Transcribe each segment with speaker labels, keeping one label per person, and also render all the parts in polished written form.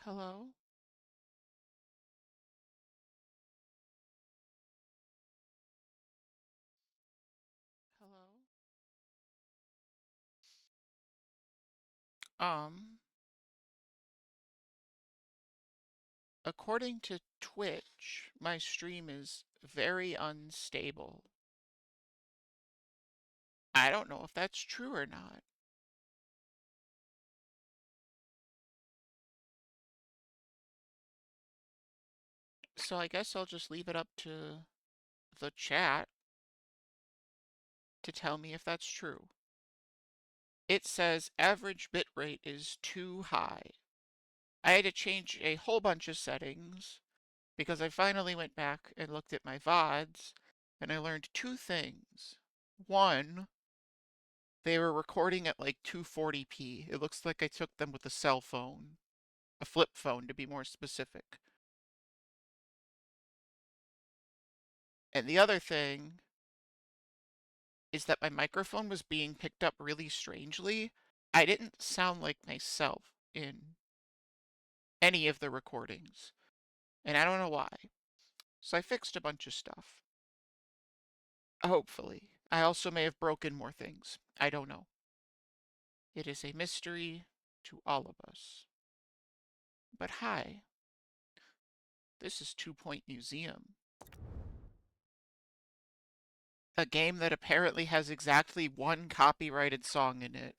Speaker 1: Hello? Hello? Um, According to Twitch, my stream is very unstable. I don't know if that's true or not. So I guess I'll just leave it up to the chat to tell me if that's true. It says average bitrate is too high. I had to change a whole bunch of settings because I finally went back and looked at my VODs and I learned two things. One, they were recording at like 240p. It looks like I took them with a cell phone, a flip phone to be more specific. And the other thing is that my microphone was being picked up really strangely. I didn't sound like myself in any of the recordings, and I don't know why. So I fixed a bunch of stuff. Hopefully. I also may have broken more things. I don't know. It is a mystery to all of us. But hi, this is 2 Point Museum, a game that apparently has exactly one copyrighted song in it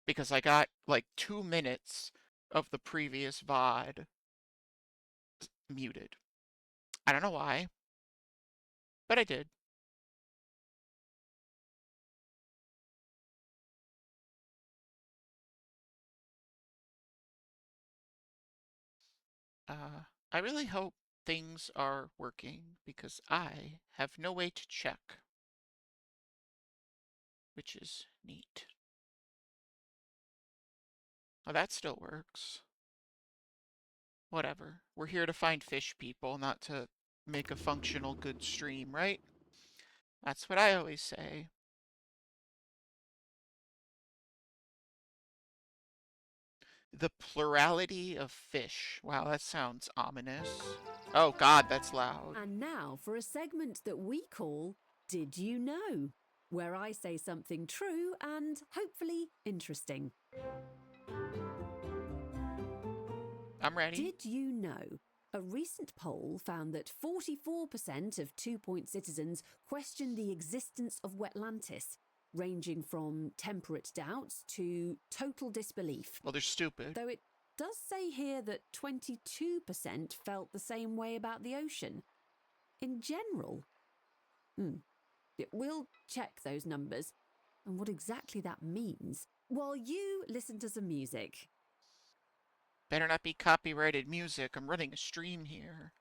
Speaker 1: because I got like 2 minutes of the previous VOD muted. I don't know why, but I did. I really hope things are working because I have no way to check, which is neat. Oh, that still works. Whatever. We're here to find fish people, not to make a functional good stream, right? That's what I always say. The plurality of fish. Wow, that sounds ominous. Oh god, that's loud.
Speaker 2: And now for a segment that we call Did You Know? Where I say something true and hopefully interesting.
Speaker 1: I'm ready.
Speaker 2: Did you know? A recent poll found that 44% of 2 Point citizens questioned the existence of Wetlantis, ranging from temperate doubts to total disbelief.
Speaker 1: Well, they're stupid.
Speaker 2: Though it does say here that 22% felt the same way about the ocean. In general, we'll check those numbers and what exactly that means while you listen to some music.
Speaker 1: Better not be copyrighted music. I'm running a stream here.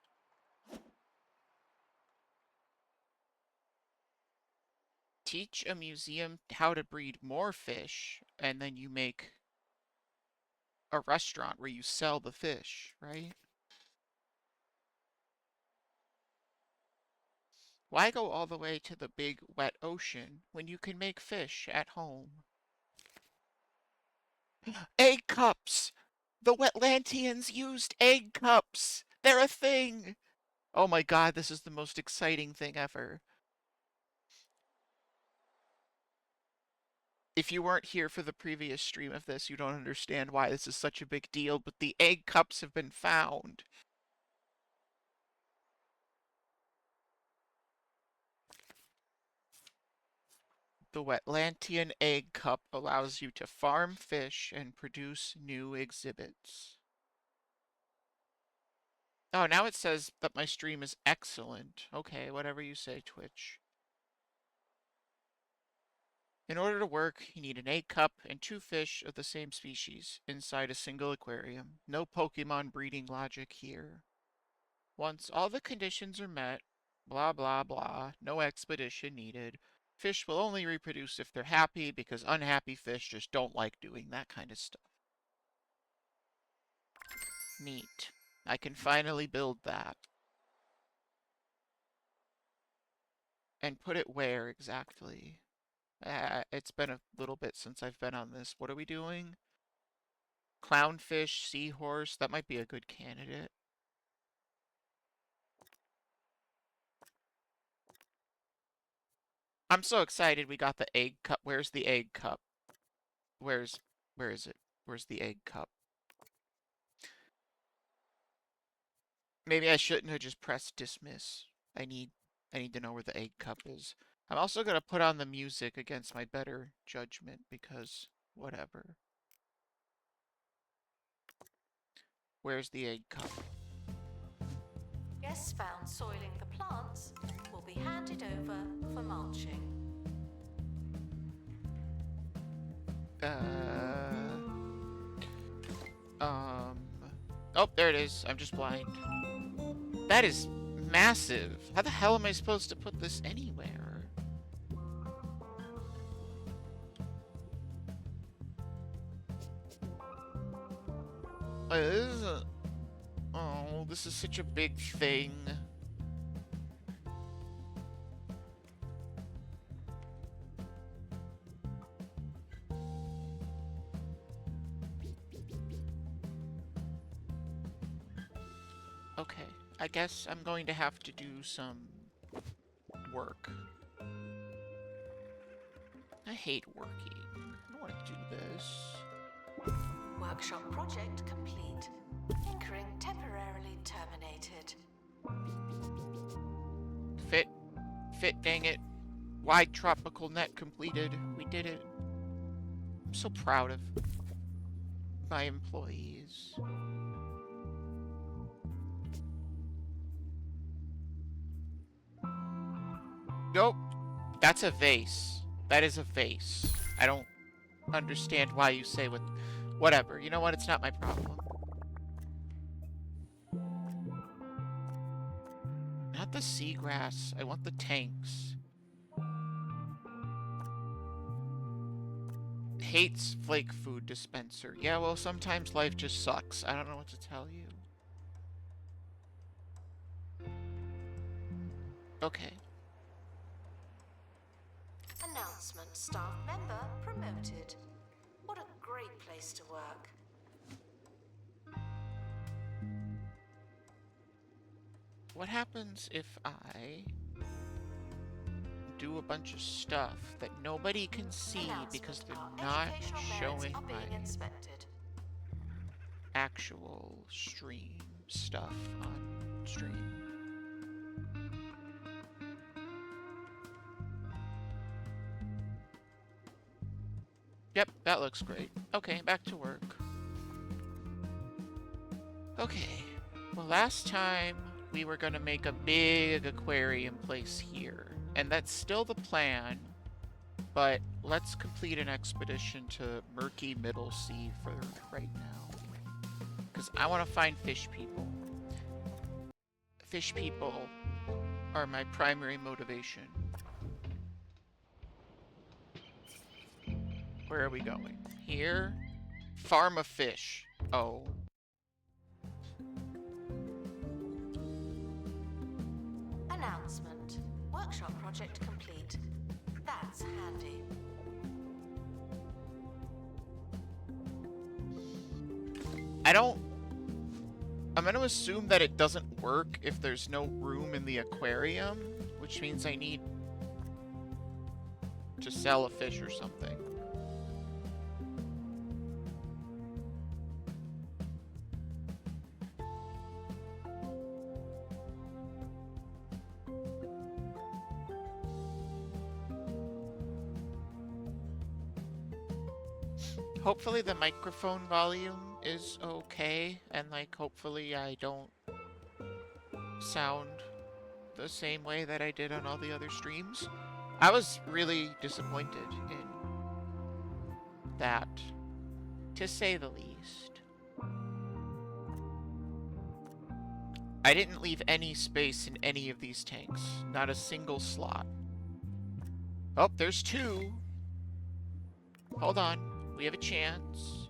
Speaker 1: Teach a museum how to breed more fish, and then you make a restaurant where you sell the fish, right? Why go all the way to the big wet ocean when you can make fish at home? Egg cups! The Wetlantians used egg cups! They're a thing! Oh my god, this is the most exciting thing ever. If you weren't here for the previous stream of this, you don't understand why this is such a big deal, but the egg cups have been found. The Wetlantian Egg Cup allows you to farm fish and produce new exhibits. Oh, now it says that my stream is excellent. Okay, whatever you say, Twitch. In order to work, you need an egg cup and two fish of the same species inside a single aquarium. No Pokemon breeding logic here. Once all the conditions are met, blah blah blah, no expedition needed. Fish will only reproduce if they're happy because unhappy fish just don't like doing that kind of stuff. Neat. I can finally build that. And put it where exactly? It's been a little bit since I've been on this. What are we doing? Clownfish, seahorse, that might be a good candidate. I'm so excited we got the egg cup. Where's the egg cup? Where is it? Where's the egg cup? Maybe I shouldn't have just pressed dismiss. I need to know where the egg cup is. I'm also gonna put on the music against my better judgment because whatever. Where's the egg cup?
Speaker 3: Guests found soiling the plants will be handed over for mulching.
Speaker 1: Oh, there it is. I'm just blind. That is massive. How the hell am I supposed to put this anywhere? Oh, this is such a big thing. Okay, I guess I'm going to have to do some work. I hate working. I don't want to do this.
Speaker 3: Workshop project complete. Tinkering temporarily terminated.
Speaker 1: Fit, dang it. Wide tropical net completed. We did it. I'm so proud of my employees. Nope. That's a vase. That is a vase. I don't understand why you say what... Whatever. You know what? It's not my problem. Not the seagrass. I want the tanks. Hates flake food dispenser. Yeah, well, sometimes life just sucks. I don't know what to tell you. Okay.
Speaker 3: Announcement: staff member promoted. What a great place to work.
Speaker 1: What happens if I do a bunch of stuff that nobody can see because they're not showing my actual stream stuff on stream? Yep, that looks great. Okay, back to work. Okay, well, last time we were gonna make a big aquarium place here, and that's still the plan, but let's complete an expedition to murky middle sea for right now, because I want to find fish people. Fish people are my primary motivation. Where are we going? Here? Farm of fish. Oh.
Speaker 3: Announcement: workshop project complete. That's handy.
Speaker 1: I'm gonna assume that it doesn't work if there's no room in the aquarium, which means I need to sell a fish or something. Hopefully the microphone volume is okay, and like hopefully I don't sound the same way that I did on all the other streams. I was really disappointed in that, to say the least. I didn't leave any space in any of these tanks, not a single slot. Oh, there's two. Hold on. We have a chance.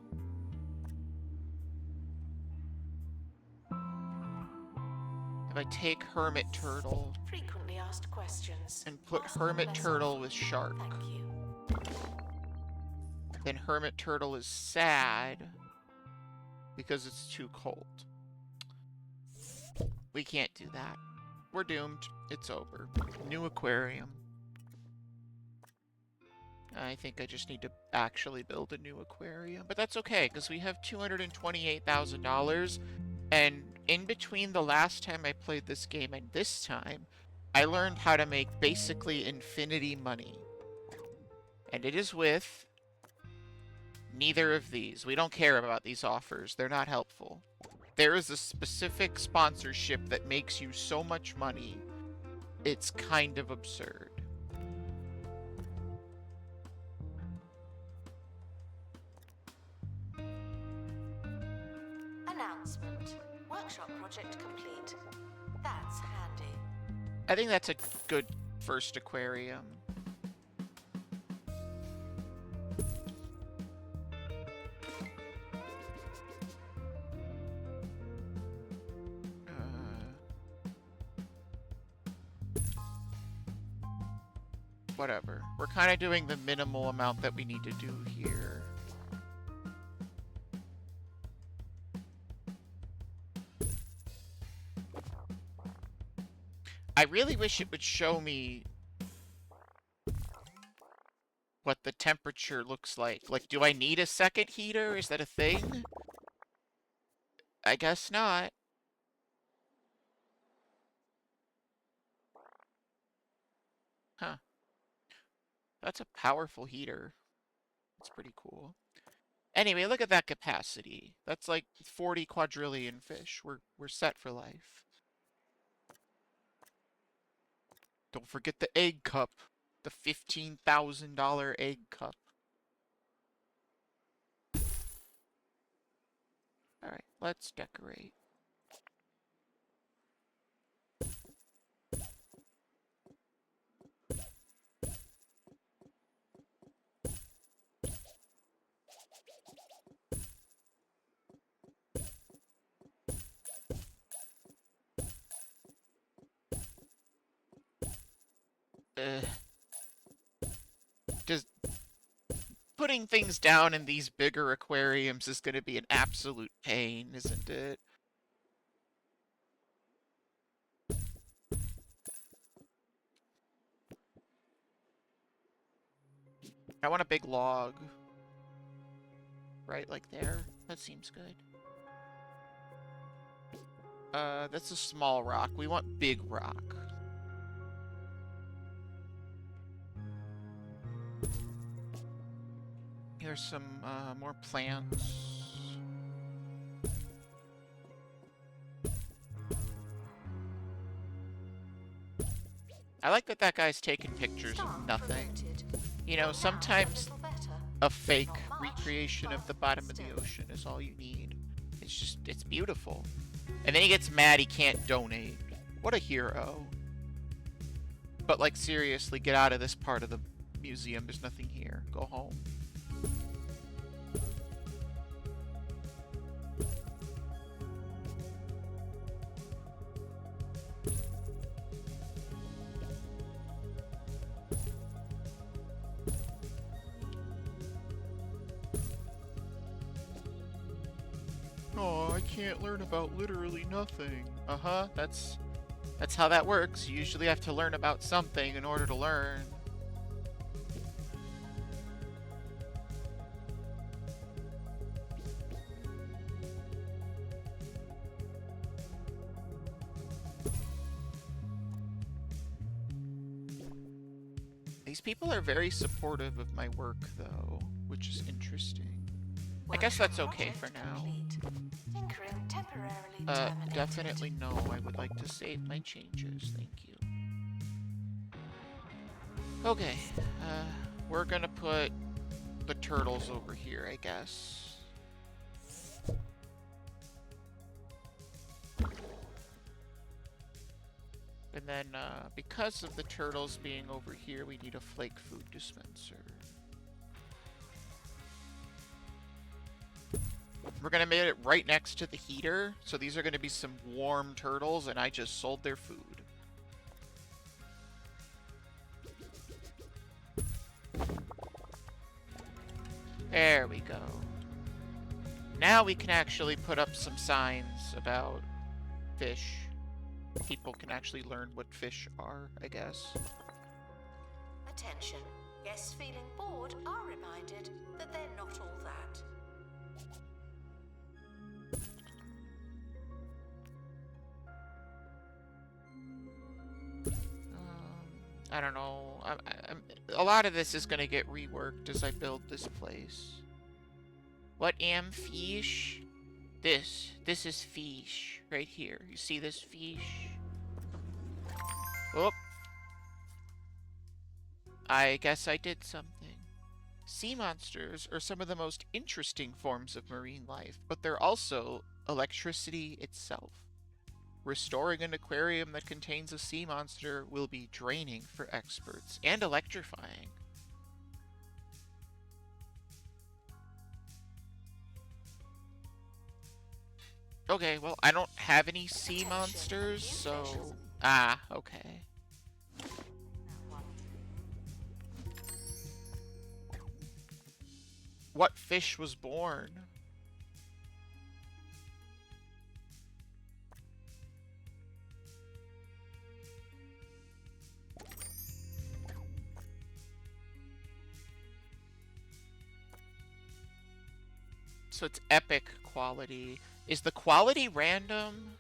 Speaker 1: If I take Hermit Turtle
Speaker 3: Frequently asked questions.
Speaker 1: and put
Speaker 3: Ask
Speaker 1: Hermit
Speaker 3: less
Speaker 1: Turtle
Speaker 3: often.
Speaker 1: with Shark,
Speaker 3: Thank you.
Speaker 1: then Hermit Turtle is sad. because it's too cold. We can't do that. We're doomed. It's over. New aquarium. I think I just need to actually build a new aquarium. But that's okay, because we have $228,000. And in between the last time I played this game and this time, I learned how to make basically infinity money. And it is with neither of these. We don't care about these offers. They're not helpful. There is a specific sponsorship that makes you so much money, it's kind of absurd.
Speaker 3: Announcement. Workshop project complete. That's handy.
Speaker 1: I think that's a good first aquarium. Whatever. We're kind of doing the minimal amount that we need to do here. I really wish it would show me what the temperature looks like. Like, do I need a second heater? Is that a thing? I guess not. Huh. That's a powerful heater. It's pretty cool. Anyway, look at that capacity. That's like 40 quadrillion fish. We're set for life. Don't forget the egg cup. The $15,000 egg cup. Alright, let's decorate. Just putting things down in these bigger aquariums is going to be an absolute pain, isn't it? I want a big log. Right, like there. That seems good. That's a small rock. We want big rock. Here's some more plants. I like that that guy's taking pictures of nothing. You know, sometimes a fake recreation of the bottom of the ocean is all you need. It's just, it's beautiful. And then he gets mad he can't donate. What a hero. But like, seriously, get out of this part of the museum. There's nothing here. Go home. Oh, I can't learn about literally nothing. Uh-huh, that's how that works. You usually have to learn about something in order to learn. These people are very supportive of my work, though, which is interesting. I guess that's okay for now. Definitely no. I would like to save my changes. Thank you. Okay. We're gonna put the turtles over here, I guess. And then, because of the turtles being over here, we need a flake food dispenser. We're gonna make it right next to the heater, so these are gonna be some warm turtles, and I just sold their food. There we go. now we can actually put up some signs about fish. People can actually learn what fish are, I guess.
Speaker 3: Attention. Guests feeling bored are reminded that they're not all that.
Speaker 1: I don't know. A lot of this is going to get reworked as I build this place. What am fish? This is fish right here. You see this fish? Oh. I guess I did something. Sea monsters are some of the most interesting forms of marine life, but they're also electricity itself. Restoring an aquarium that contains a sea monster will be draining for experts and electrifying. Okay, well, I don't have any sea monsters, so... Ah, okay. What fish was born? So it's epic quality. Is the quality random?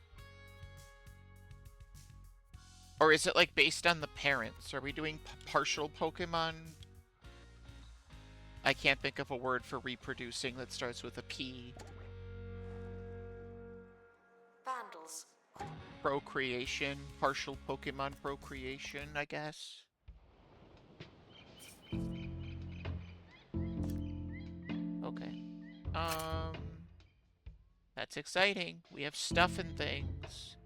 Speaker 1: Or is it like based on the parents? Are we doing partial Pokemon? I can't think of a word for reproducing that starts with a P.
Speaker 3: Vandals.
Speaker 1: Procreation. Partial Pokemon procreation, I guess. Okay. That's exciting. We have stuff and things.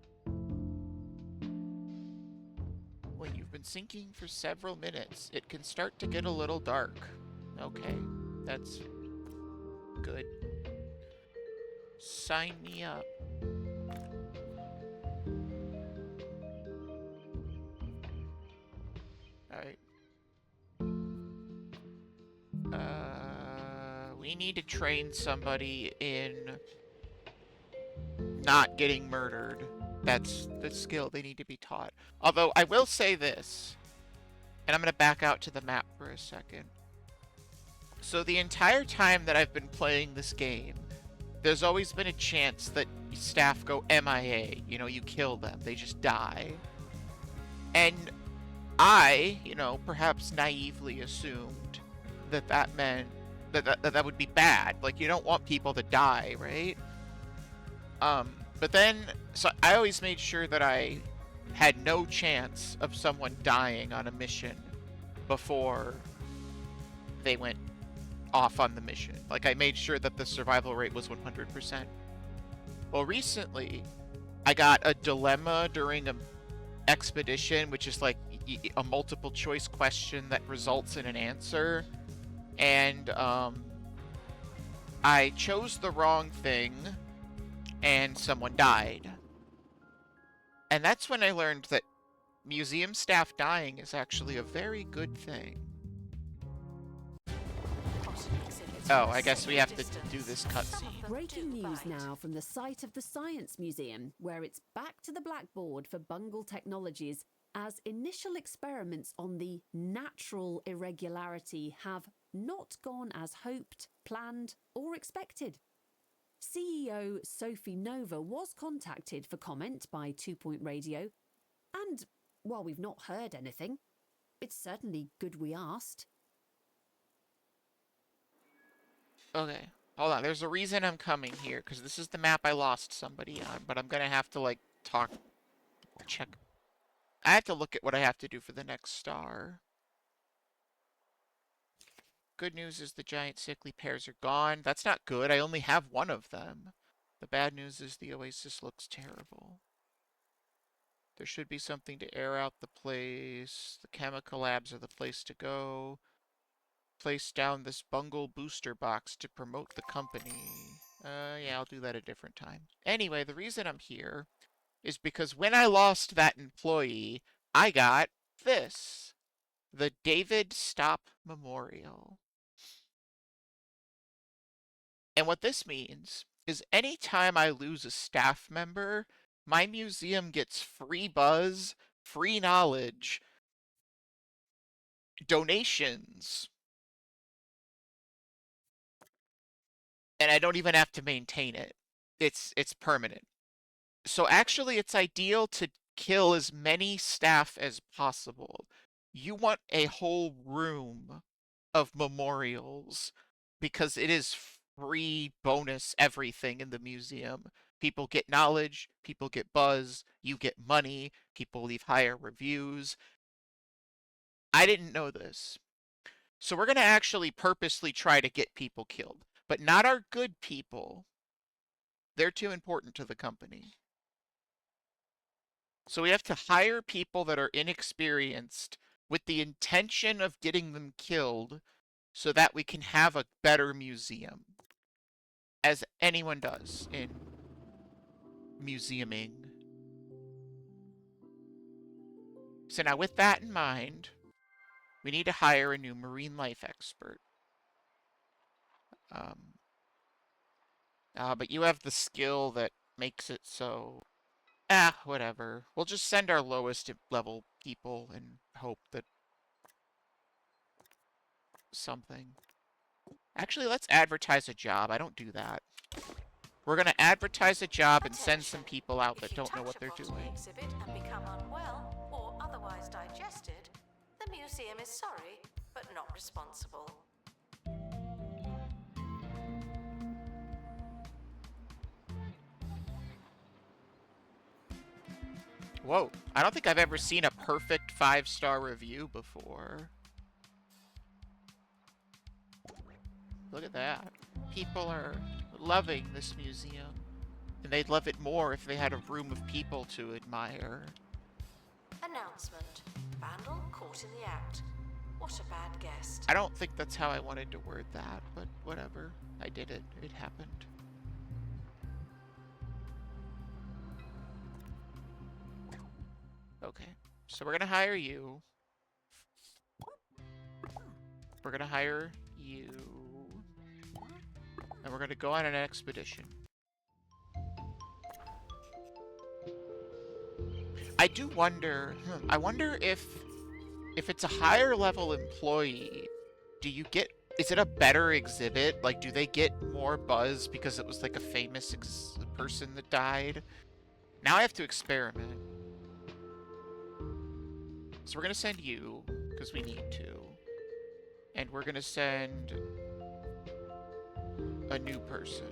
Speaker 1: When you've been sinking for several minutes, it can start to get a little dark. Okay, that's good. Sign me up. Alright. We need to train somebody in not getting murdered. That's the skill they need to be taught. Although, I will say this, and I'm going to back out to the map for a second. So the entire time that I've been playing this game, there's always been a chance that staff go MIA. You know, you kill them. They just die. And I, you know, perhaps naively assumed that that meant that would be bad. Like, you don't want people to die, right? But then, so I always made sure that I had no chance of someone dying on a mission before they went off on the mission. Like, I made sure that the survival rate was 100%. Well, recently, I got a dilemma during an expedition, which is like a multiple choice question that results in an answer. And, I chose the wrong thing, and someone died. And that's when I learned that museum staff dying is actually a very good thing. Oh, I guess we have to do this cutscene.
Speaker 2: Breaking news now from the site of the Science Museum, where it's back to the blackboard for Bungle Technologies, as initial experiments on the natural irregularity have not gone as hoped, planned, or expected. CEO Sophie Nova was contacted for comment by 2 Point Radio, and while we've not heard anything, it's certainly good we asked.
Speaker 1: Okay, hold on. There's a reason I'm coming here, because this is the map I lost somebody on, but I'm gonna have to, like, check. I have to look at what I have to do for the next star. Good news is the giant sickly pears are gone. That's not good. I only have one of them. The bad news is the oasis looks terrible. There should be something to air out the place. The chemical labs are the place to go. Place down this Bungle booster box to promote the company. Yeah, I'll do that a different time. Anyway, the reason I'm here is because when I lost that employee, I got this. The David Stopp Memorial. And what this means is anytime I lose a staff member, my museum gets free buzz, free knowledge, donations, and I don't even have to maintain it. It's permanent. So actually it's ideal to kill as many staff as possible. You want a whole room of memorials because it is free bonus everything in the museum. People get knowledge, people get buzz, you get money, people leave higher reviews. I didn't know this. So we're going to actually purposely try to get people killed, but not our good people. They're too important to the company. So we have to hire people that are inexperienced with the intention of getting them killed so that we can have a better museum. As anyone does in museuming. So now with that in mind, we need to hire a new marine life expert. But you have the skill that makes it so... whatever. We'll just send our lowest level people and hope that something... Actually, let's advertise a job. I don't do that. We're going to advertise a job and send some people out that don't know what they're doing.
Speaker 3: Exhibit and become unwell or otherwise digested, the museum is sorry, but not responsible.
Speaker 1: Whoa, I don't think I've ever seen a perfect 5-star review before. Look at that. People are loving this museum. And they'd love it more if they had a room of people to admire.
Speaker 3: Announcement. Vandal caught in the act. What a bad guest.
Speaker 1: I don't think that's how I wanted to word that, but whatever. I did it. It happened. Okay, so we're gonna hire you. We're gonna hire you. And we're gonna go on an expedition. I do wonder, I wonder if it's a higher level employee, do you get, is it a better exhibit? Like, do they get more buzz because it was like a famous person that died? Now I have to experiment. So we're gonna send you, because we need to. And we're gonna send a new person.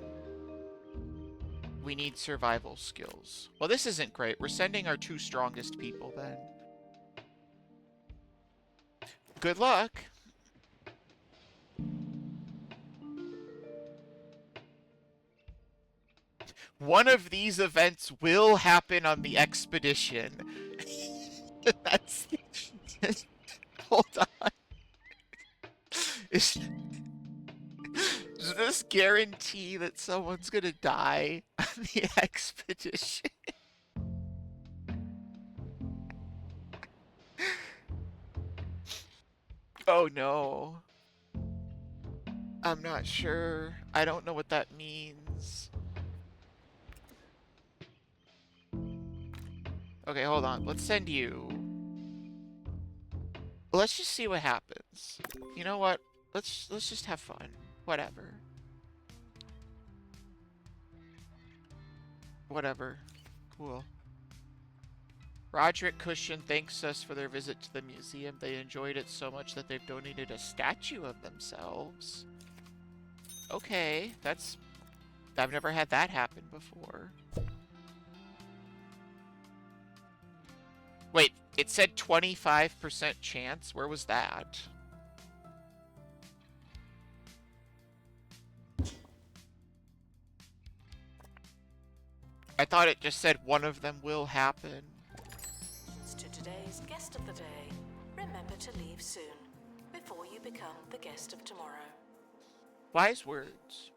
Speaker 1: We need survival skills. Well, this isn't great. We're sending our 2 strongest people then. Good luck. One of these events will happen on the expedition. That's... Hold on. Does this guarantee that someone's gonna die on the expedition? Oh no. I'm not sure. I don't know what that means. Okay, hold on. Let's send you. Let's just see what happens. You know what? Let's just have fun. Whatever. Whatever. Cool. Roderick Cushion thanks us for their visit to the museum. They enjoyed it so much that they've donated a statue of themselves. Okay, that's... I've never had that happen before. Wait, it said 25% chance? Where was that? I thought it just said one of them will happen.
Speaker 3: To today's guest of the day, remember to leave soon, before you become the guest of tomorrow.
Speaker 1: Wise words.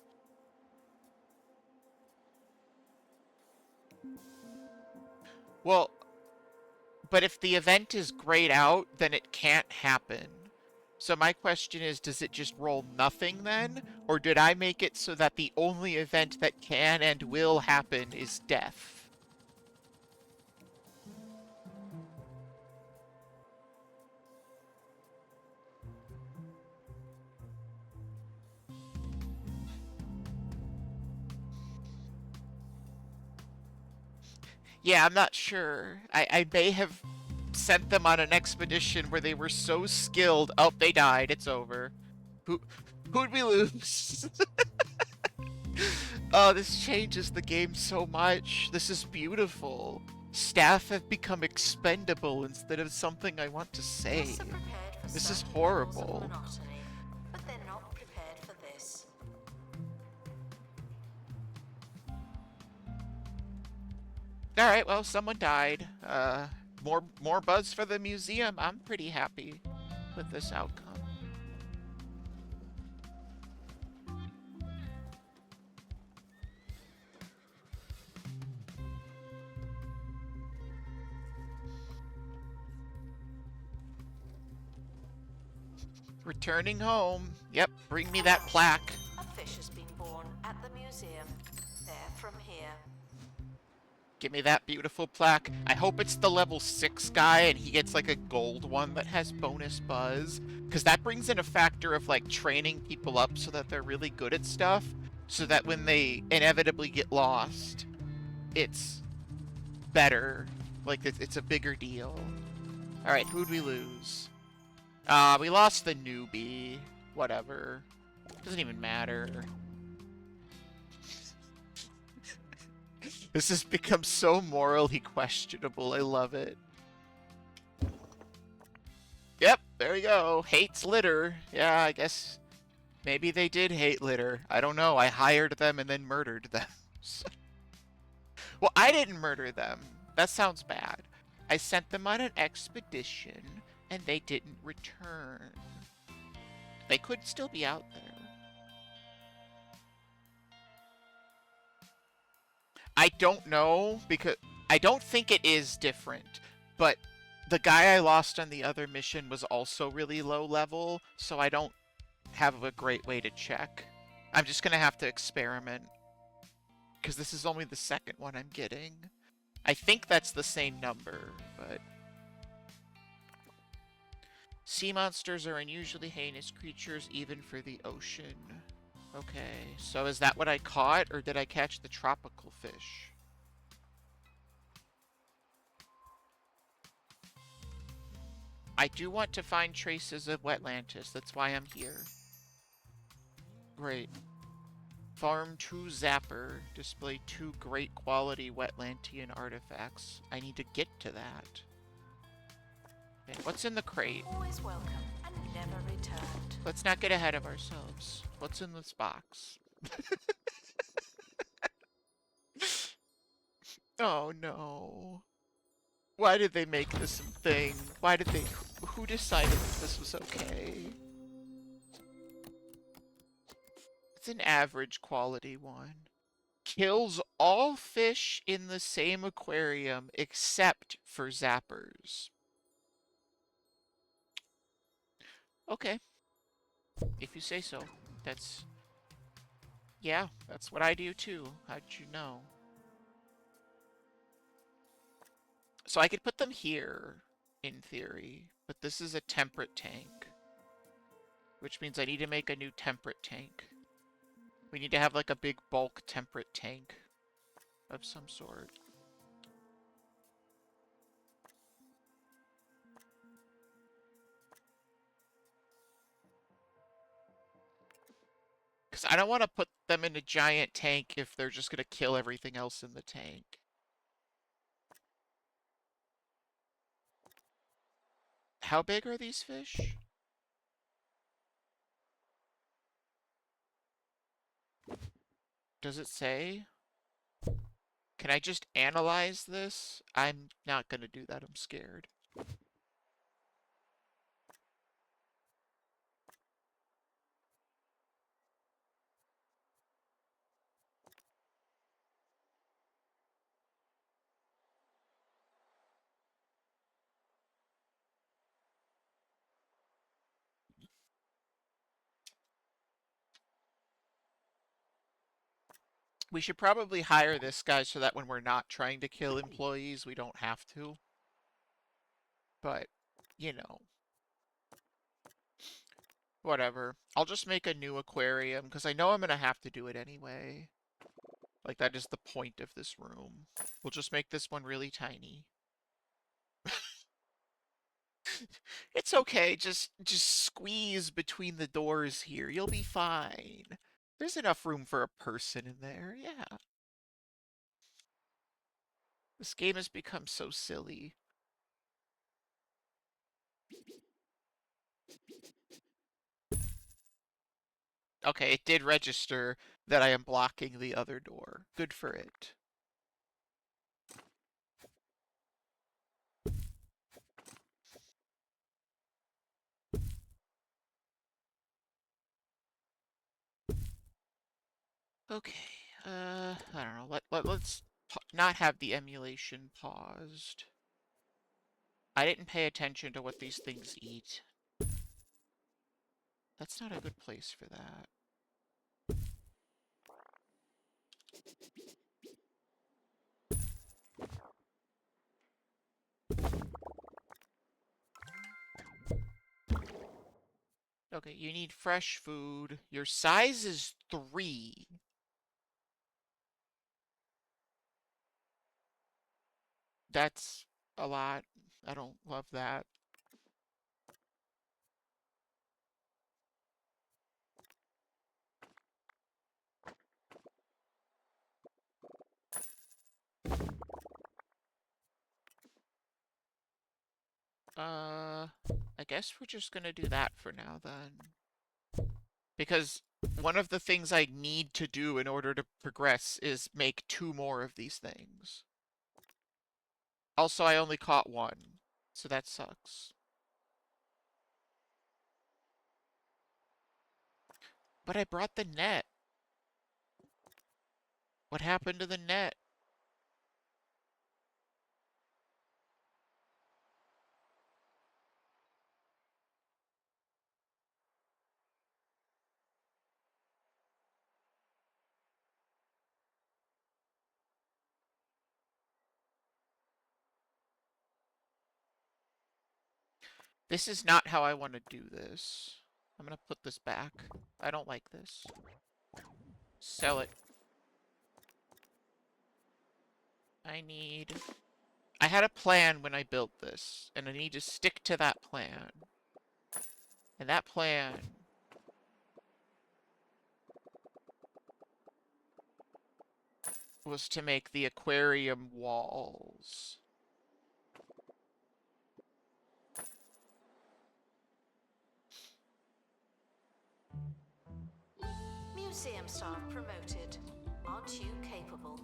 Speaker 1: Well, but if the event is grayed out, then it can't happen. So my question is, does it just roll nothing then? Or did I make it so that the only event that can and will happen is death? Yeah, I'm not sure. I may have sent them on an expedition where they were so skilled. Oh, they died. It's over. Who, who'd we lose? Oh, this changes the game so much. This is beautiful. Staff have become expendable instead of something I want to
Speaker 3: Plus
Speaker 1: save.
Speaker 3: are prepared for
Speaker 1: This is
Speaker 3: certain levels of
Speaker 1: horrible.
Speaker 3: monotony, but they're not prepared for this.
Speaker 1: Alright, well, someone died. More buzz for the museum. I'm pretty happy with this outcome. Returning home. Yep, bring me that plaque.
Speaker 3: A fish has been born at the museum. There from here.
Speaker 1: Give me that beautiful plaque. I hope it's the level 6 guy and he gets like a gold one that has bonus buzz. Because that brings in a factor of like training people up so that they're really good at stuff. So that when they inevitably get lost, it's better. Like it's a bigger deal. Alright, who'd we lose? We lost the newbie. Whatever. Doesn't even matter. This has become so morally questionable. I love it. Yep, there we go. Hates litter. Yeah, I guess maybe they did hate litter. I don't know. I hired them and then murdered them. Well, I didn't murder them. That sounds bad. I sent them on an expedition and they didn't return. They could still be out there. I don't know, because I don't think it is different, but the guy I lost on the other mission was also really low level, so I don't have a great way to check. I'm just gonna have to experiment, because this is only the second one I'm getting. I think that's the same number, but... Sea monsters are unusually heinous creatures, even for the ocean. Okay, so is that what I caught, or did I catch the tropical fish? I do want to find traces of Wetlantis, that's why I'm here. Great. Farm True Zapper. Display 2 great quality Wetlantian artifacts. I need to get to that. Okay, what's in the crate?
Speaker 3: Always welcome and never returned.
Speaker 1: Let's not get ahead of ourselves. What's in this box? Oh no. Why did they make this a thing? Why did they... Who decided that this was okay? It's an average quality one. Kills all fish in the same aquarium except for zappers. Okay. If you say so. That's... Yeah, that's what I do too. How'd you know? So I could put them here, in theory, but this is a temperate tank. Which means I need to make a new temperate tank. We need to have like a big bulk temperate tank of some sort. Because I don't want to put them in a giant tank if they're just going to kill everything else in the tank. How big are these fish? Does it say? Can I just analyze this? I'm not going to do that. I'm scared. We should probably hire this guy so that when we're not trying to kill employees, we don't have to. But, you know, whatever. I'll just make a new aquarium, because I know I'm going to have to do it anyway. Like, that is the point of this room. We'll just make this one really tiny. It's okay, just squeeze between the doors here. You'll be fine. There's enough room for a person in there, yeah. This game has become so silly. Okay, it did register that I am blocking the other door. Good for it. Okay, I don't know. Let's not have the emulation paused. I didn't pay attention to what these things eat. That's not a good place for that. Okay, you need fresh food. Your size is 3. That's a lot. I don't love that. I guess we're just gonna do that for now then. Because one of the things I need to do in order to progress is make 2 more of these things. Also, I only caught 1, so that sucks. But I brought the net. What happened to the net? This is not how I want to do this. I'm gonna put this back. I don't like this. Sell it. I had a plan when I built this, and I need to stick to that plan. And that plan was to make the aquarium walls.
Speaker 3: Museum staff promoted. Aren't you capable?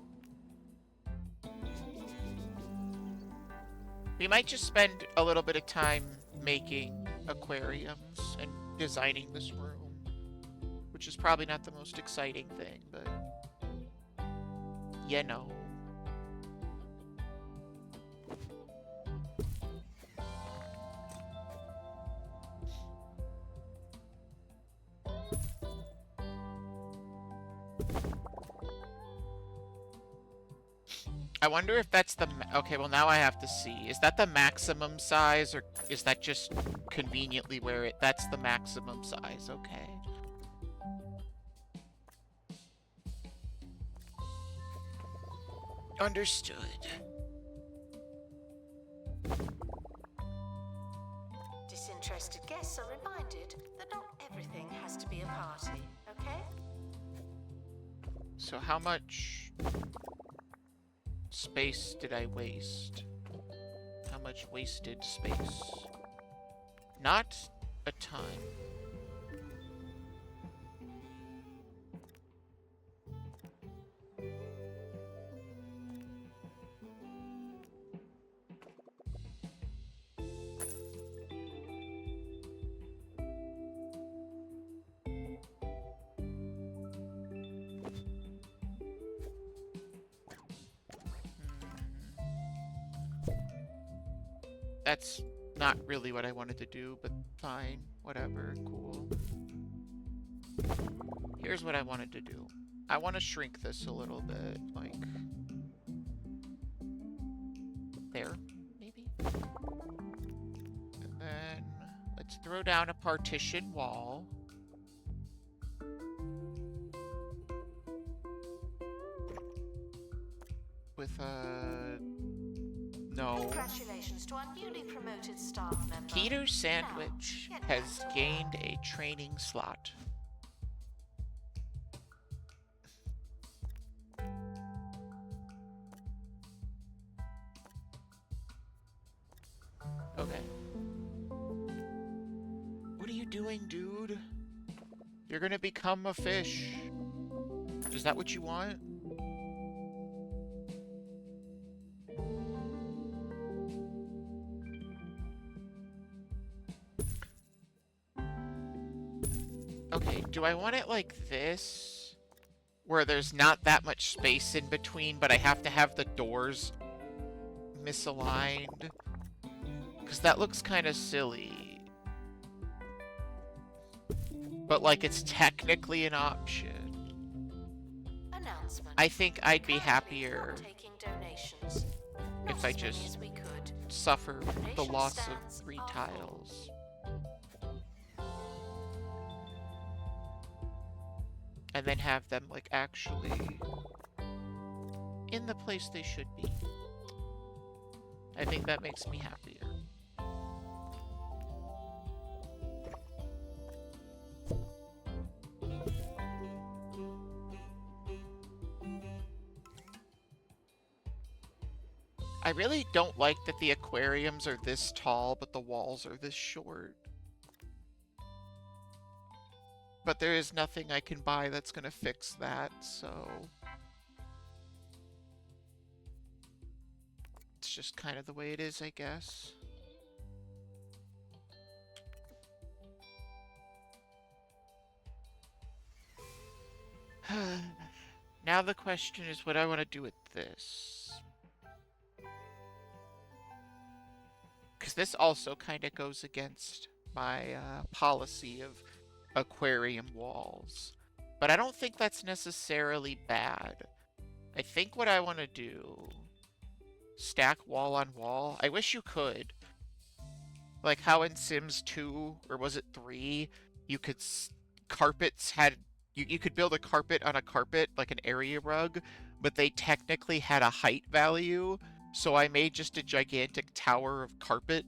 Speaker 1: We might just spend a little bit of time making aquariums and designing this room, which is probably not the most exciting thing, but you know. I wonder if that's the... Okay, well now I have to see. Is that the maximum size, or is that just conveniently where it... That's the maximum size, okay. Understood.
Speaker 3: Disinterested guests are reminded that not everything has to be a party, okay?
Speaker 1: So how much space did I waste? How much wasted space? Not a ton. That's not really what I wanted to do, but fine, whatever, cool. Here's what I wanted to do. I want to shrink this a little bit, like there, maybe? And then let's throw down a partition wall. With a... no.
Speaker 3: Congratulations to our newly promoted staff member.
Speaker 1: Peter Sandwich
Speaker 3: Now, get
Speaker 1: has
Speaker 3: back to
Speaker 1: gained
Speaker 3: work.
Speaker 1: a training slot. Okay. What are you doing, dude? You're gonna become a fish. Is that what you want? Okay, do I want it like this? Where there's not that much space in between, but I have to have the doors misaligned? Because that looks kind of silly. But, like, it's technically an option.
Speaker 3: Announcement.
Speaker 1: I think I'd be
Speaker 3: Currently
Speaker 1: happier
Speaker 3: not taking donations.
Speaker 1: if
Speaker 3: Not
Speaker 1: I
Speaker 3: as many
Speaker 1: just
Speaker 3: as we could.
Speaker 1: suffer the
Speaker 3: Donation
Speaker 1: loss of
Speaker 3: stands
Speaker 1: 3
Speaker 3: are full.
Speaker 1: tiles. And then have them, like, actually in the place they should be. I think that makes me happier. I really don't like that the aquariums are this tall, but the walls are this short. But there is nothing I can buy that's gonna fix that, so... it's just kind of the way it is, I guess. Now the question is what I want to do with this. Because this also kind of goes against my policy of aquarium walls. But I don't think that's necessarily bad. I think what I want to do... stack wall on wall. I wish you could. Like how in Sims 2, or was it 3, you could... carpets had... You could build a carpet on a carpet, like an area rug, but they technically had a height value, so I made just a gigantic tower of carpet.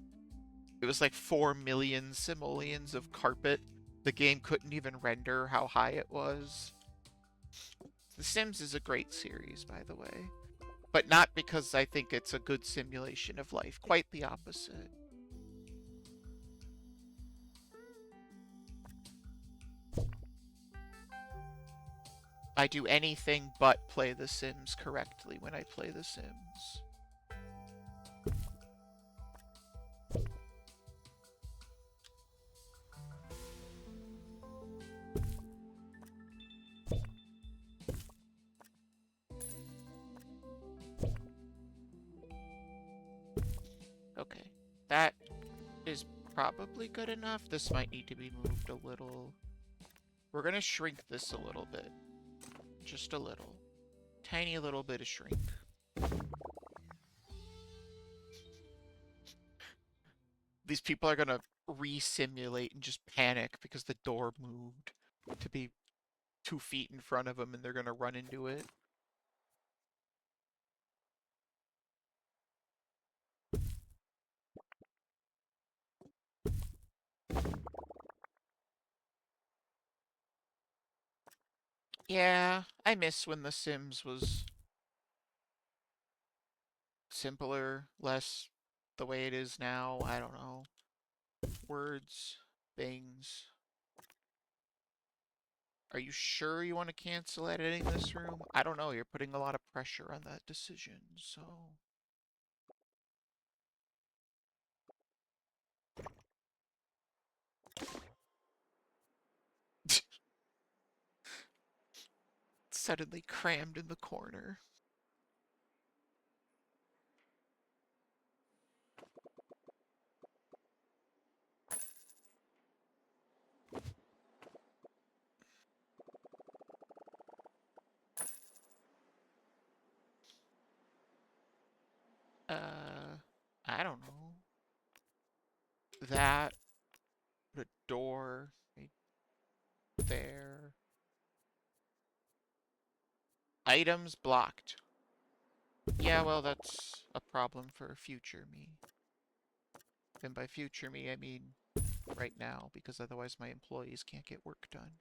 Speaker 1: It was like 4 million simoleons of carpet. The game couldn't even render how high it was. The Sims is a great series, by the way. But not because I think it's a good simulation of life. Quite the opposite. I do anything but play The Sims correctly when I play The Sims. Okay, that is probably good enough. This might need to be moved a little. We're gonna shrink this a little bit. Just a little. Tiny little bit of shrink. These people are gonna re-simulate and just panic because the door moved to be 2 feet in front of them and they're gonna run into it. Yeah, I miss when The Sims was simpler, less the way it is now. I don't know. Words, things. Are you sure you want to cancel editing this room? I don't know, you're putting a lot of pressure on that decision, so... Suddenly crammed in the corner. I don't know. That, the door, right there. Items blocked. Yeah, well, that's a problem for future me. And by future me, I mean right now, because otherwise my employees can't get work done.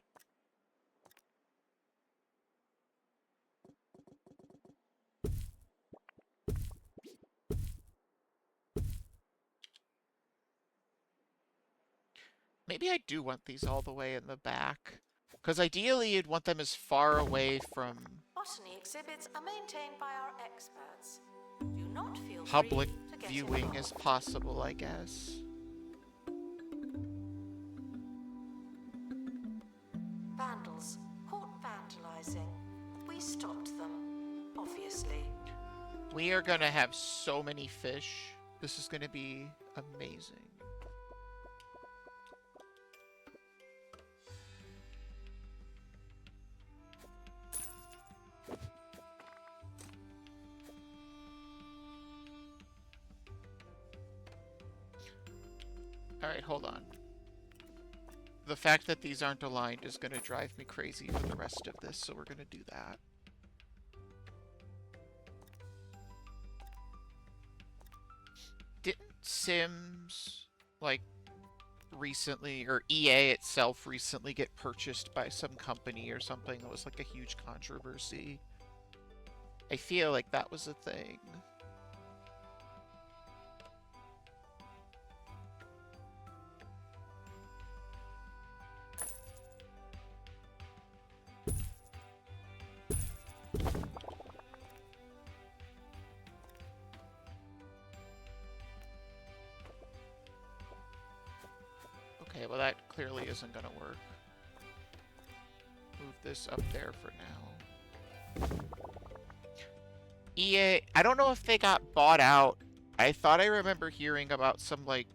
Speaker 1: Maybe I do want these all the way in the back. Because ideally you'd want them as far away from
Speaker 3: Botany exhibits are maintained by our experts. Do not feel
Speaker 1: public
Speaker 3: free to get
Speaker 1: viewing
Speaker 3: involved.
Speaker 1: as possible, I guess.
Speaker 3: Vandals caught vandalizing. We stopped them, obviously.
Speaker 1: We are gonna have so many fish. This is gonna be amazing. Alright, hold on. The fact that these aren't aligned is gonna drive me crazy for the rest of this, so we're gonna do that. Didn't Sims, like, recently, or EA itself recently get purchased by some company or something? It was like a huge controversy. I feel like that was a thing. Okay, well that clearly isn't gonna work. Move this up there for now. EA, I don't know if they got bought out. I thought I remember hearing about some, like,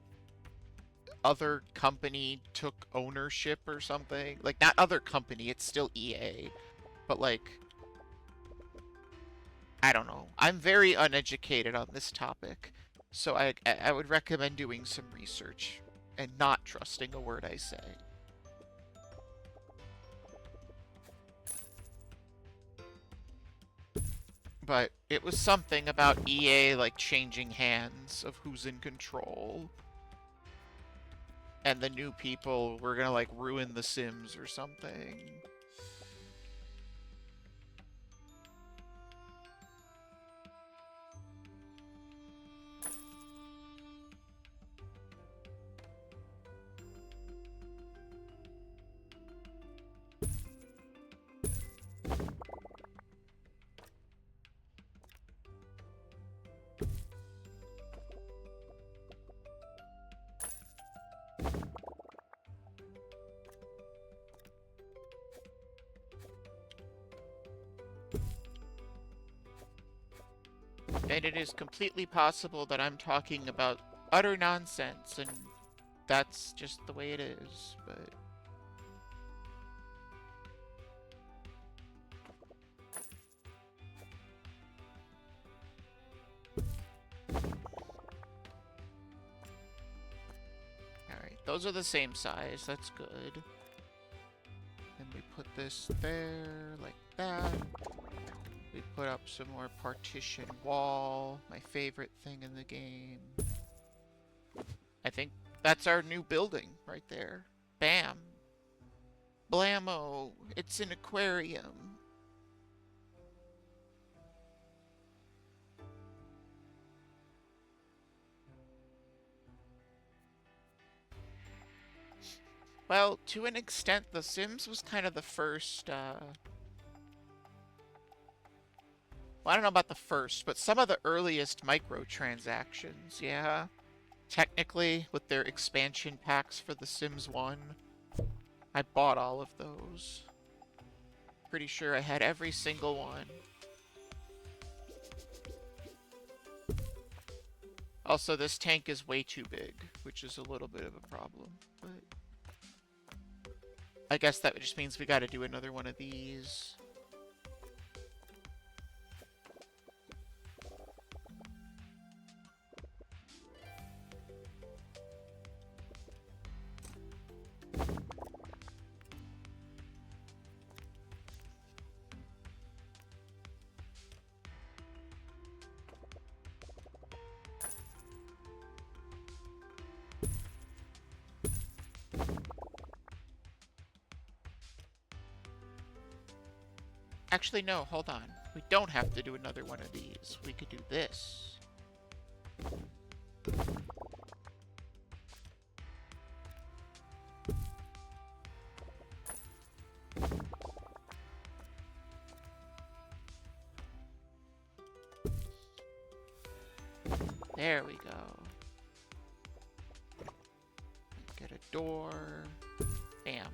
Speaker 1: other company took ownership or something. Like, not other company, it's still EA. But, like, I don't know. I'm very uneducated on this topic. So I would recommend doing some research and not trusting a word I say. But it was something about EA, like, changing hands of who's in control. And the new people were gonna, like, ruin The Sims or something. And it is completely possible that I'm talking about utter nonsense, and that's just the way it is, but... Alright, those are the same size, that's good. Then we put this there, like that. We put up some more partition wall, my favorite thing in the game. I think that's our new building right there. Bam. Blammo. It's an aquarium. Well, to an extent, The Sims was kind of the first, well, I don't know about the first, but some of the earliest microtransactions, yeah. Technically, with their expansion packs for The Sims 1, I bought all of those. Pretty sure I had every single one. Also, this tank is way too big, which is a little bit of a problem, but... I guess that just means we gotta do another one of these. Actually, no, hold on. We don't have to do another one of these. We could do this. There we go. Get a door. Bam.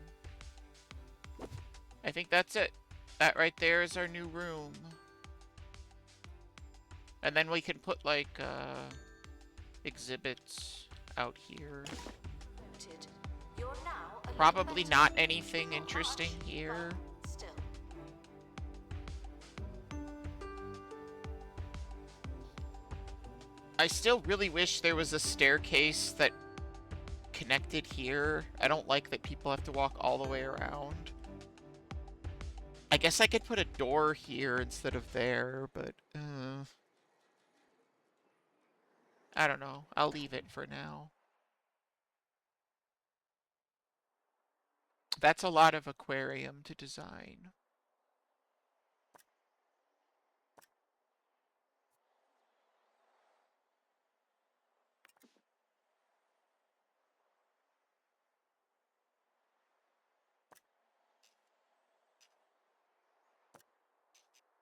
Speaker 1: I think that's it. That right there is our new room. And then we can put, like, exhibits out here.
Speaker 3: Noted. You're now a
Speaker 1: Probably
Speaker 3: little
Speaker 1: not
Speaker 3: better.
Speaker 1: anything
Speaker 3: Not
Speaker 1: interesting
Speaker 3: much,
Speaker 1: here.
Speaker 3: but still.
Speaker 1: I still really wish there was a staircase that connected here. I don't like that people have to walk all the way around. I guess I could put a door here instead of there, but I don't know. I'll leave it for now. That's a lot of aquarium to design.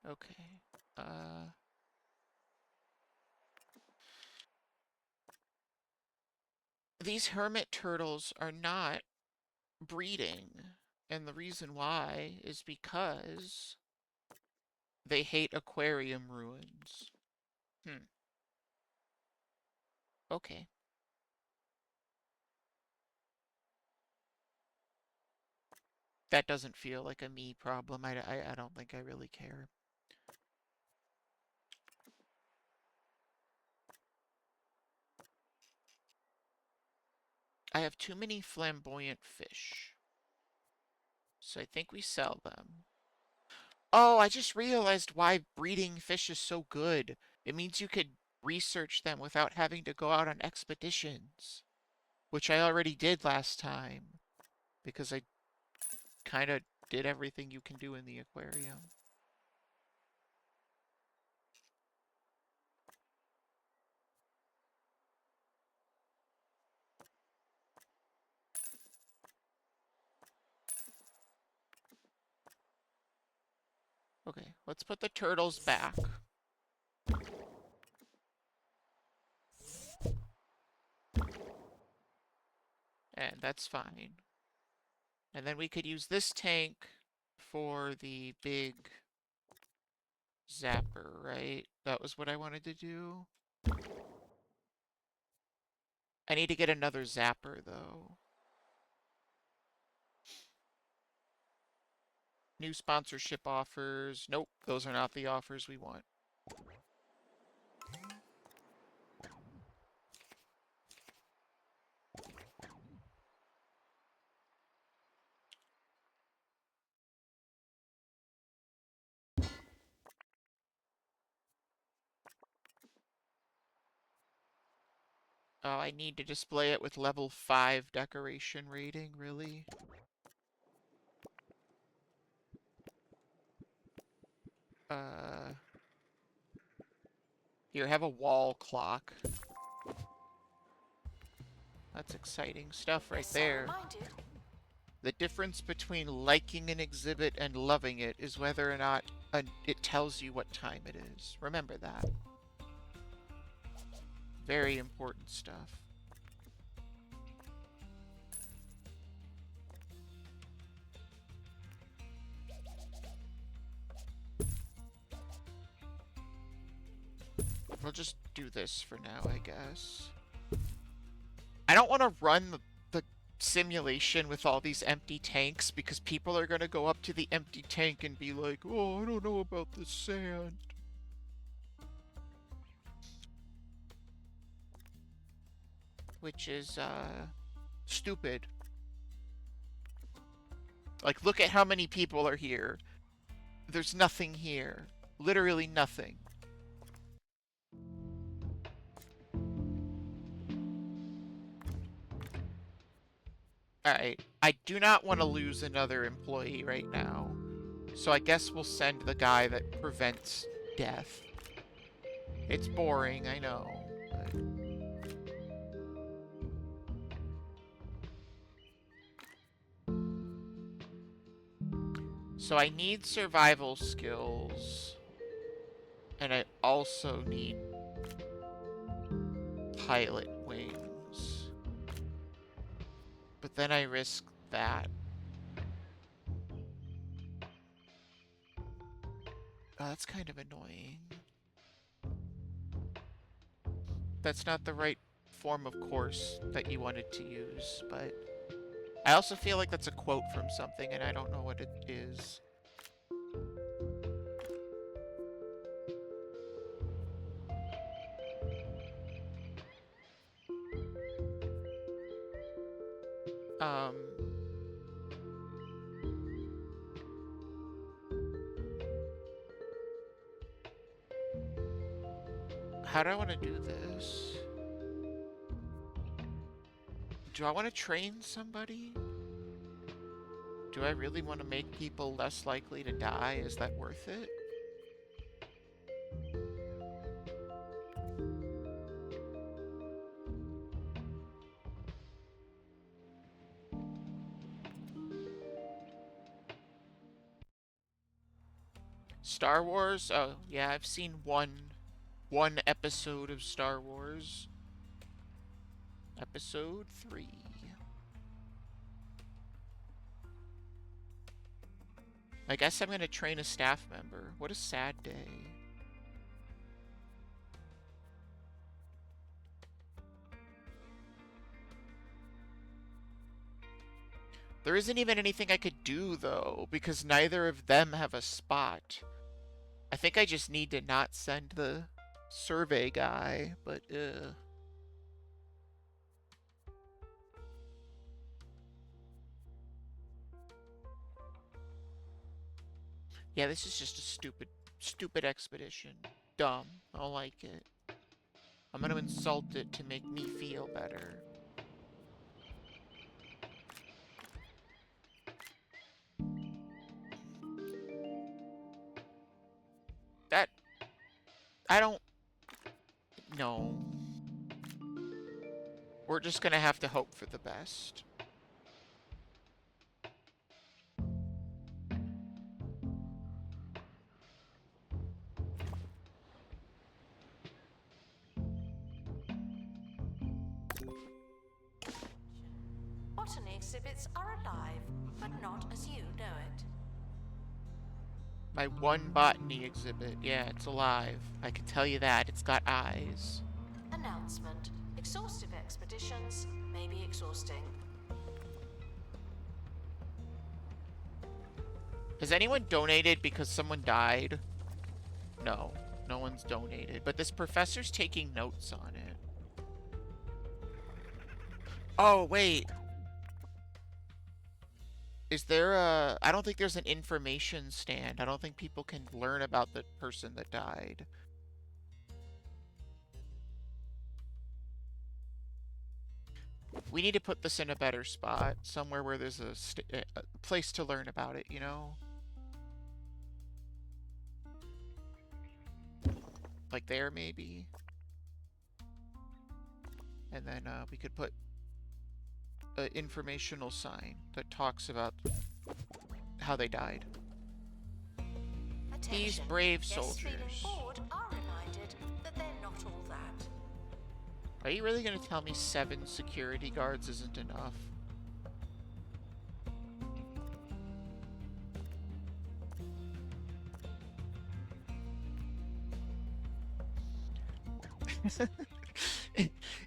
Speaker 1: Okay. These hermit turtles are not breeding, and the reason why is because they hate aquarium ruins. Okay. That doesn't feel like a me problem. I don't think I really care. I have too many flamboyant fish. So I think we sell them. Oh, I just realized why breeding fish is so good. It means you could research them without having to go out on expeditions. Which I already did last time. Because I kind of did everything you can do in the aquarium. Okay, let's put the turtles back. And that's fine. And then we could use this tank for the big zapper, right? That was what I wanted to do. I need to get another zapper, though. New sponsorship offers. Nope, those are not the offers we want. Oh, I need to display it with level 5 decoration rating, really? Here, have a wall clock. That's exciting stuff right there. The difference between liking an exhibit and loving it is whether or not it tells you what time it is. Remember that. Very important stuff. We'll just do this for now, I guess. I don't want to run the simulation with all these empty tanks because people are going to go up to the empty tank and be like, oh, I don't know about this sand. Which is, stupid. Like, look at how many people are here. There's nothing here. Literally nothing. Alright, I do not want to lose another employee right now. So I guess we'll send the guy that prevents death. It's boring, I know. But... So I need survival skills. And I also need pilot wings. But then I risk that. Oh, that's kind of annoying. That's not the right form of course that you wanted to use, but I also feel like that's a quote from something and I don't know what it is. How do I want to do this? Do I want to train somebody? Do I really want to make people less likely to die? Is that worth it? Star Wars? Oh, yeah, I've seen one episode of Star Wars. Episode 3. I guess I'm gonna train a staff member. What a sad day. There isn't even anything I could do, though, because neither of them have a spot. I think I just need to not send the survey guy, but yeah, this is just a stupid expedition. Dumb. I don't like it. I'm gonna insult it to make me feel better. That... I don't... No. We're just gonna have to hope for the best.
Speaker 3: Botany exhibits are alive, but not as you know it.
Speaker 1: My one botany exhibit. Yeah, it's alive. I can tell you that. It's got eyes.
Speaker 3: Announcement. Exhaustive expeditions may be exhausting.
Speaker 1: Has anyone donated because someone died? No. No one's donated. But this professor's taking notes on it. Oh, wait. Is there a... I don't think there's an information stand. I don't think people can learn about the person that died. We need to put this in a better spot. Somewhere where there's a place to learn about it, you know? Like there, maybe? And then we could put an informational sign that talks about how they died.
Speaker 3: Attention.
Speaker 1: These brave
Speaker 3: Guests feeling
Speaker 1: soldiers.
Speaker 3: bored are reminded that they're not all that.
Speaker 1: Are you really going to tell me 7 security guards isn't enough?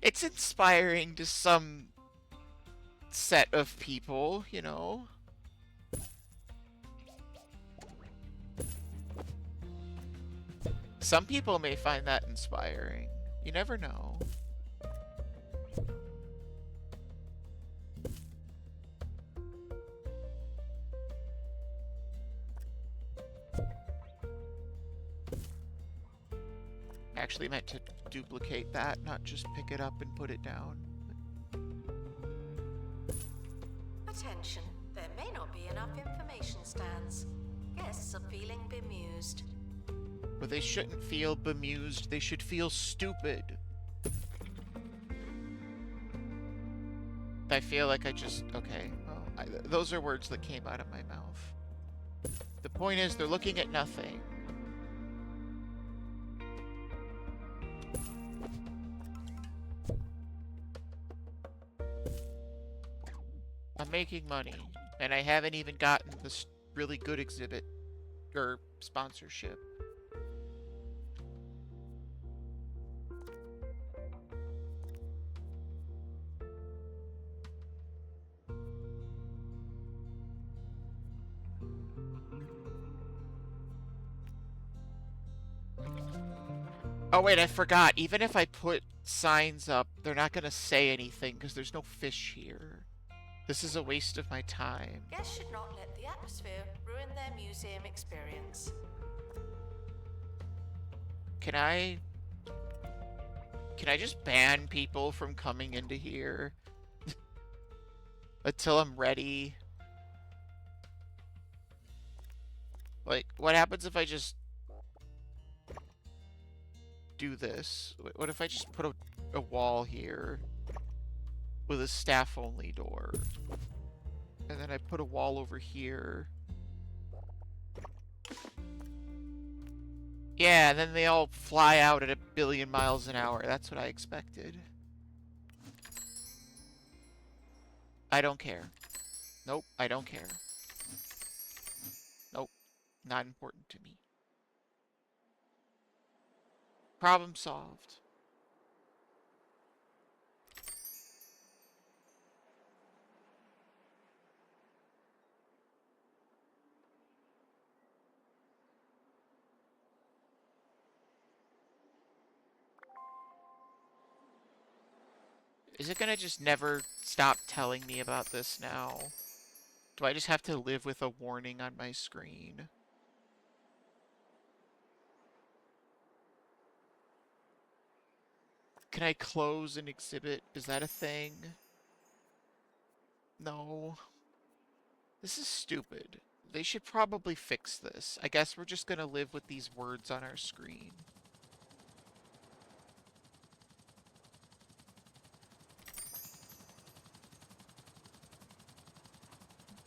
Speaker 1: It's inspiring to some set of people, you know? Some people may find that inspiring. You never know. I actually meant to duplicate that, not just pick it up and put it down.
Speaker 3: Attention, there may not be enough information stands. guests are feeling bemused.
Speaker 1: But they shouldn't feel bemused, they should feel stupid. I feel like I just... Okay, well, those are words that came out of my mouth. The point is, they're looking at nothing. I'm making money, and I haven't even gotten this really good exhibit or sponsorship. Oh wait, I forgot. Even if I put signs up, they're not gonna say anything because there's no fish here. This is a waste of my time.
Speaker 3: Guests should not let the atmosphere ruin their museum experience.
Speaker 1: Can I just ban people from coming into here? Until I'm ready? Like, what happens if I just do this? What if I just put a wall here with a staff-only door? And then I put a wall over here. Yeah, and then they all fly out at 1 billion miles an hour. That's what I expected. I don't care. Nope, I don't care. Nope, not important to me. Problem solved. Is it gonna just never stop telling me about this now? Do I just have to live with a warning on my screen? Can I close an exhibit? Is that a thing? No. This is stupid. They should probably fix this. I guess we're just gonna live with these words on our screen.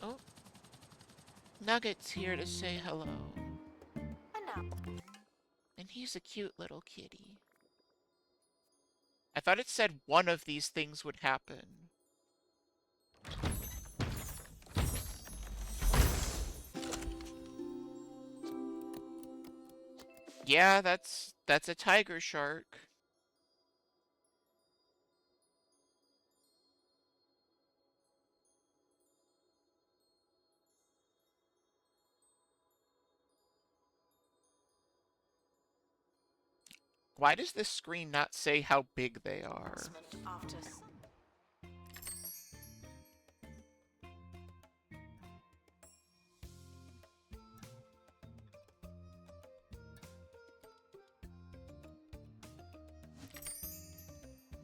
Speaker 1: Oh. Nugget's here to say hello. And he's a cute little kitty. I thought it said one of these things would happen. Yeah, that's a tiger shark. Why does this screen not say how big they are?
Speaker 3: After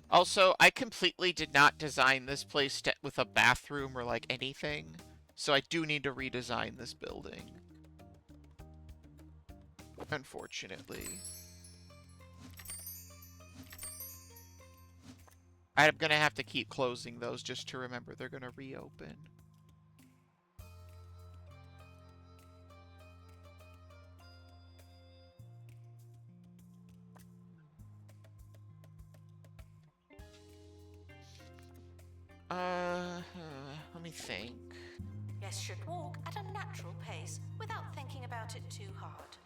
Speaker 1: Also, I completely did not design this place with a bathroom or like anything, so I do need to redesign this building. Unfortunately. I'm gonna have to keep closing those just to remember they're gonna reopen. Let me think.
Speaker 3: guests should walk at a natural pace without thinking about it too hard.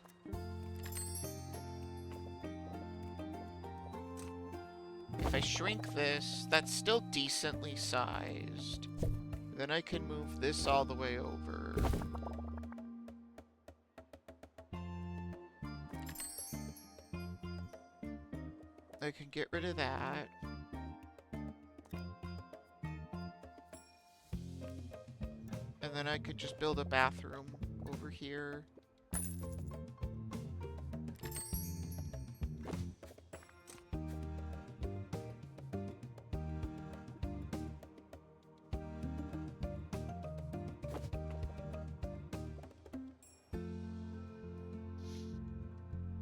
Speaker 1: If I shrink this, that's still decently sized. Then I can move this all the way over. I can get rid of that. And then I could just build a bathroom over here.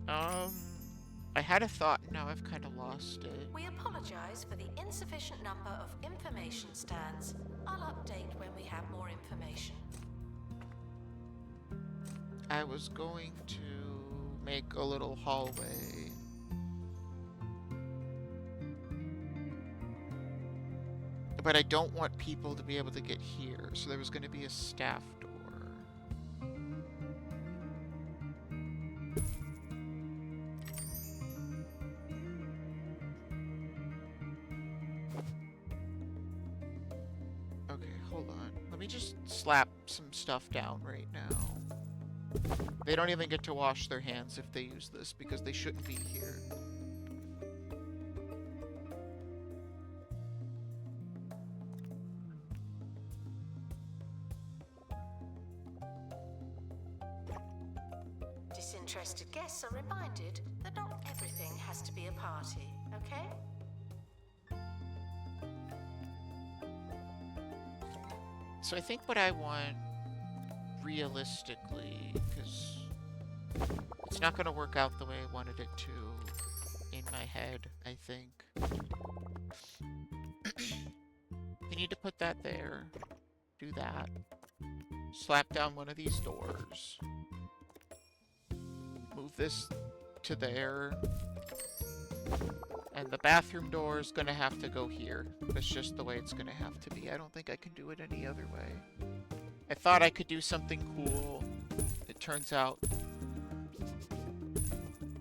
Speaker 1: Um, I had a thought, and now I've kind of lost it.
Speaker 3: We apologise for the insufficient number of information stands. I'll update when we have more information.
Speaker 1: I was going to make a little hallway. But I don't want people to be able to get here, so there was going to be a staff door. Okay, hold on. Let me just slap some stuff down right now. They don't even get to wash their hands if they use this, because they shouldn't be here.
Speaker 3: Disinterested guests are reminded that not everything has to be a party, okay?
Speaker 1: So I think what I want, realistically, because it's not going to work out the way I wanted it to in my head, I think. You need to put that there. Do that. Slap down one of these doors. Move this to there. And the bathroom door is gonna have to go here. That's just the way it's gonna have to be. I don't think I can do it any other way. I thought I could do something cool. It turns out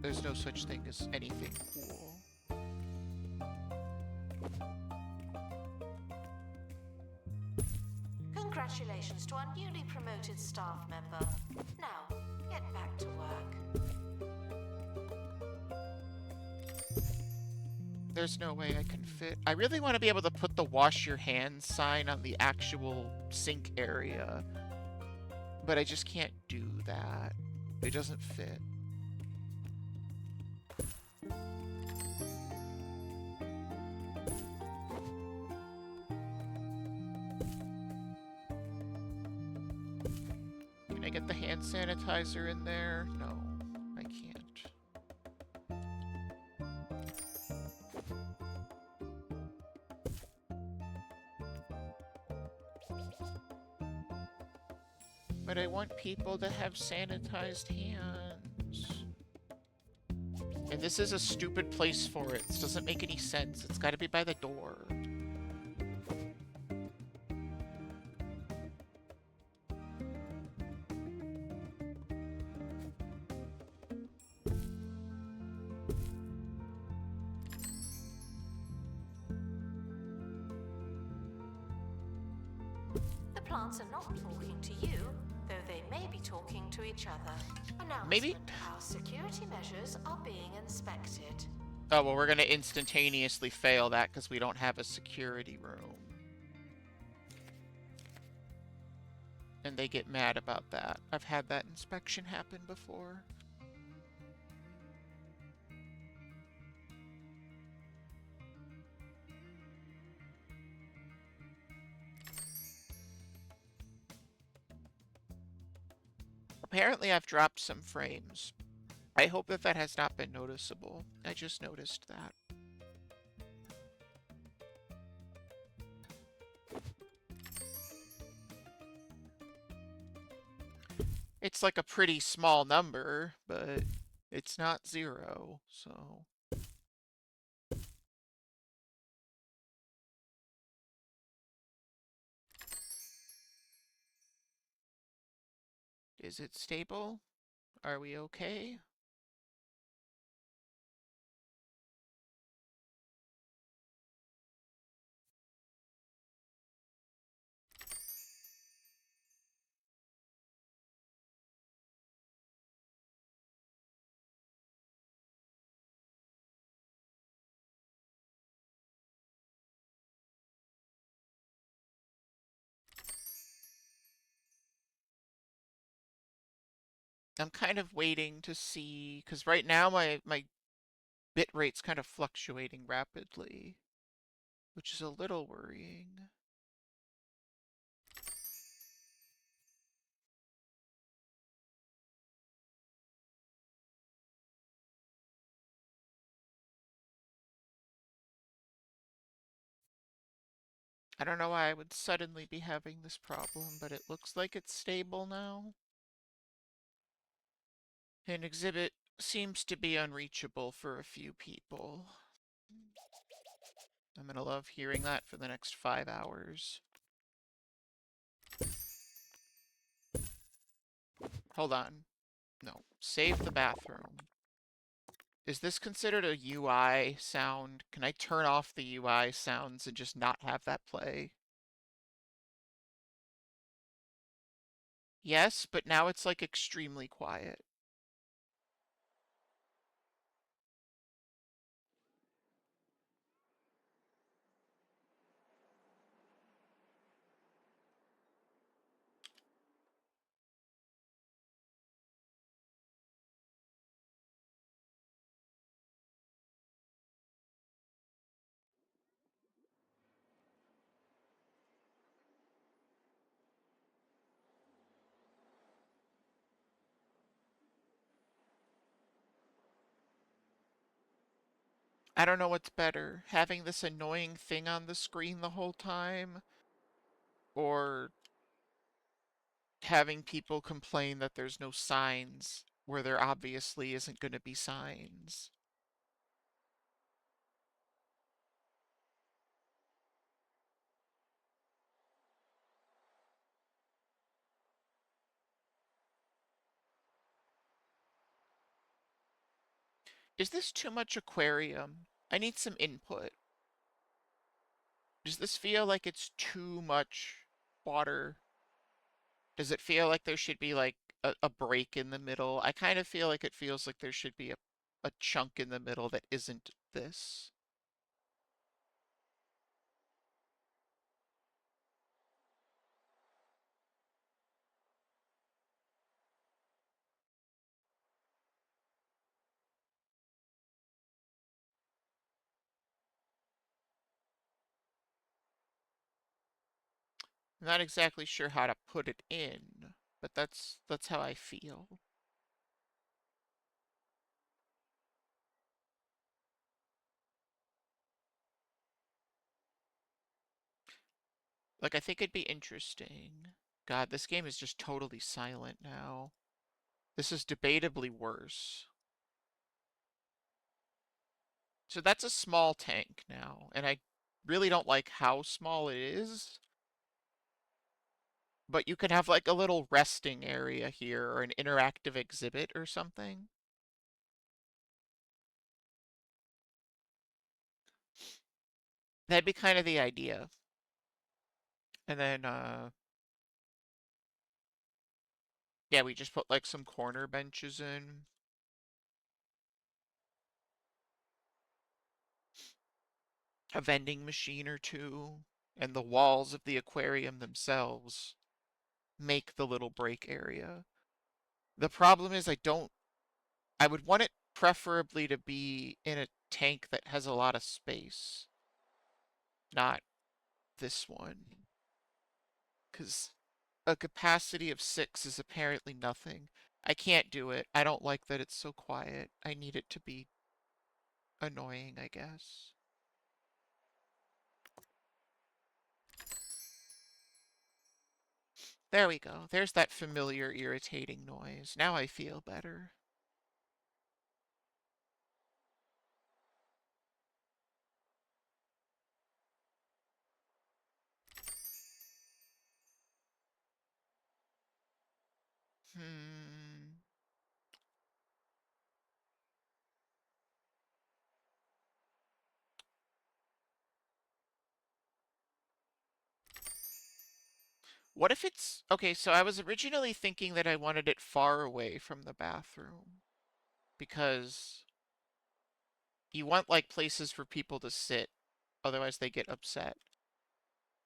Speaker 1: there's no such thing as anything cool.
Speaker 3: Congratulations to our newly promoted staff member. Now, get back to work.
Speaker 1: There's no way I can fit. I really want to be able to put the wash your hands sign on the actual sink area. But I just can't do that. It doesn't fit. Can I get the hand sanitizer in there? No, I can't. But I want people to have sanitized hands. And this is a stupid place for it. This doesn't make any sense. It's got to be by the door.
Speaker 3: The plants are not talking to you, though they may be talking to each other. Announcement:
Speaker 1: Maybe-
Speaker 3: our security measures are being inspected.
Speaker 1: Oh, well, we're going to instantaneously fail that because we don't have a security room. And they get mad about that. I've had that inspection happen before. Apparently I've dropped some frames. I hope that that has not been noticeable. I just noticed that. It's like a pretty small number, but it's not 0, so... Is it stable? Are we okay? I'm kind of waiting to see, because right now my bit rate's kind of fluctuating rapidly, which is a little worrying. I don't know why I would suddenly be having this problem, but it looks like it's stable now. An exhibit seems to be unreachable for a few people. I'm gonna love hearing that for the next 5 hours. Hold on. No. Save the bathroom. Is this considered a UI sound? Can I turn off the UI sounds and just not have that play? Yes, but now it's like extremely quiet. I don't know what's better, having this annoying thing on the screen the whole time, or having people complain that there's no signs where there obviously isn't going to be signs. Is this too much aquarium? I need some input. Does this feel like it's too much water? Does it feel like there should be like a break in the middle? I kind of feel like it feels like there should be a chunk in the middle that isn't this. I'm not exactly sure how to put it in, but that's how I feel. Like, I think it'd be interesting. God, this game is just totally silent now. This is debatably worse. So that's a small tank now, and I really don't like how small it is. But you can have like a little resting area here or an interactive exhibit or something. That'd be kind of the idea. And then, yeah, we just put like some corner benches in. A vending machine or two. And the walls of the aquarium themselves make the little break area. The problem is I would want it preferably to be in a tank that has a lot of space. Not this one. Because a capacity of 6 is apparently nothing. I can't do it. I don't like that it's so quiet. I need it to be annoying, I guess. There we go. There's that familiar irritating noise. Now I feel better. Hmm. What if it's... Okay, so I was originally thinking that I wanted it far away from the bathroom. Because you want, like, places for people to sit. Otherwise they get upset.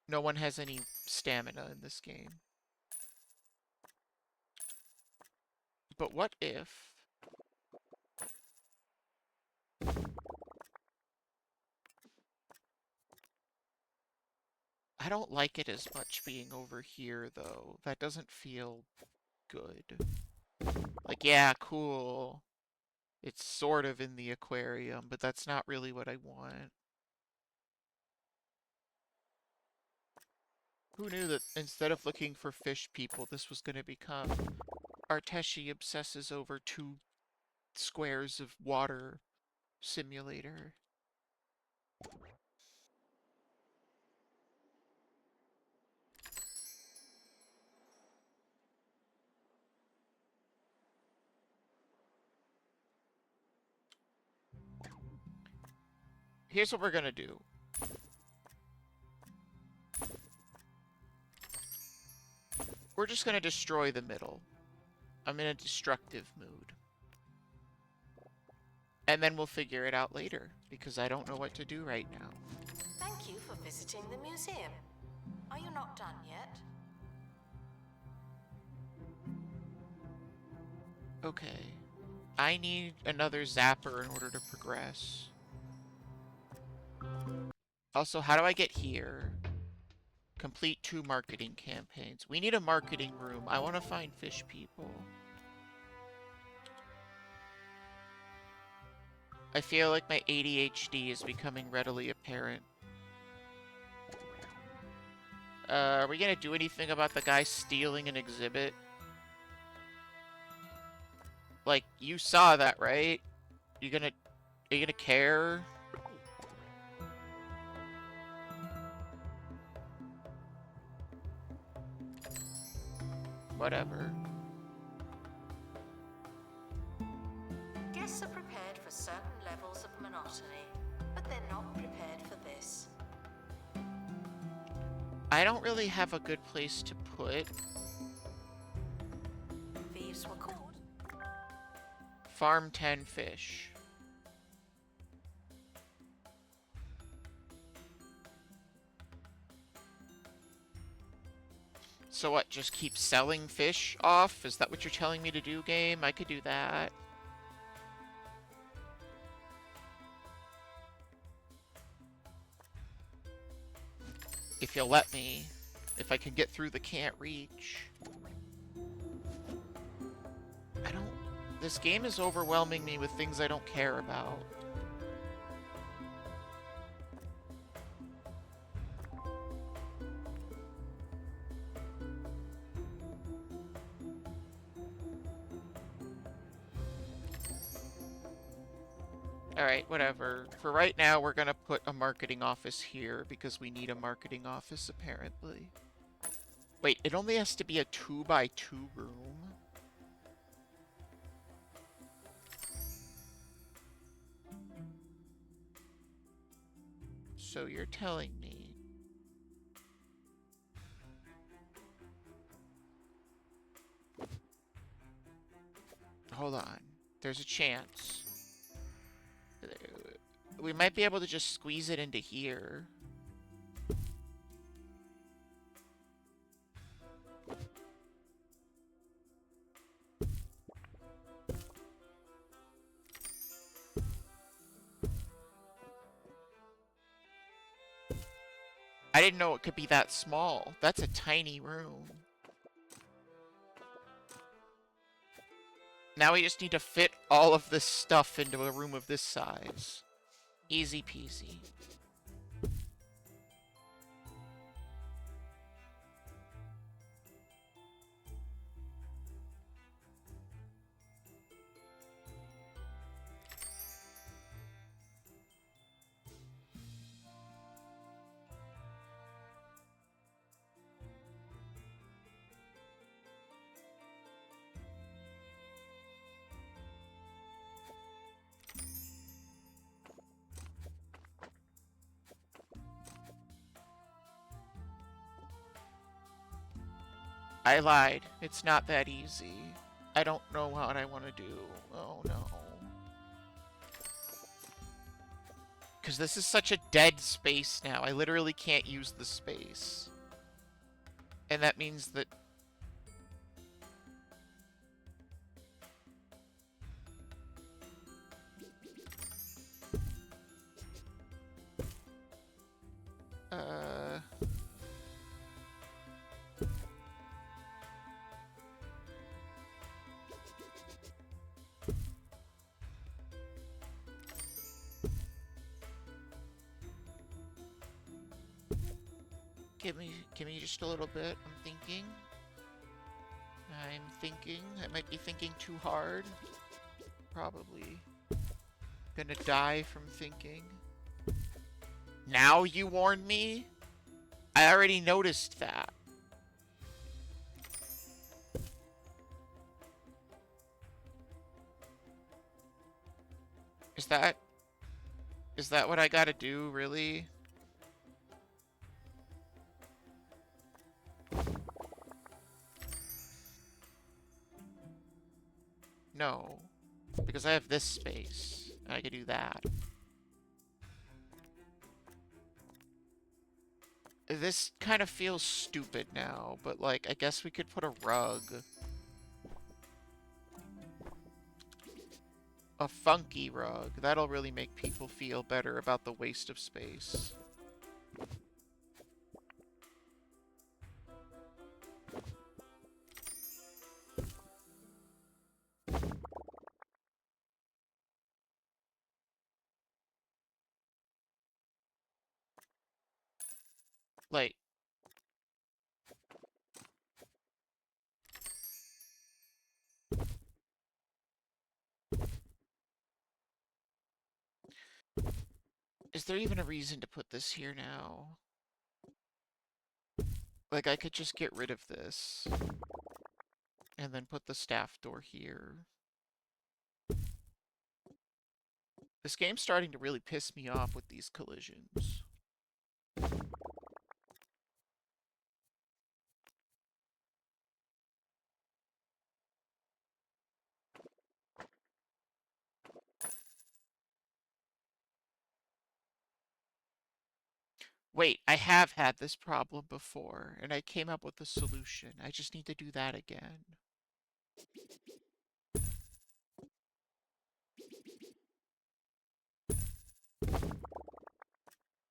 Speaker 1: No one has any stamina in this game. But what if... I don't like it as much being over here, though. That doesn't feel good. Like, yeah, cool. It's sort of in the aquarium, but that's not really what I want. Who knew that instead of looking for fish people, this was going to become Arteshi obsesses over 2 squares of water simulator. Here's what we're gonna do. We're just gonna destroy the middle. I'm in a destructive mood. And then we'll figure it out later, because I don't know what to do right now.
Speaker 3: Thank you for visiting the museum. Are you not done yet?
Speaker 1: Okay. I need another zapper in order to progress. Also, how do I get here? Complete 2 marketing campaigns. We need a marketing room. I want to find fish people. I feel like my ADHD is becoming readily apparent. Are we gonna do anything about the guy stealing an exhibit? Like, you saw that, right? Are you gonna care? Whatever.
Speaker 3: Guests are prepared for certain levels of monotony, but they're not prepared for this.
Speaker 1: I don't really have a good place to put
Speaker 3: Thieves were caught.
Speaker 1: farm 10 fish. So what, just keep selling fish off? Is that what you're telling me to do, game? I could do that. If you'll let me. If I can get through the can't reach. This game is overwhelming me with things I don't care about. Alright, whatever. For right now, we're gonna put a marketing office here because we need a marketing office, apparently. Wait, it only has to be a 2x2 room? So you're telling me... Hold on. There's a chance. We might be able to just squeeze it into here. I didn't know it could be that small. That's a tiny room. Now we just need to fit all of this stuff into a room of this size. Easy peasy. I lied. It's not that easy. I don't know what I want to do. Oh no. Because this is such a dead space now. I literally can't use the space. And that means that... Give me just a little bit. I'm thinking. I might be thinking too hard. Probably gonna die from thinking. Now you warned me? I already noticed that. Is that what I gotta do, really? No. Because I have this space. And I could do that. This kind of feels stupid now, but like, I guess we could put a rug. A funky rug. That'll really make people feel better about the waste of space. Like, is there even a reason to put this here now? Like, I could just get rid of this. And then put the staff door here. This game's starting to really piss me off with these collisions. Wait, I have had this problem before, and I came up with a solution. I just need to do that again.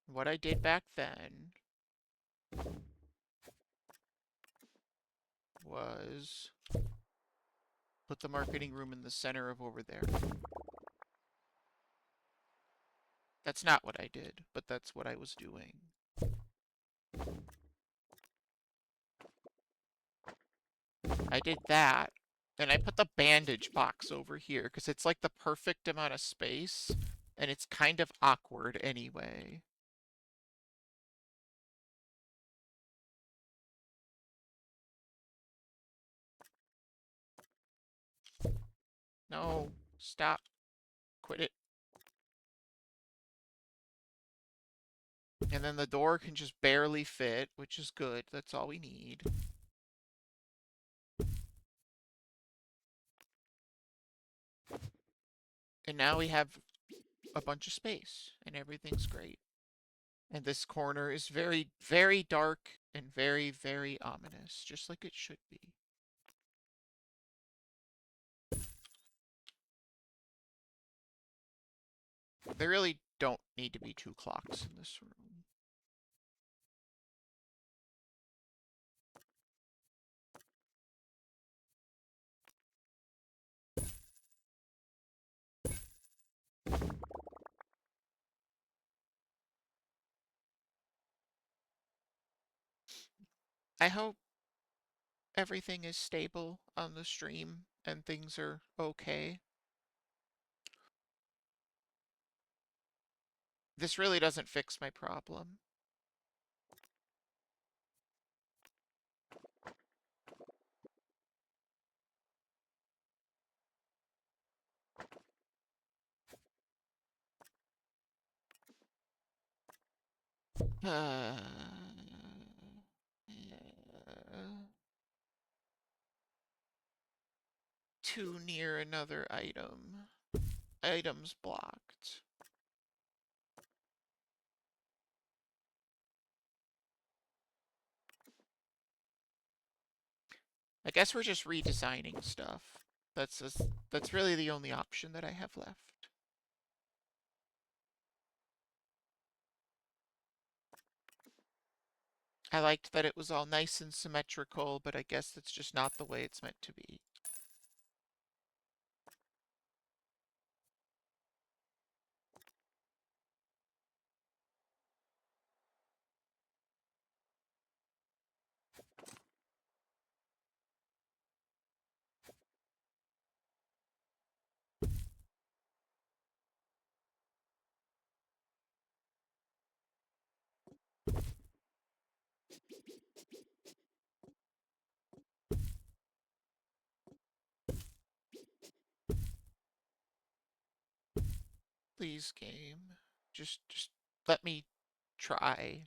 Speaker 1: What I did back then was put the marketing room in the center of over there. That's not what I did, but that's what I was doing. I did that. Then I put the bandage box over here because it's like the perfect amount of space and it's kind of awkward anyway. No, stop. Quit it. And then the door can just barely fit, which is good. That's all we need. And now we have a bunch of space and everything's great. And this corner is very, very dark and very, very ominous, just like it should be. There really don't need to be 2 clocks in this room. I hope everything is stable on the stream and things are okay. This really doesn't fix my problem. Too near another item. Items blocked. I guess we're just redesigning stuff. That's really the only option that I have left. I liked that it was all nice and symmetrical, but I guess that's just not the way it's meant to be. Please, game. Just let me try.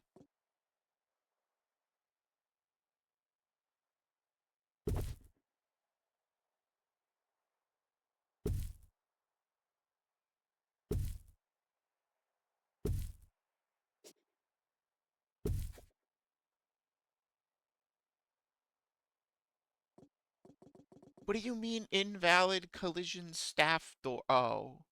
Speaker 1: What do you mean invalid collision staff door? Oh.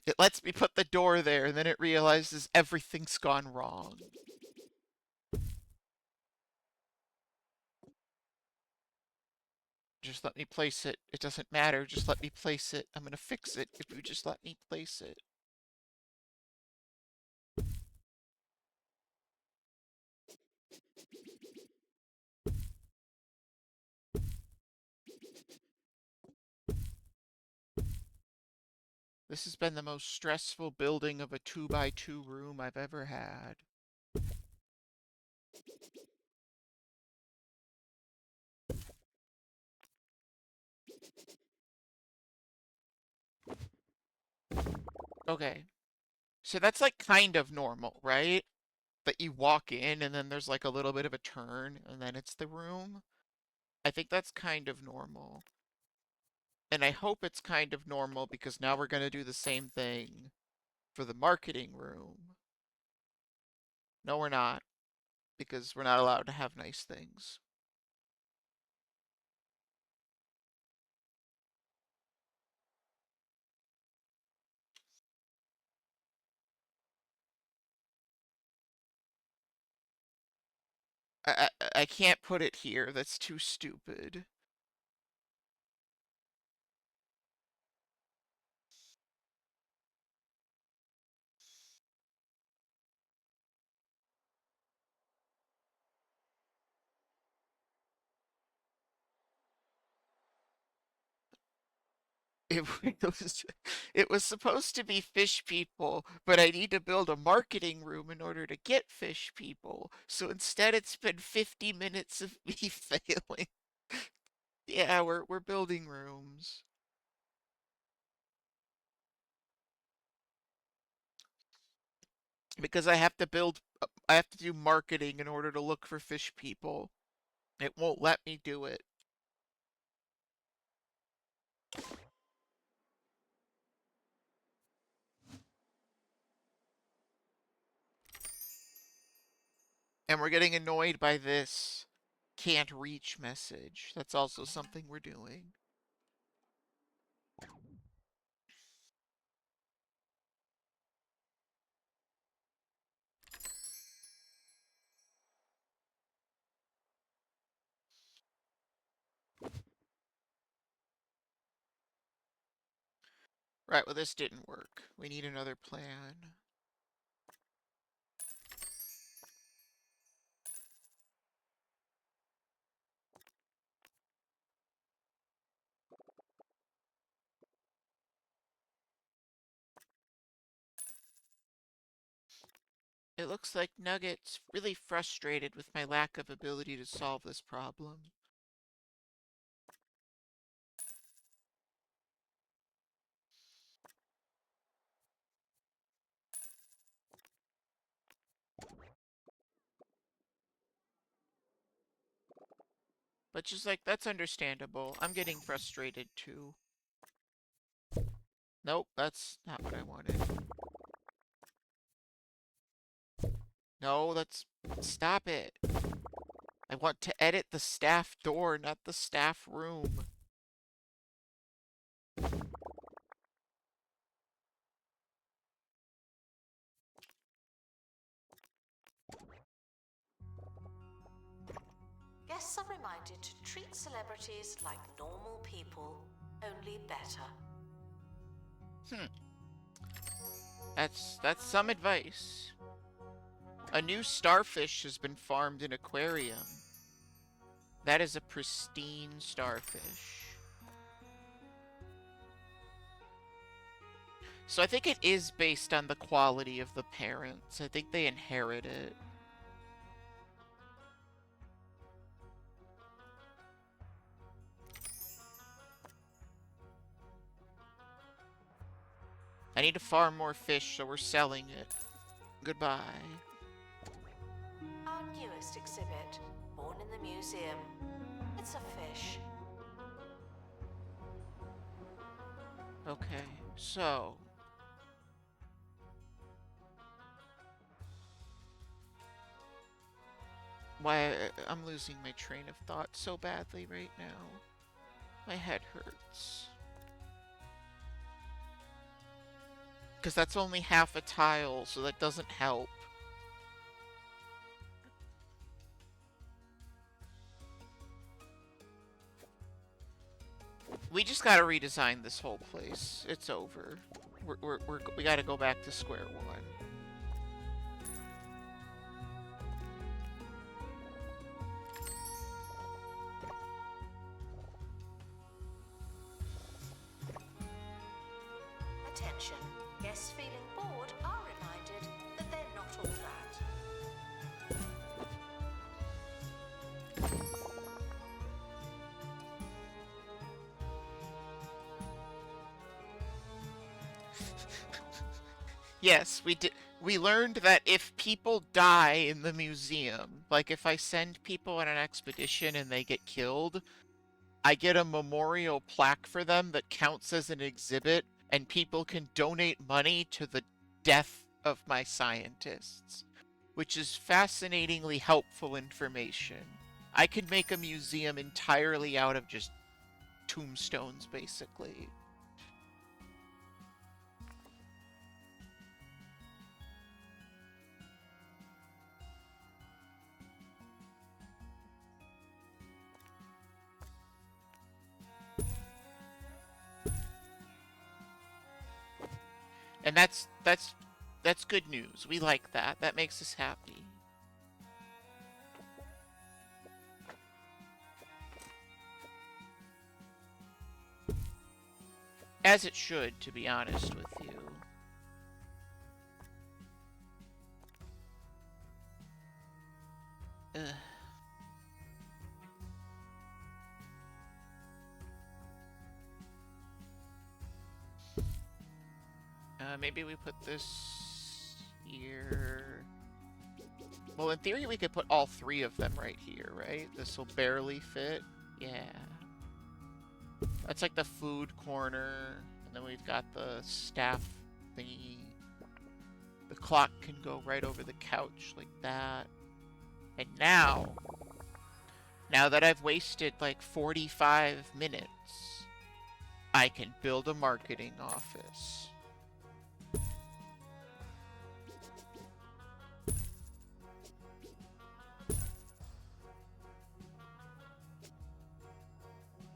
Speaker 1: It lets me put the door there, and then it realizes everything's gone wrong. Just let me place it. It doesn't matter. Just let me place it. I'm gonna fix it if you just let me place it. This has been the most stressful building of a 2x2 room I've ever had. Okay. So that's like kind of normal, right? That you walk in and then there's like a little bit of a turn and then it's the room. I think that's kind of normal. And I hope it's kind of normal because now we're going to do the same thing for the marketing room. No, we're not, because we're not allowed to have nice things. I can't put it here. That's too stupid. It was it was supposed to be fish people, but I need to build a marketing room in order to get fish people. So instead it's been 50 minutes of me failing. Yeah, we're building rooms. Because I have to do marketing in order to look for fish people. It won't let me do it. And we're getting annoyed by this can't reach message. That's also something we're doing. Right, well this didn't work. We need another plan. It looks like Nugget's really frustrated with my lack of ability to solve this problem. But just like, that's understandable. I'm getting frustrated too. Nope, that's not what I wanted. No, that's... Stop it. I want to edit the staff door, not the staff room.
Speaker 3: Guests are reminded to treat celebrities like normal people, only better.
Speaker 1: That's some advice. A new starfish has been farmed in aquarium. That is a pristine starfish. So I think it is based on the quality of the parents. I think they inherit it. I need to farm more fish, so we're selling it. Goodbye.
Speaker 3: Our newest exhibit, born in the museum. It's a fish.
Speaker 1: Okay, so... Why, I'm losing my train of thought so badly right now. My head hurts. Because that's only half a tile, so that doesn't help. We just gotta redesign this whole place. It's over. We gotta go back to square one.
Speaker 3: Attention. Guests feeling bored are reminded that they're not all that.
Speaker 1: Yes, we did. We learned that if people die in the museum, like if I send people on an expedition and they get killed, I get a memorial plaque for them that counts as an exhibit, and people can donate money to the death of my scientists, which is fascinatingly helpful information. I could make a museum entirely out of just tombstones, basically. And that's good news. We like that. That makes us happy. As it should, to be honest with you. Ugh. Maybe we put this here. Well, in theory, we could put all three of them right here, right? This will barely fit. Yeah. That's like the food corner. And then we've got the staff thingy. The clock can go right over the couch like that. And now that I've wasted like 45 minutes, I can build a marketing office.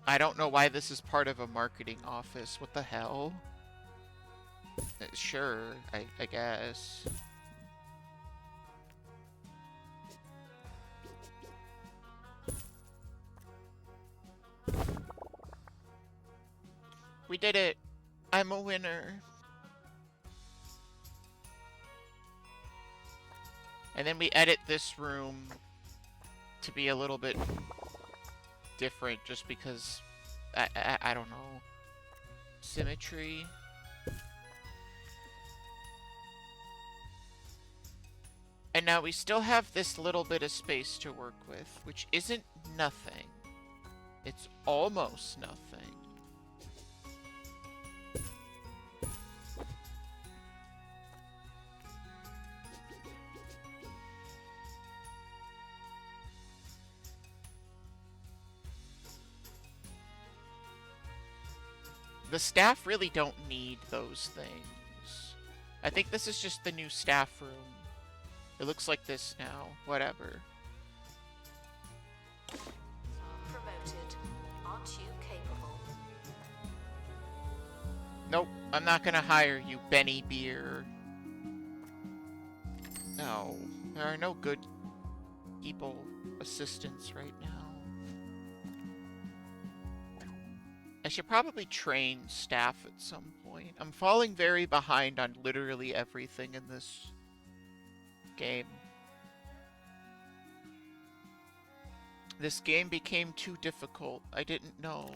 Speaker 1: I don't know why this is part of a marketing office. What the hell? Sure, I guess. We did it! I'm a winner! And then we edit this room to be a little bit different just because I don't know. Symmetry. And now we still have this little bit of space to work with, which isn't nothing. It's almost nothing. The staff really don't need those things. I think this is just the new staff room. It looks like this now. Whatever.
Speaker 3: Promoted. Aren't you capable?
Speaker 1: Nope, I'm not gonna hire you, Benny Beer. No, there are no good people assistants right now. I should probably train staff at some point. point. I'm falling very behind on literally everything in this game. This game became too difficult. I didn't know.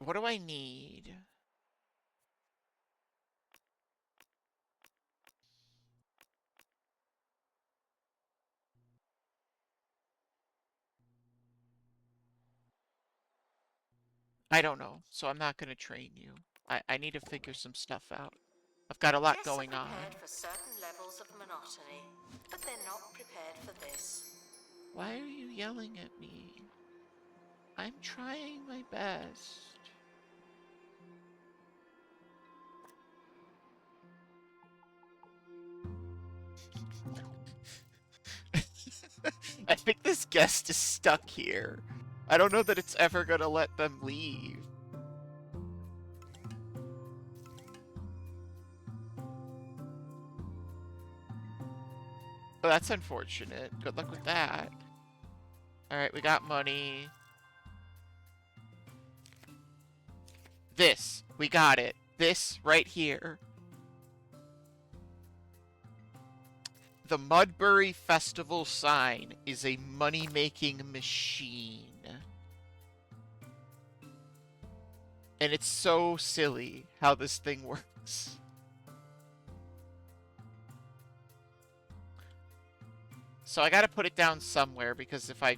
Speaker 1: What do I need? I don't know, so I'm not going to train you. I need to figure some stuff out. I've got a lot
Speaker 3: Guests
Speaker 1: going
Speaker 3: are
Speaker 1: on.
Speaker 3: prepared for certain levels of monotony, but they're not prepared for this.
Speaker 1: Why are you yelling at me? I'm trying my best. I think this guest is stuck here. I don't know that it's ever gonna let them leave. Well, that's unfortunate. Good luck with that. Alright, we got money. This. We got it. This right here. The Mudbury Festival sign is a money-making machine. And it's so silly how this thing works. So I gotta put it down somewhere, because if I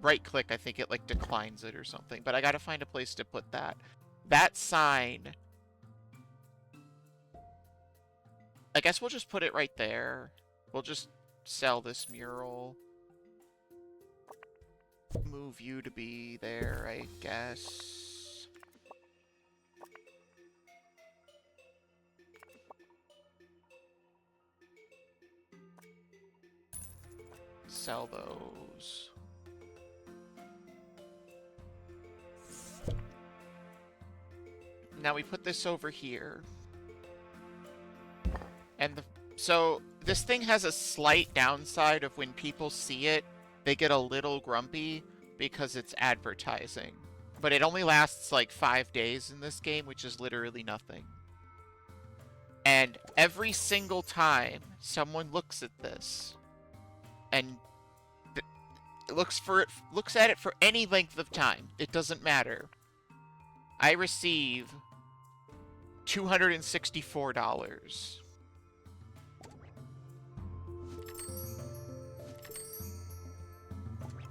Speaker 1: right-click, I think it, like, declines it or something. But I gotta find a place to put that. That sign... I guess we'll just put it right there. We'll just sell this mural. Move you to be there, I guess. Sell those. Now we put this over here. And so this thing has a slight downside of when people see it, they get a little grumpy because it's advertising. But it only lasts like 5 days in this game, which is literally nothing. And every single time someone looks at this and looks at it for any length of time, it doesn't matter, I receive $264.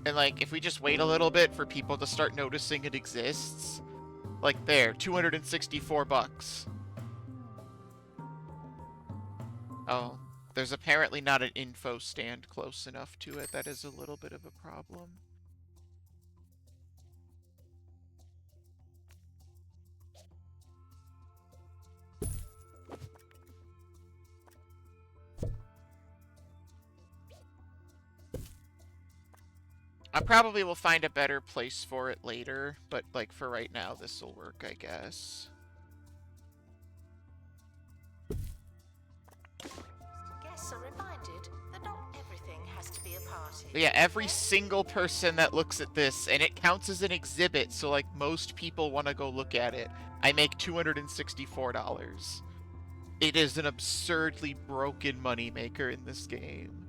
Speaker 1: And, like, if we just wait a little bit for people to start noticing it exists, like, there, 264 bucks. Oh, there's apparently not an info stand close enough to it. That is a little bit of a problem. I probably will find a better place for it later, but, like, for right now, this will work, I guess.
Speaker 3: Guests are reminded that not everything has to be a party.
Speaker 1: But yeah, every single person that looks at this, and it counts as an exhibit, so, like, most people want to go look at it, I make $264. It is an absurdly broken moneymaker in this game.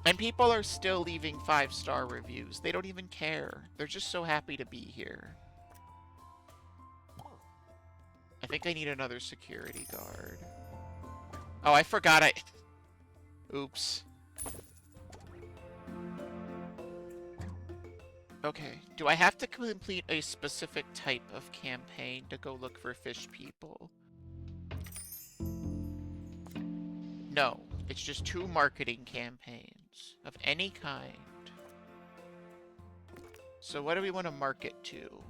Speaker 1: And people are still leaving 5-star reviews. They don't even care. They're just so happy to be here. I think I need another security guard. Oh, I forgot I... Oops. Okay. Do I have to complete a specific type of campaign to go look for fish people? No. It's just 2 marketing campaigns of any kind. So what do we want to market to?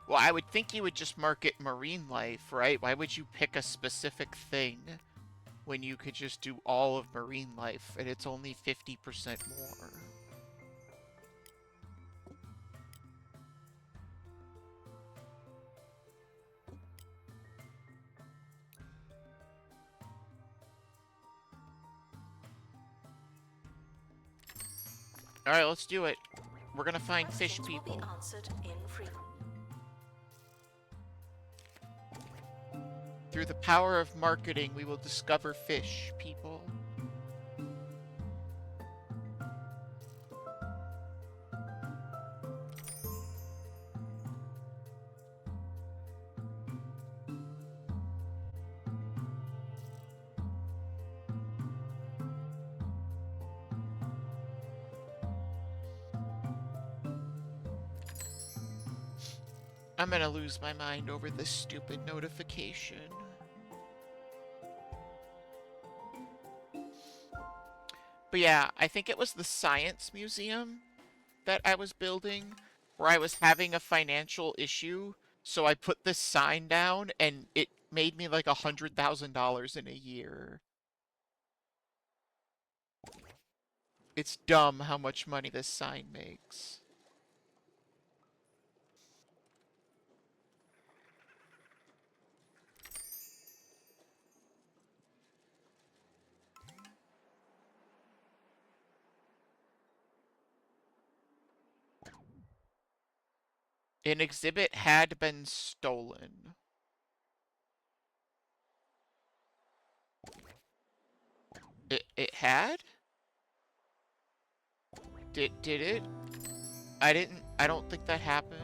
Speaker 1: Well, I would think you would just market marine life, right? Why would you pick a specific thing when you could just do all of marine life and it's only 50% more? Alright, let's do it. We're gonna find fish
Speaker 3: Questions will
Speaker 1: people.
Speaker 3: be answered infrequently.
Speaker 1: Through the power of marketing, we will discover fish people. I'm gonna lose my mind over this stupid notification. But yeah, I think it was the science museum that I was building where I was having a financial issue. So I put this sign down and it made me like $100,000 in a year. It's dumb how much money this sign makes. An exhibit had been stolen. It had? Did it? I don't think that happened.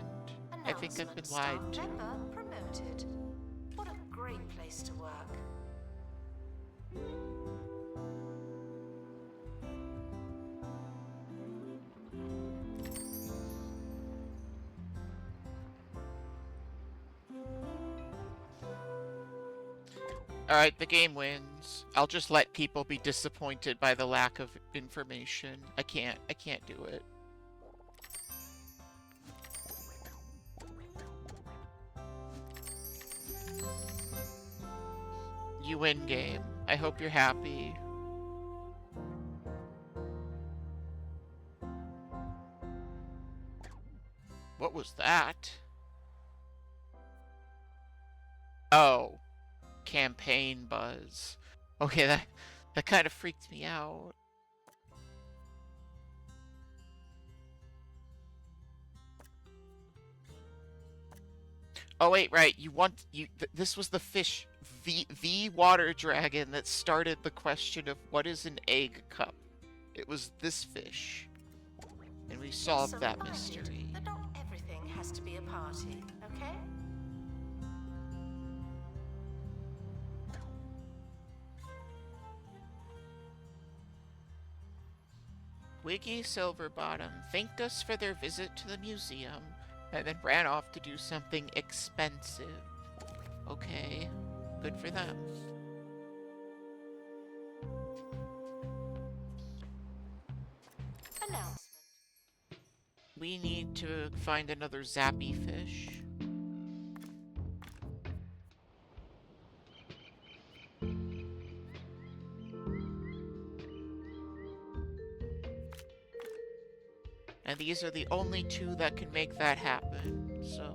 Speaker 1: I think I've been
Speaker 3: Announcement.
Speaker 1: lied
Speaker 3: Staff
Speaker 1: to.
Speaker 3: member promoted. What a great place to work.
Speaker 1: Alright, the game wins. I'll just let people be disappointed by the lack of information. I can't do it. You win, game. I hope you're happy. What was that? Oh. Campaign buzz. Okay, that kind of freaked me out. Oh wait, right. This was the fish, the water dragon that started the question of what is an egg cup. It was this fish, and we solved
Speaker 3: So
Speaker 1: that
Speaker 3: reminded
Speaker 1: mystery.
Speaker 3: that not everything has to be a party, okay?
Speaker 1: Wiggy Silverbottom thanked us for their visit to the museum, and then ran off to do something expensive. Okay, good for them.
Speaker 3: Announcement.
Speaker 1: We need to find another zappy fish. And these are the only two that can make that happen, so...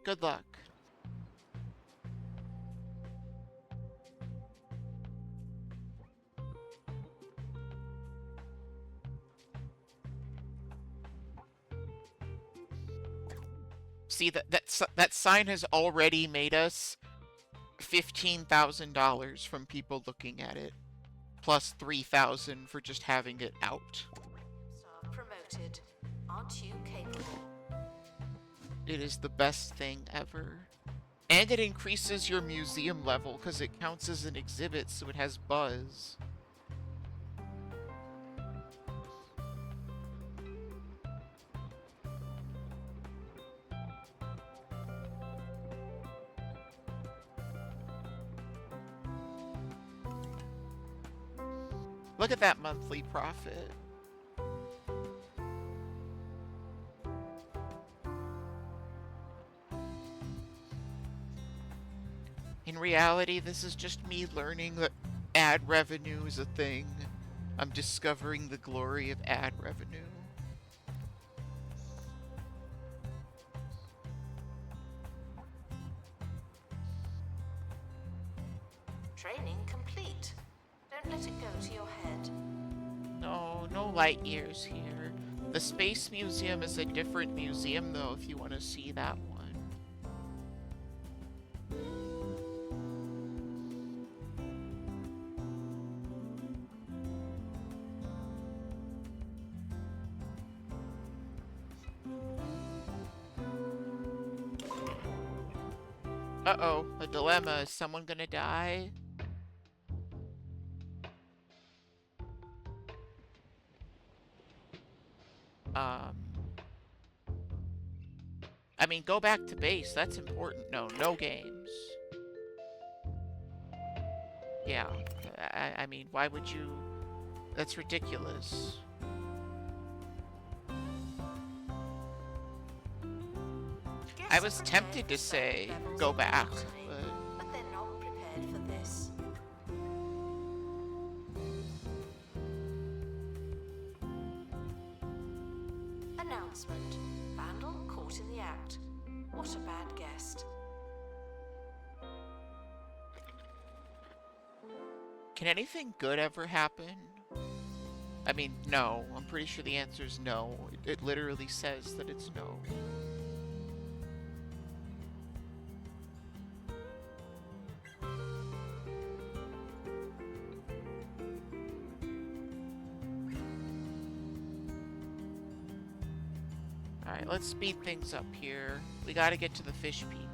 Speaker 1: Good luck. See, that sign has already made us $15,000 from people looking at it, plus 3,000 for just having it out.
Speaker 3: Staff promoted. Aren't you capable?
Speaker 1: It is the best thing ever. And it increases your museum level because it counts as an exhibit, so it has buzz. Look at that monthly profit. In reality, this is just me learning that ad revenue is a thing. I'm discovering the glory of ad revenue.
Speaker 3: Training complete. Don't let it go to your head.
Speaker 1: No, no light years here. The Space Museum is a different museum, though, if you want to see that one. Uh-oh, a dilemma. Is someone gonna die? I mean, go back to base. That's important. No, no games. Yeah. I mean, why would you... That's ridiculous. I was tempted to say, go back,
Speaker 3: but they're not prepared for this. Announcement. Vandal caught in the act. What a bad guest.
Speaker 1: Can anything good ever happen? I mean, no. I'm pretty sure the answer is no. It literally says that it's no. Alright, let's speed things up here. We gotta get to the fish people.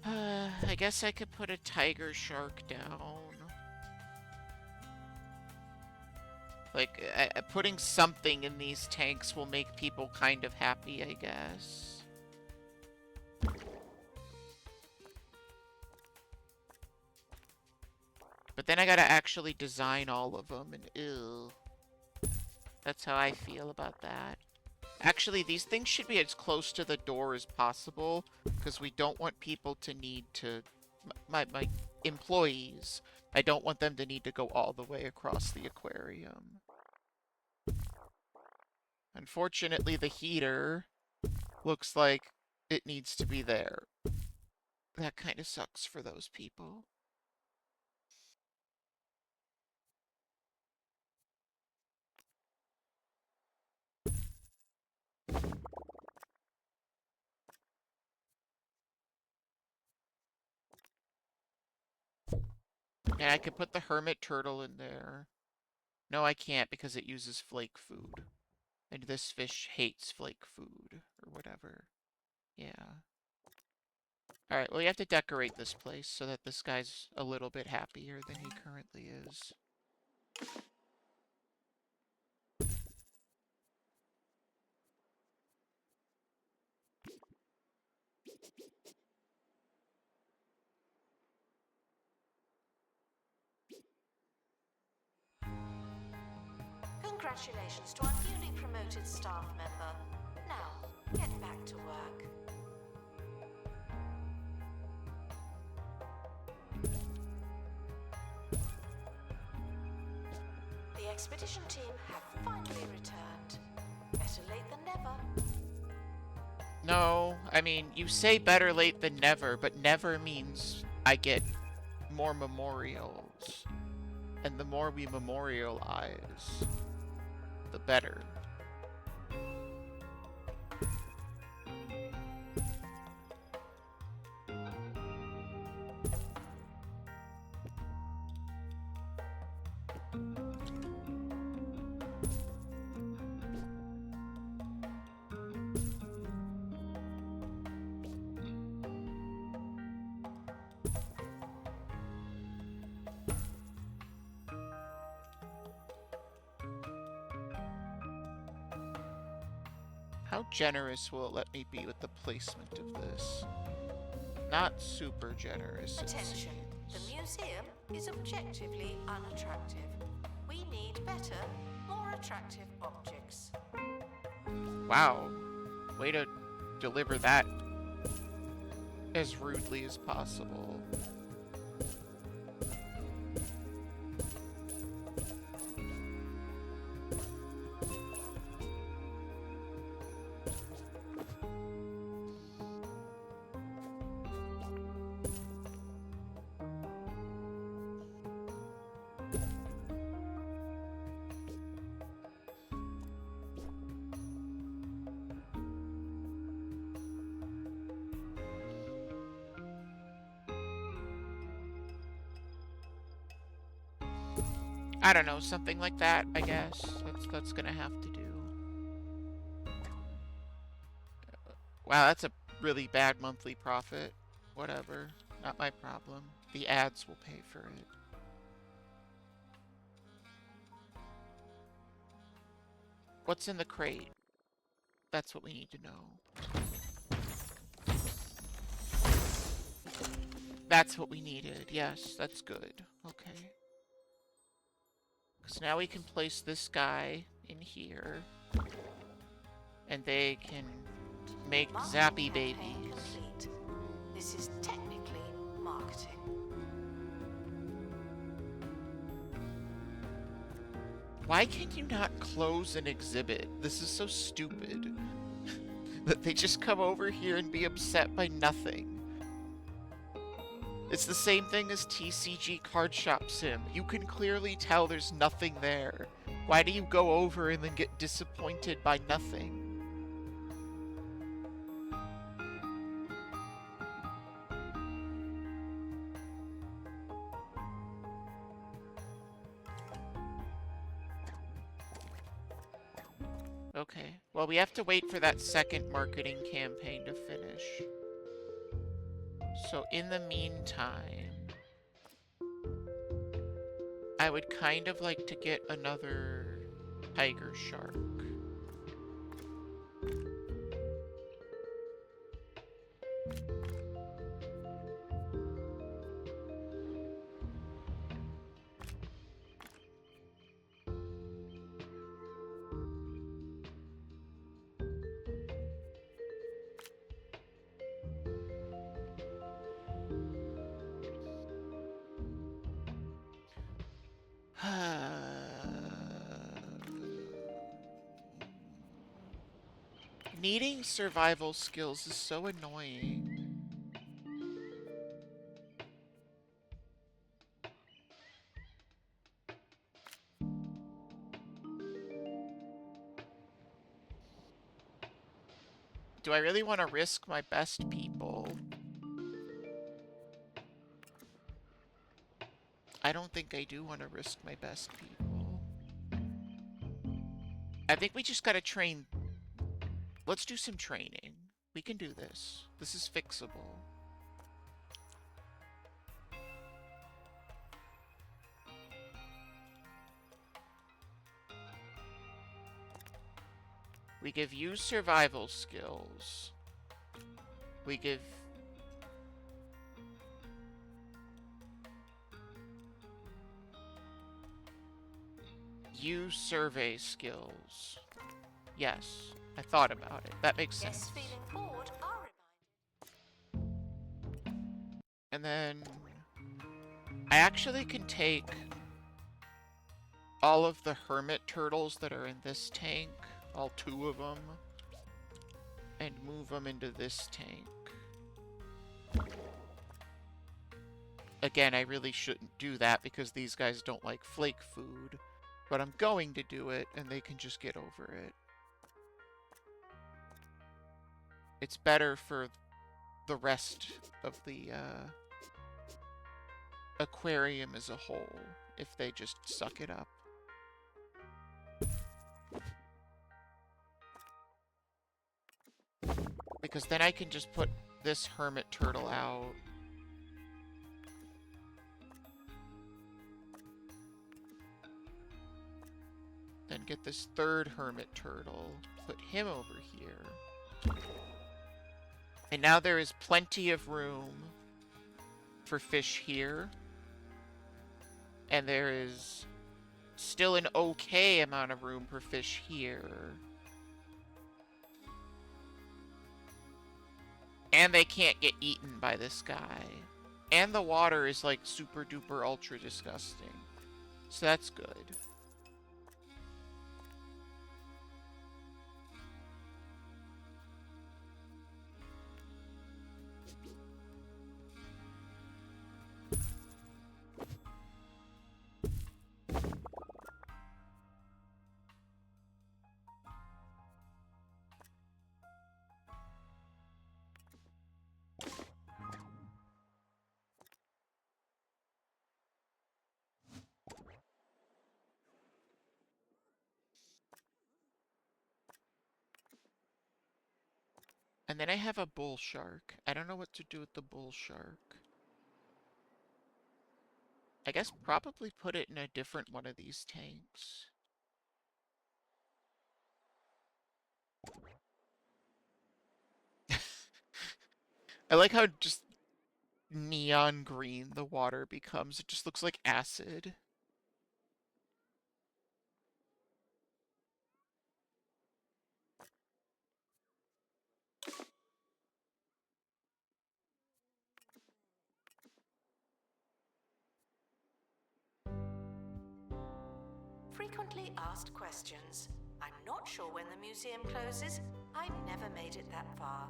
Speaker 1: I guess I could put a tiger shark down. Like, putting something in these tanks will make people kind of happy, I guess. But then I gotta actually design all of them, and ew. That's how I feel about that. Actually, these things should be as close to the door as possible, because we don't want people to need to... My employees, I don't want them to need to go all the way across the aquarium. Unfortunately, the heater looks like it needs to be there. That kind of sucks for those people. And I could put the hermit turtle in there. No, I can't because it uses flake food. And this fish hates flake food, or whatever. Yeah. Alright, well, you have to decorate this place so that this guy's a little bit happier than he currently is.
Speaker 3: Congratulations to our newly promoted staff member. Now, get back to work. The expedition team have finally returned. Better late than never.
Speaker 1: No, I mean, you say better late than never, but never means I get more memorials. And the more we memorialize, the better. How generous will it let me be with the placement of this? not super generous. it
Speaker 3: Attention. The
Speaker 1: seems.
Speaker 3: museum is objectively unattractive. We need better, more attractive objects.
Speaker 1: Wow. Way to deliver that as rudely as possible. I don't know, something like that, I guess. That's gonna have to do. Wow, that's a really bad monthly profit. Whatever. Not my problem. The ads will pay for it. What's in the crate? That's what we need to know. That's what we needed. Yes, that's good. Okay. Because now we can place this guy in here. And they can make
Speaker 3: Marketing
Speaker 1: zappy
Speaker 3: campaign
Speaker 1: babies.
Speaker 3: complete. This is technically marketing.
Speaker 1: Why can you not close an exhibit? This is so stupid. That they just come over here and be upset by nothing. It's the same thing as TCG Card Shop Sim. You can clearly tell there's nothing there. Why do you go over and then get disappointed by nothing? Okay, well we have to wait for that second marketing campaign to finish. So in the meantime, I would kind of like to get another tiger shark. Needing survival skills is so annoying. Do I really want to risk my best people? I don't think I do want to risk my best people. I think we just gotta train. Let's do some training. We can do this. This is fixable. We give you survival skills. We give... you survey skills. Yes, I thought about it. That makes sense.
Speaker 3: Guests feeling bored are reminded.
Speaker 1: And then... I actually can take all of the hermit turtles that are in this tank, all 2 of them, and move them into this tank. Again, I really shouldn't do that because these guys don't like flake food, but I'm going to do it and they can just get over it. It's better for the rest of the aquarium as a whole if they just suck it up. Because then I can just put this hermit turtle out. Then get this 3rd hermit turtle, put him over here. And now there is plenty of room for fish here. And there is still an okay amount of room for fish here. And they can't get eaten by this guy. And the water is like super duper ultra disgusting. So that's good. And then I have a bull shark. I don't know what to do with the bull shark. I guess probably put it in a different one of these tanks. I like how just neon green the water becomes. It just looks like acid.
Speaker 3: Frequently asked questions. I'm not sure when the museum closes. I've never made it that far.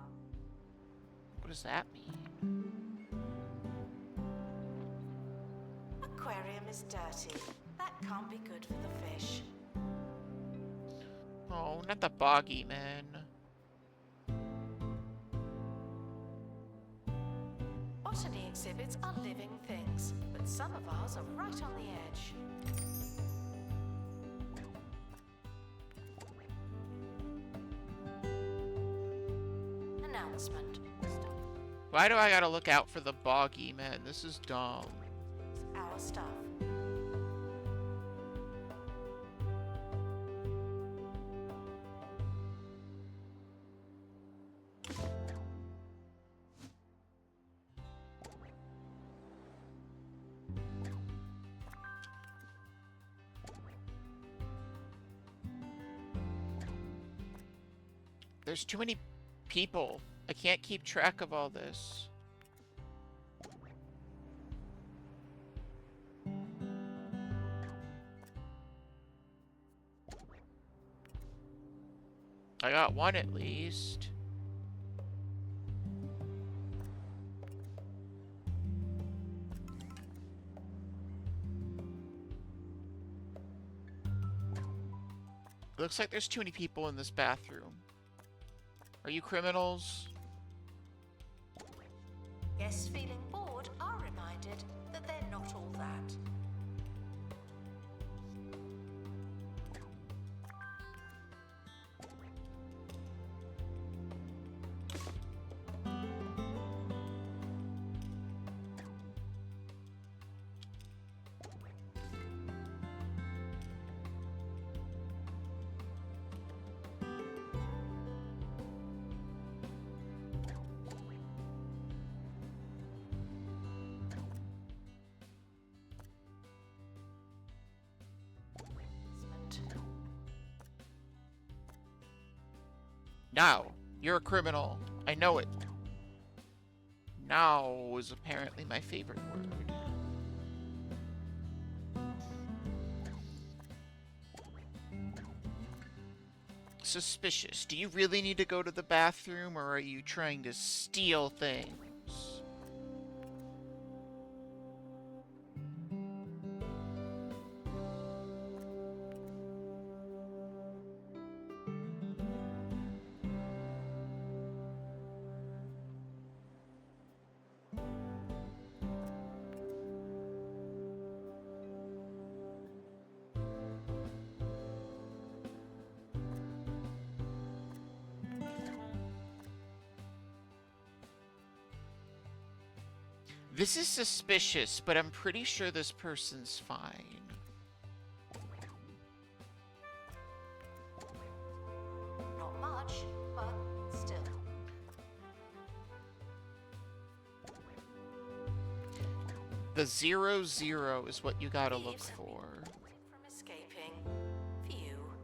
Speaker 1: What does that mean?
Speaker 3: Aquarium is dirty. That can't be good for the fish.
Speaker 1: Oh, not the boggy man.
Speaker 3: Botany exhibits are living things, but some of ours are right on the edge. Announcement.
Speaker 1: Why do I gotta look out for the boggy man? This is dumb.
Speaker 3: Our stuff.
Speaker 1: There's too many people. I can't keep track of all this. I got one at least. Looks like there's too many people in this bathroom. Are you criminals?
Speaker 3: Guests feeling bored are reminded that they're not all that.
Speaker 1: Now, you're a criminal. I know it. Now is apparently my favorite word. Suspicious. Do you really need to go to the bathroom, or are you trying to steal things? This is suspicious, but I'm pretty sure this person's fine.
Speaker 3: Not much, but still.
Speaker 1: The 0-0 is what you gotta look
Speaker 3: Thieves have been
Speaker 1: for.
Speaker 3: prevented from escaping. Phew.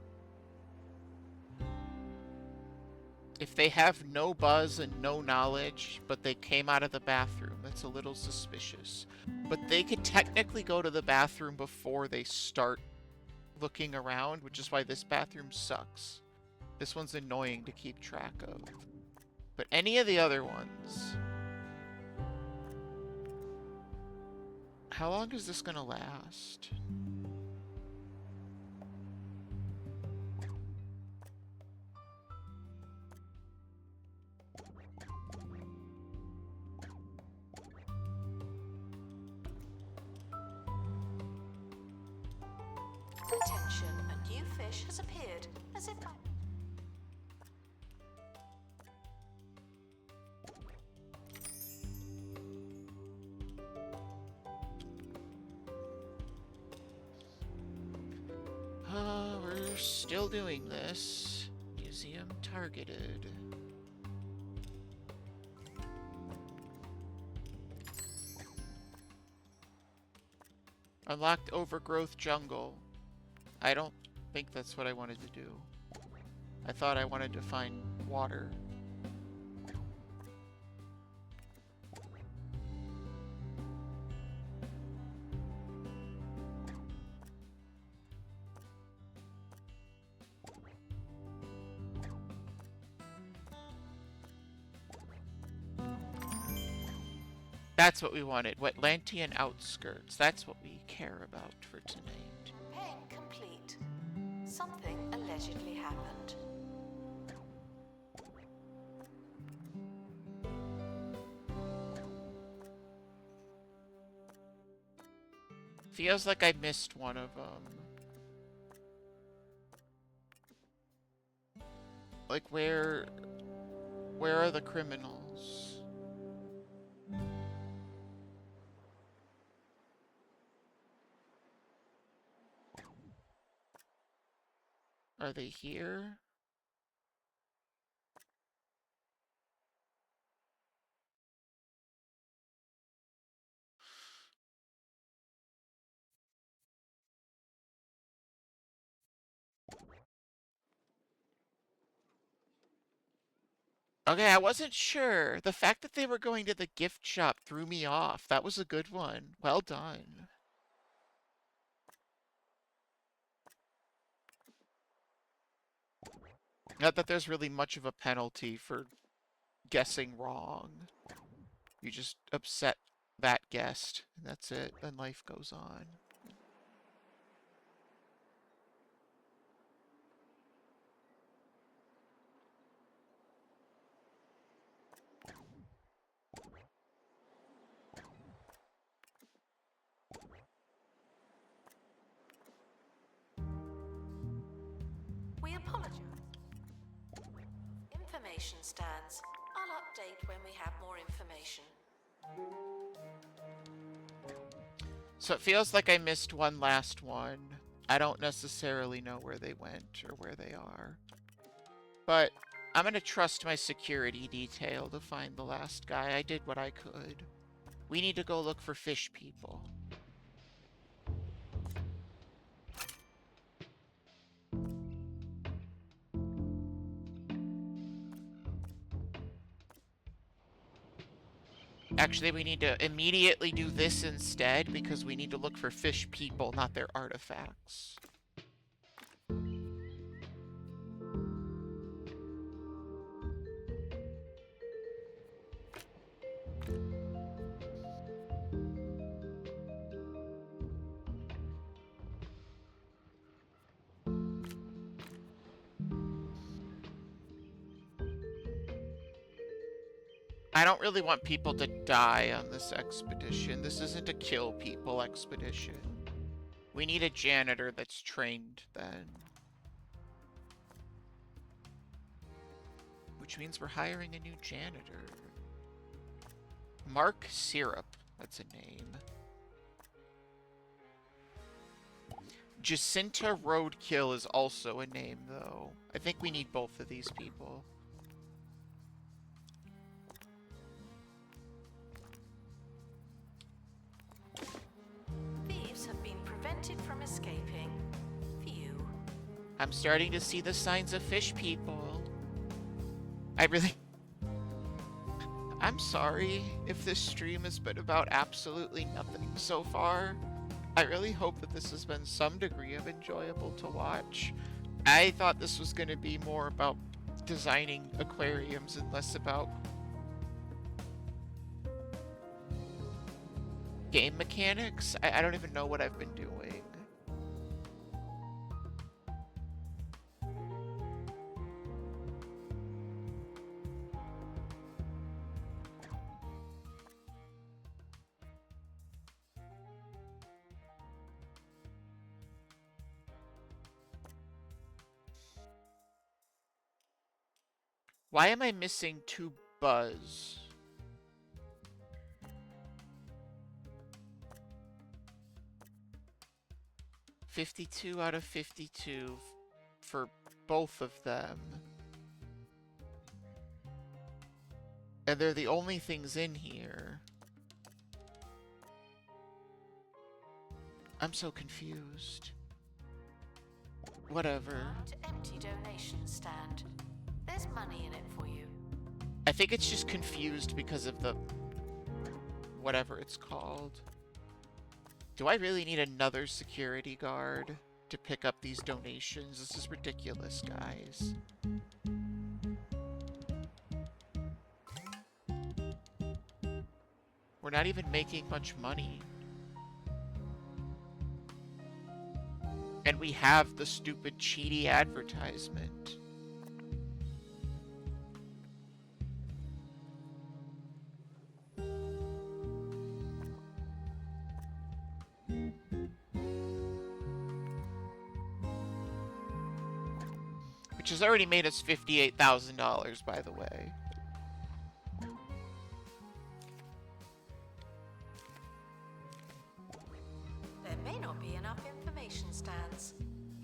Speaker 1: If they have no buzz and no knowledge, but they came out of the bathroom, that's a little suspicious. But they could technically go to the bathroom before they start looking around, which is why this bathroom sucks. This one's annoying to keep track of. But any of the other ones... How long is this gonna last?
Speaker 3: Attention, a new fish has appeared, as if by...
Speaker 1: We're still doing this. Museum targeted. Unlocked overgrowth jungle. I don't think that's what I wanted to do. I thought I wanted to find water. That's what we wanted. Wetlantian outskirts. That's what we care about for tonight.
Speaker 3: Campaign complete. Something allegedly happened.
Speaker 1: Feels like I missed one of them. Like where are the criminals? Are they here? Okay, I wasn't sure. The fact that they were going to the gift shop threw me off. That was a good one. Well done. Not that there's really much of a penalty for guessing wrong. You just upset that guest, and that's it. Then life goes on.
Speaker 3: We apologize. Information stands. I'll update when we have more information.
Speaker 1: So it feels like I missed one last one. I don't necessarily know where they went or where they are. But I'm gonna trust my security detail to find the last guy. I did what I could. We need to go look for fish people. Actually, we need to immediately do this instead because we need to look for fish people, not their artifacts. I don't really want people to die on this expedition. This isn't a kill people expedition. We need a janitor that's trained then. Which means we're hiring a new janitor. Mark Syrup. That's a name. Jacinta Roadkill is also a name, though. I think we need both of these people. I'm starting to see the signs of fish people. I really... I'm sorry if this stream has been about absolutely nothing so far. I really hope that this has been some degree of enjoyable to watch. I thought this was going to be more about designing aquariums and less about game mechanics. I don't even know what I've been doing. Why am I missing 2 Buzz? $52 out of 52 for both of them. And they're the only things in here. I'm so confused. Whatever.
Speaker 3: Found empty donation stand. There's money in it for you.
Speaker 1: I think it's just confused because of the... whatever it's called. Do I really need another security guard to pick up these donations? This is ridiculous, guys. We're not even making much money. And we have the stupid cheaty advertisement. Which has already made us $58,000, by the way.
Speaker 3: There may not be enough information stands.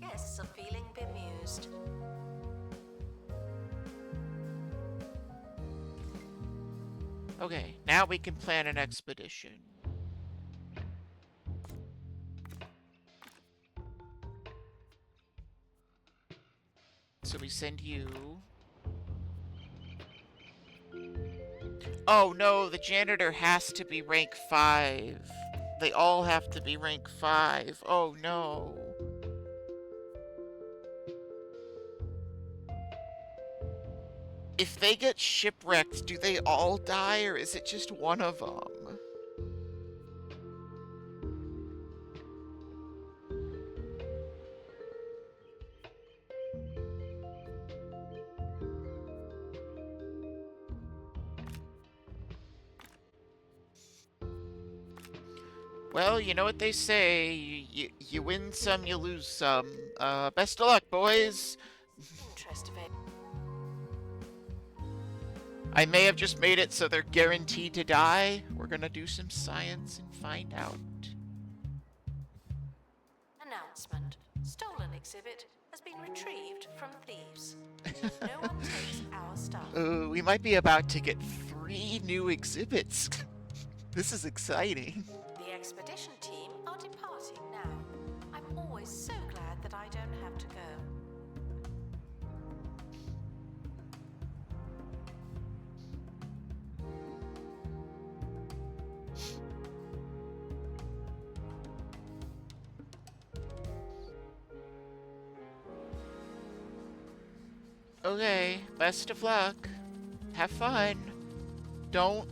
Speaker 3: Guests are feeling bemused.
Speaker 1: Okay, now we can plan an expedition. So we send you... Oh no, the janitor has to be rank 5. They all have to be rank 5. Oh no. If they get shipwrecked, do they all die, or is it just one of them? Well, you know what they say, you win some, you lose some. Best of luck, boys!
Speaker 3: Interest of it.
Speaker 1: I may have just made it so they're guaranteed to die. We're gonna do some science and find out.
Speaker 3: Announcement. Stolen exhibit has been retrieved from thieves. No one takes our stuff.
Speaker 1: We might be about to get 3 new exhibits. This is exciting.
Speaker 3: The expedition team are departing now. I'm always so glad that I don't have to go.
Speaker 1: Okay, best of luck. Have fun. Don't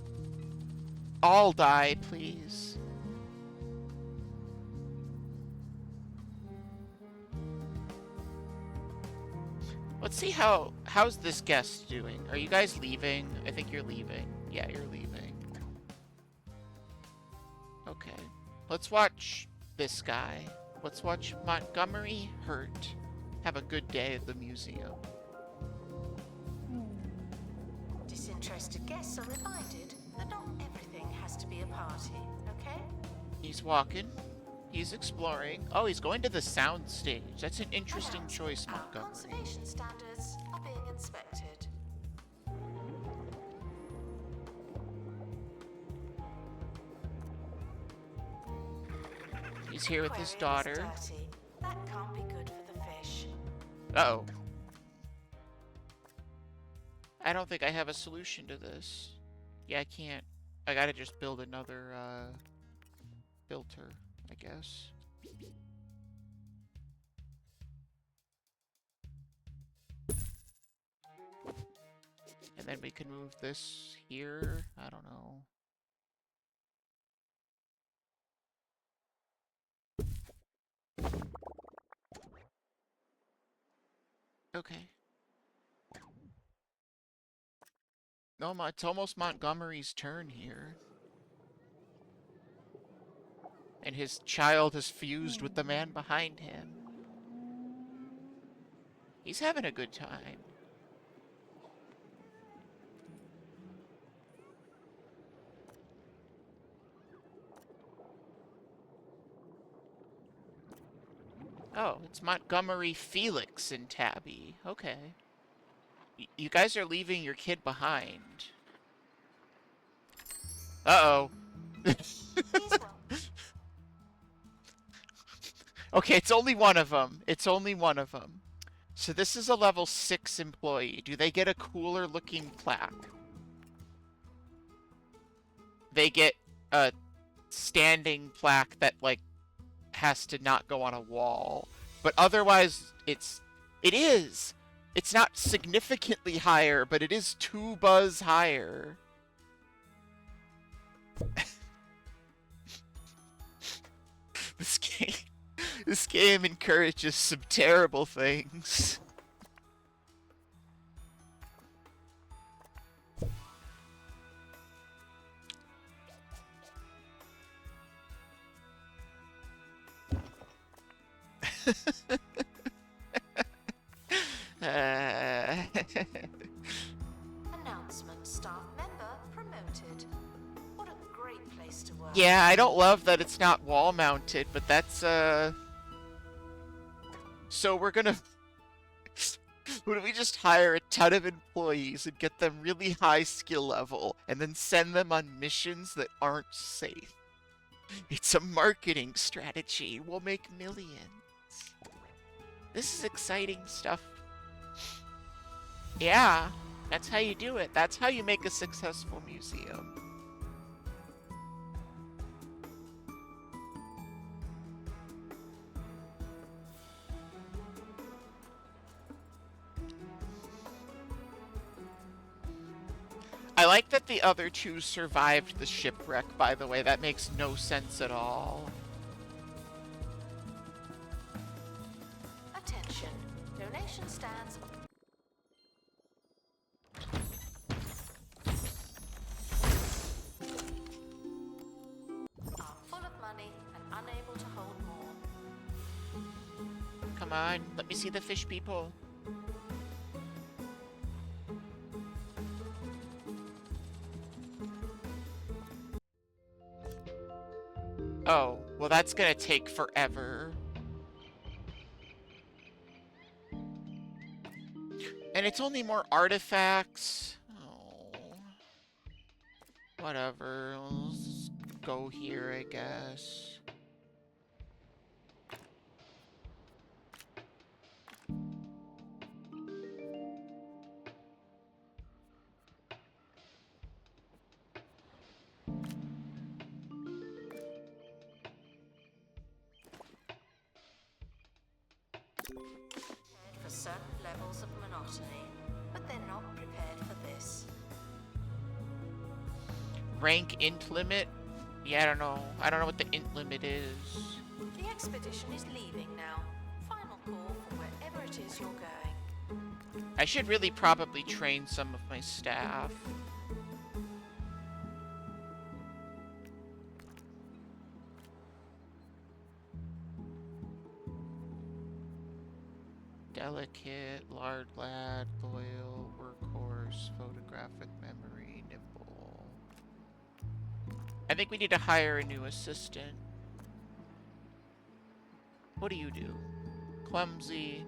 Speaker 1: all die, please. Let's see how's this guest doing? Are you guys leaving? I think you're leaving. Yeah, you're leaving. Okay. Let's watch this guy. Let's watch Montgomery Hurt have a good day at the museum.
Speaker 3: Disinterested guests are reminded that not everything has to be a party, okay?
Speaker 1: He's walking. He's exploring. Oh, he's going to the sound stage. That's an interesting
Speaker 3: Announcement.
Speaker 1: choice,
Speaker 3: Our
Speaker 1: Montgomery.
Speaker 3: conservation standards are being inspected.
Speaker 1: He's here with his
Speaker 3: Aquarium is
Speaker 1: daughter.
Speaker 3: dirty. That can't be good for the fish.
Speaker 1: Uh-oh. I don't think I have a solution to this. Yeah, I can't. I gotta just build another, filter, I guess. And then we can move this here. I don't know. Okay. No, it's almost Montgomery's turn here. And his child has fused with the man behind him. He's having a good time. Oh, it's Montgomery, Felix, and Tabby. Okay. You guys are leaving your kid behind. Uh-oh. Okay, it's only one of them. It's only one of them. So this is a level 6 employee. Do they get a cooler looking plaque? They get a standing plaque that, like, has to not go on a wall. But otherwise, it is! It's not significantly higher, but it is 2 buzz higher. This game encourages some terrible things.
Speaker 3: Announcement: staff member promoted. What a great place to work.
Speaker 1: Yeah, I don't love that it's not wall mounted, but that's so we're gonna would we just hire a ton of employees and get them really high skill level and then send them on missions that aren't safe? It's a marketing strategy. We'll make millions. This is exciting stuff. Yeah, that's how you do it. That's how you make a successful museum. I like that the other two survived the shipwreck, by the way. That makes no sense at all.
Speaker 3: Attention. Donation stands are full of money and unable to hold more.
Speaker 1: Come on, let me see the fish people. Oh, well that's gonna take forever. And it's only more artifacts. Oh. Whatever, let's go here, I guess.
Speaker 3: For certain levels of monotony, but they're not prepared for this.
Speaker 1: Rank int limit? Yeah, I don't know. I don't know what the int limit is.
Speaker 3: The expedition is leaving now. Final call for wherever it is you're going.
Speaker 1: I should really probably train some of my staff. Delicate, lard lad, loyal, workhorse, photographic memory, nimble. I think we need to hire a new assistant. What do you do? Clumsy.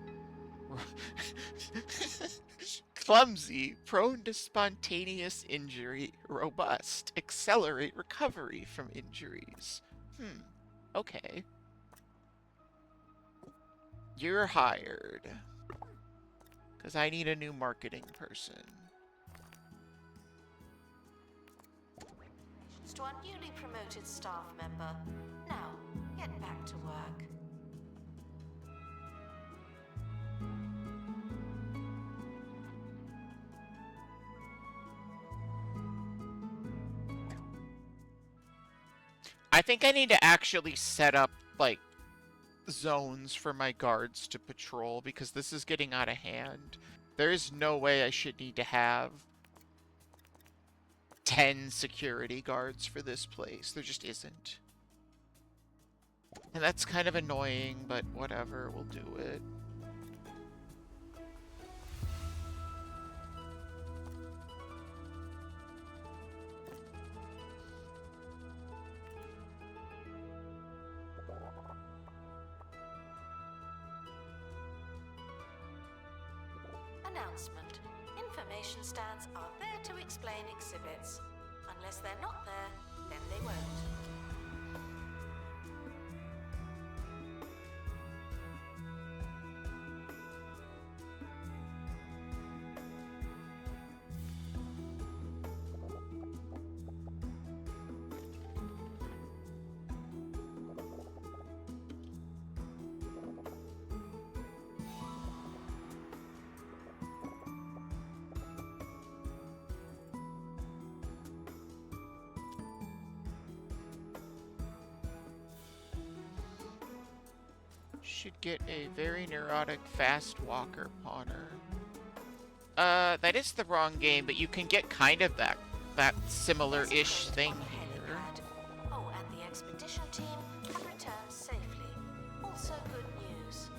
Speaker 1: Clumsy, prone to spontaneous injury, robust, accelerate recovery from injuries. Okay. You're hired. Because I need a new marketing person.
Speaker 3: To our newly promoted staff member. Now, get back to work.
Speaker 1: I think I need to actually set up, like, zones for my guards to patrol, because this is getting out of hand. There is no way I should need to have 10 security guards for this place. There just isn't. And that's kind of annoying, but whatever, we'll do it.
Speaker 3: Announcement. Information stands are there to explain exhibits. Unless they're not there, then they won't.
Speaker 1: Should get a very neurotic fast walker pawner. That is the wrong game, but you can get kind of that similar-ish thing here.
Speaker 3: Oh, and the expedition team have returned safely. Also good news.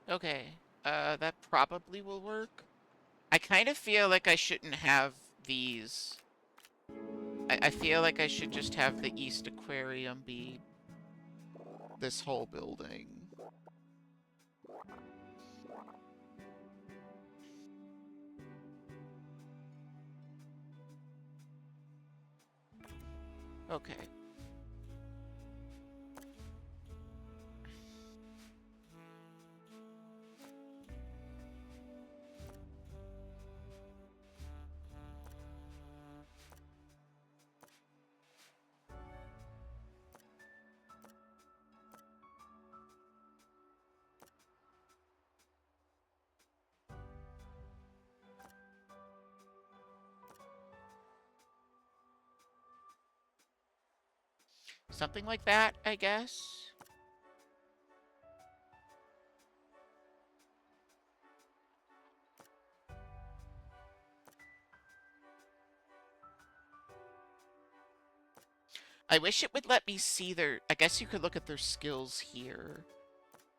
Speaker 1: Okay, that probably will work. I kind of feel like I shouldn't have these. I feel like I should just have the East Aquarium be this whole building. Okay. Something like that, I guess. I wish it would let me see their... I guess you could look at their skills here.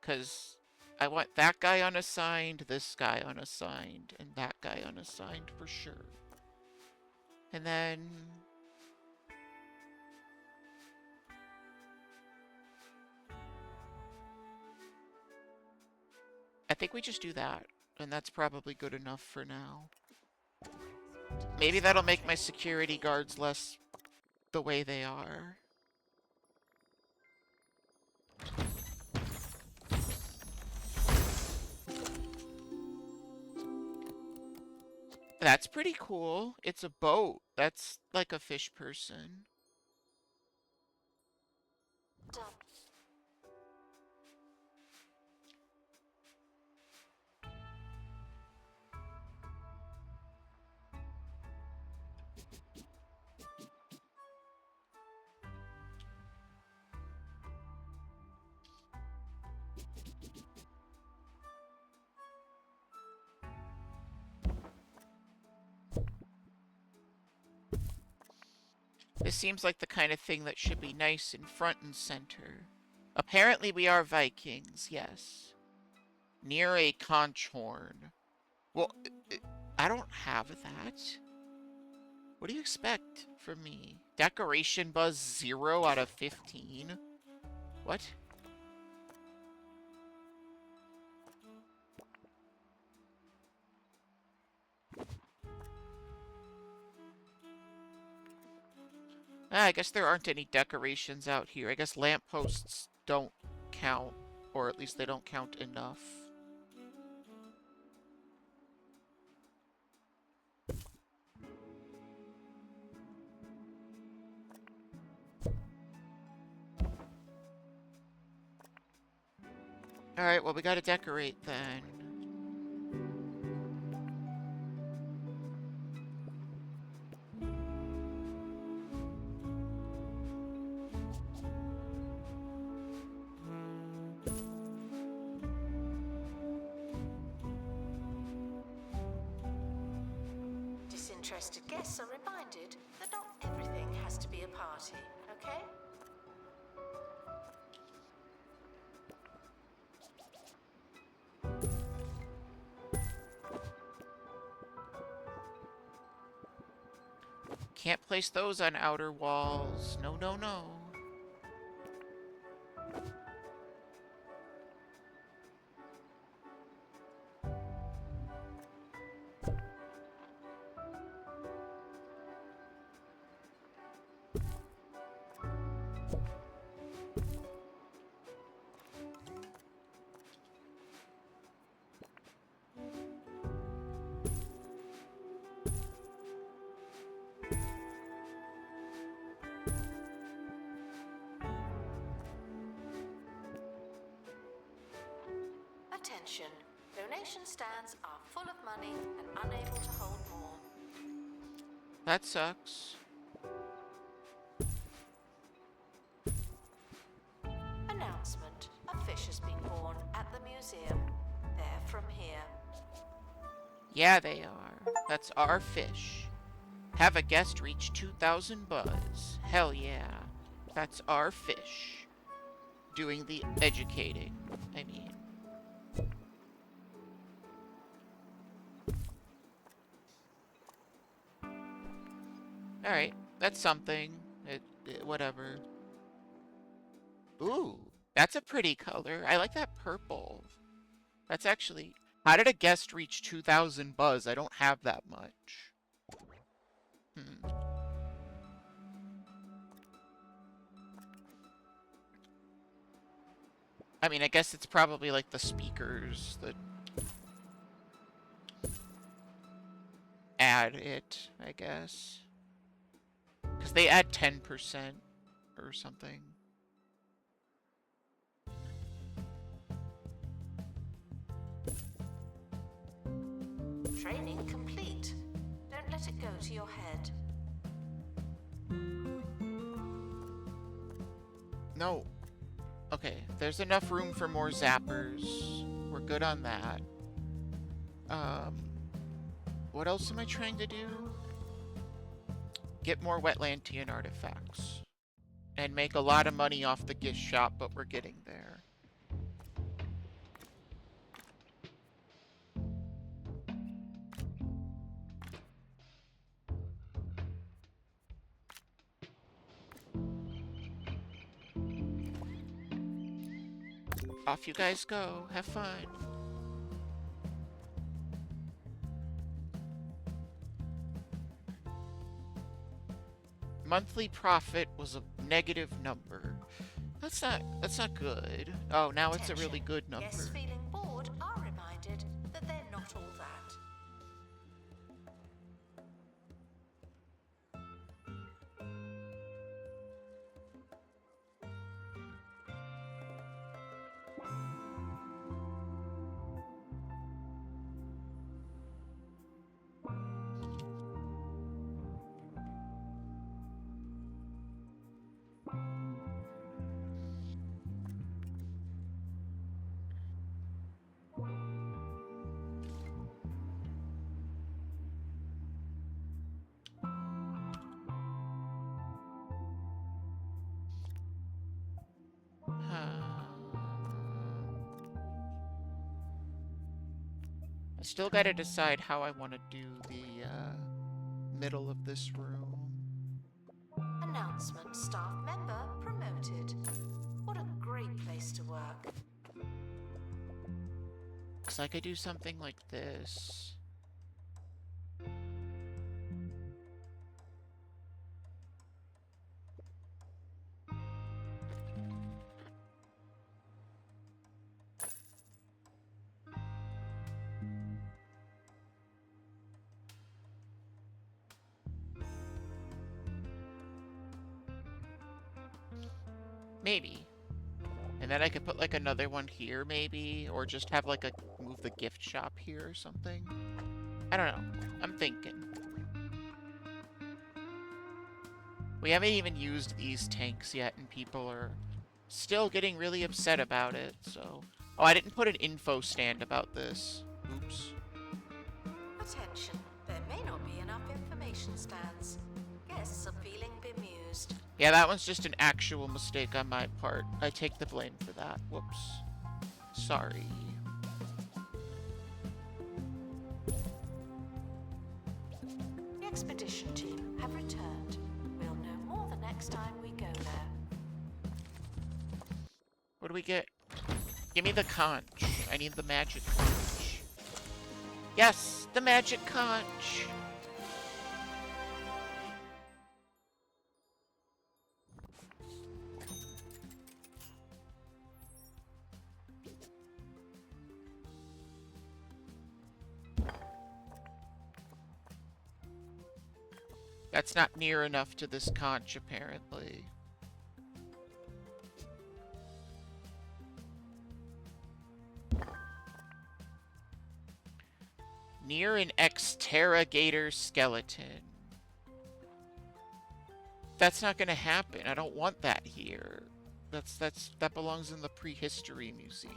Speaker 1: Because I want that guy unassigned, this guy unassigned, and that guy unassigned for sure. And then... I think we just do that, and that's probably good enough for now. Maybe that'll make my security guards less the way they are. That's pretty cool. It's a boat. That's like a fish person.
Speaker 3: Done.
Speaker 1: This seems like the kind of thing that should be nice and front and center. Apparently we are Vikings, yes. Near a conch horn. Well, I don't have that. What do you expect from me? Decoration buzz 0 out of 15? What? I guess there aren't any decorations out here. I guess lampposts don't count, or at least they don't count enough. Alright, well we gotta decorate then.
Speaker 3: Disinterested guests are reminded that not everything has to be a party, okay?
Speaker 1: Can't place those on outer walls. No, no, no.
Speaker 3: Attention. Donation stands are full of money and unable to hold more.
Speaker 1: That sucks.
Speaker 3: Announcement. A fish has been born at the museum. They're from here.
Speaker 1: Yeah, they are. That's our fish. Have a guest reach 2,000 buzz. Hell yeah. That's our fish. Doing the educating, I mean. Alright, that's something. Whatever. Ooh, that's a pretty color. I like that purple. That's actually... How did a guest reach 2,000 buzz? I don't have that much. I mean, I guess it's probably like the speakers that add it, I guess. Because they add 10% or something.
Speaker 3: Training complete. Don't let it go to your head.
Speaker 1: No. Okay, there's enough room for more zappers. We're good on that. What else am I trying to do? Get more Wetlantian artifacts. And make a lot of money off the gift shop, but we're getting there. Off you guys go. Have fun. Monthly profit was a negative number. That's not good. Oh, now it's a really good number.
Speaker 3: Guests feeling bored are reminded that they're not all that.
Speaker 1: Still gotta decide how I want to do the middle of this room.
Speaker 3: Announcement: staff member promoted. What a great place to work.
Speaker 1: Because I could do something like this. Maybe. And then I could put like another one here maybe, or just have like a move the gift shop here or something. I don't know. I'm thinking. We haven't even used these tanks yet and people are still getting really upset about it, so... Oh, I didn't put an info stand about this. Oops.
Speaker 3: Attention, there may not be enough information stands. Guests are feeling bemused.
Speaker 1: Yeah, that one's just an actual mistake on my part. I take the blame for that. Whoops. Sorry.
Speaker 3: The expedition team have returned. We'll know more the next time we go there.
Speaker 1: What do we get? Give me the conch. I need the magic conch. Yes, the magic conch. That's not near enough to this conch, apparently. Near an exterrogator skeleton. That's not gonna happen. I don't want that here. That belongs in the prehistory museum.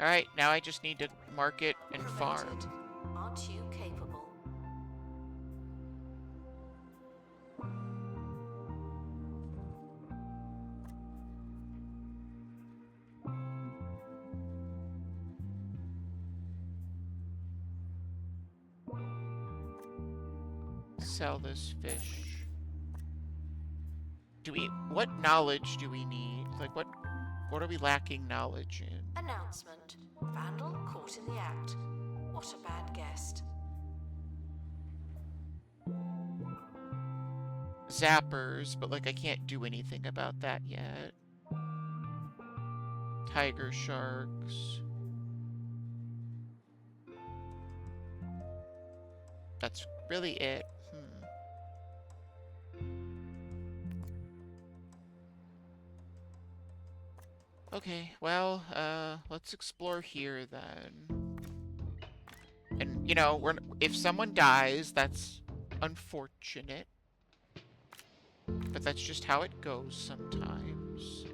Speaker 1: Alright, now I just need to market and farm.
Speaker 3: Promoted. Aren't you capable?
Speaker 1: Sell this fish. What knowledge do we need? Like, what are we lacking knowledge in?
Speaker 3: Announcement. Vandal caught in the act. What a bad guest.
Speaker 1: Zappers, but, like, I can't do anything about that yet. Tiger sharks. That's really it. Okay, well, let's explore here then. And, you know, if someone dies, that's unfortunate. But that's just how it goes sometimes.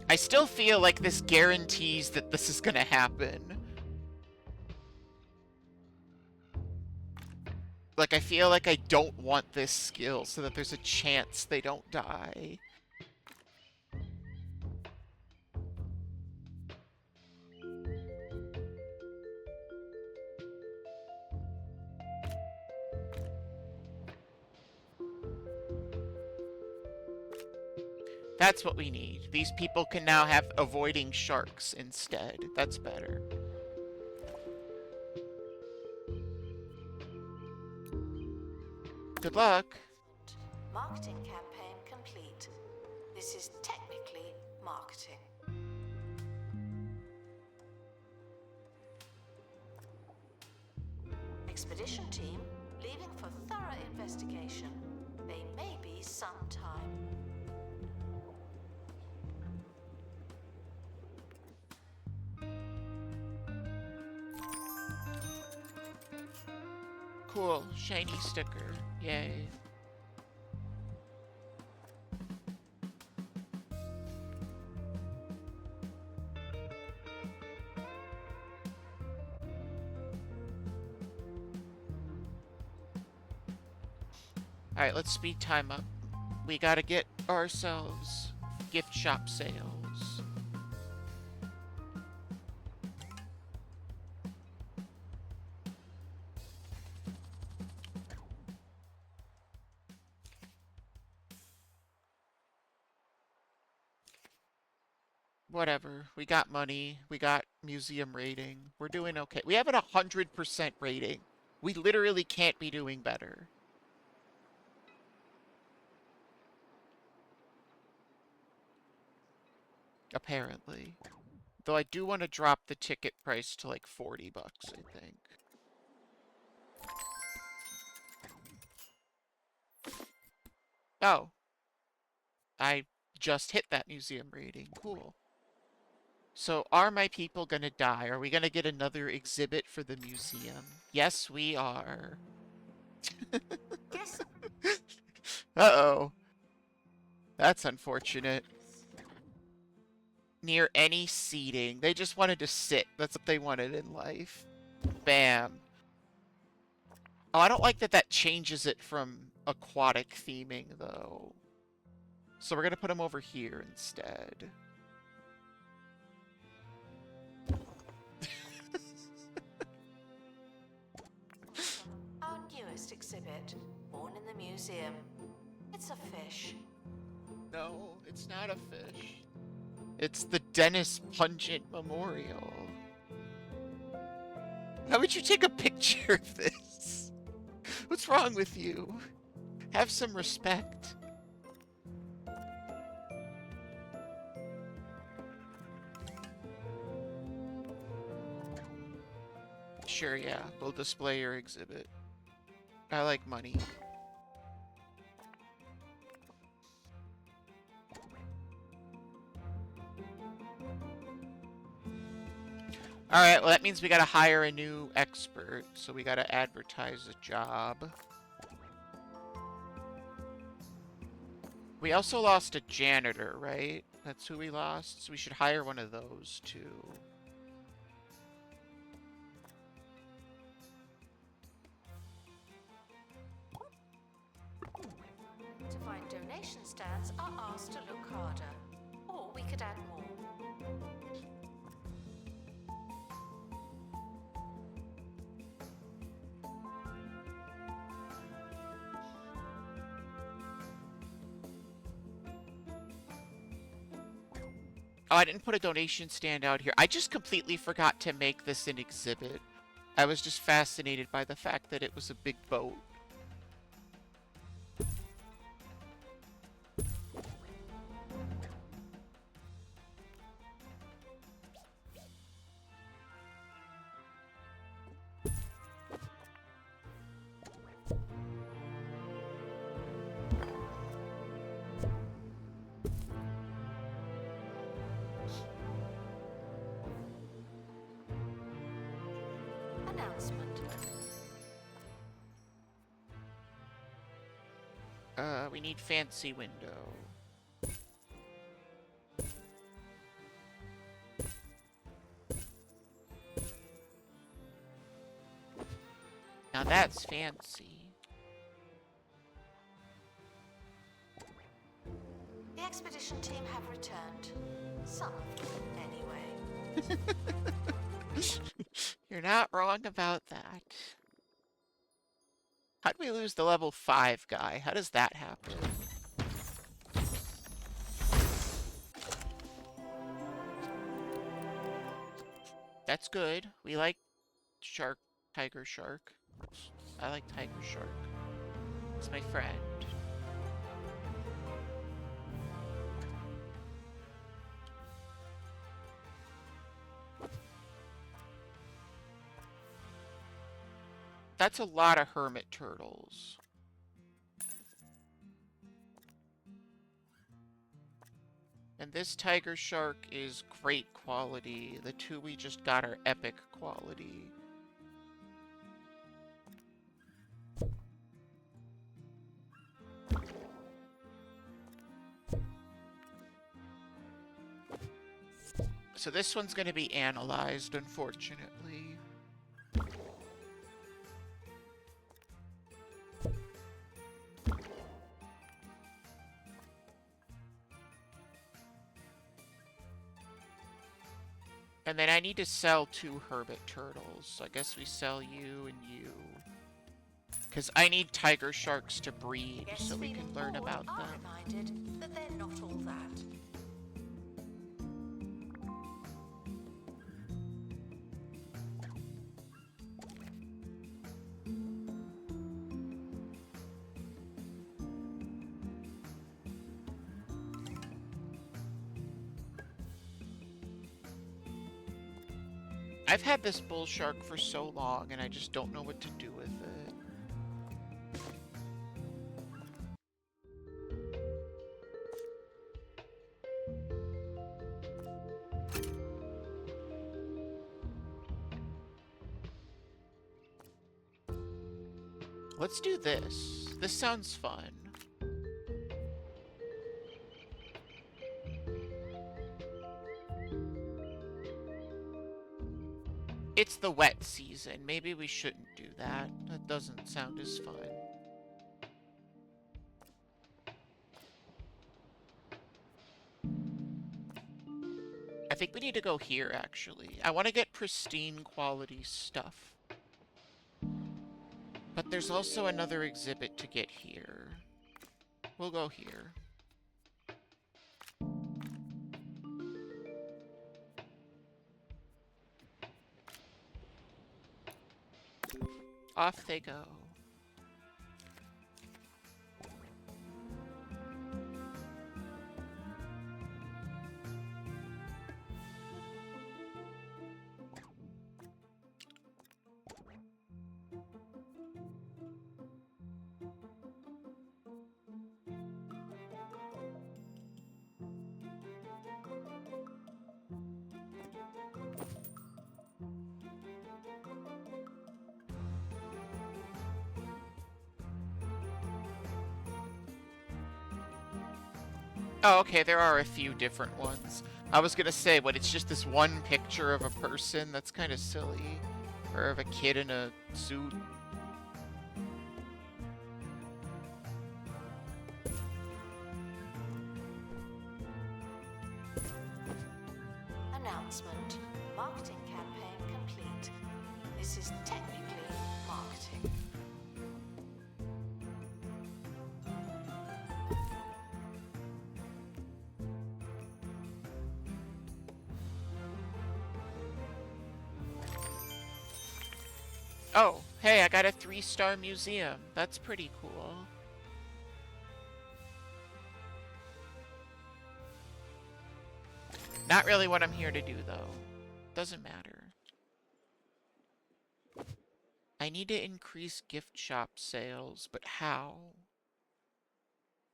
Speaker 1: I still feel like this guarantees that this is gonna happen. Like, I feel like I don't want this skill so that there's a chance they don't die. That's what we need. These people can now have avoiding sharks instead. That's better. Good luck.
Speaker 3: Marketing campaign complete. This is technically marketing. Expedition team leaving for thorough investigation. They may be some time.
Speaker 1: Cool. Shiny sticker. Yay. Alright, let's speed time up. We gotta get ourselves gift shop sales. Whatever. We got money. We got museum rating. We're doing okay. We have an 100% rating. We literally can't be doing better. Apparently. Though I do want to drop the ticket price to like 40 bucks, I think. Oh. I just hit that museum rating. Cool. So are my people gonna die? Are we gonna get another exhibit for the museum? Yes, we are.
Speaker 3: Guess
Speaker 1: Uh-oh. That's unfortunate. Near any seating. They just wanted to sit. That's what they wanted in life. Bam. Oh, I don't like that that changes it from aquatic theming, though. So we're gonna put them over here instead.
Speaker 3: our newest exhibit, born in the museum. It's a fish.
Speaker 1: No, it's not a fish. It's the Dennis Pungent Memorial. How would you take a picture of this? What's wrong with you? Have some respect. Sure, yeah. We'll display your exhibit. I like money. Alright, well that means we gotta hire a new expert, so we gotta advertise a job. We also lost a janitor, right? That's who we lost, so we should hire one of those too.
Speaker 3: To find donation stands are asked to look harder. Or we could add more.
Speaker 1: Oh, I didn't put a donation stand out here. I just completely forgot to make this an exhibit. I was just fascinated by the fact that it was a big boat.
Speaker 3: Announcement.
Speaker 1: We need fancy window. Now that's fancy.
Speaker 3: The expedition team have returned. Some of them, anyway.
Speaker 1: You're not wrong about that. How'd we lose the level 5 guy? How does that happen? That's good. We like shark, tiger shark. I like tiger shark. It's my friend. That's a lot of hermit turtles. And this tiger shark is great quality. The two we just got are epic quality. So this one's going to be analyzed, unfortunately. And then I need to sell 2 hermit turtles. So I guess we sell you and you. Because I need tiger sharks to breed so we can learn about them.
Speaker 3: Reminded that they're not all that.
Speaker 1: I've had this bull shark for so long and I just don't know what to do with it. Let's do this. This sounds fun. It's the wet season. Maybe we shouldn't do that. That doesn't sound as fun. I think we need to go here, actually. I want to get pristine quality stuff. But there's also another exhibit to get here. We'll go here. Off they go. Oh, okay, there are a few different ones. I was gonna say, when it's just this one picture of a person, that's kind of silly. Or of a kid in a suit.
Speaker 3: Announcement. Marketing campaign complete. This is technically marketing.
Speaker 1: Oh, hey, I got a 3-star museum. That's pretty cool. Not really what I'm here to do, though. Doesn't matter. I need to increase gift shop sales, but how?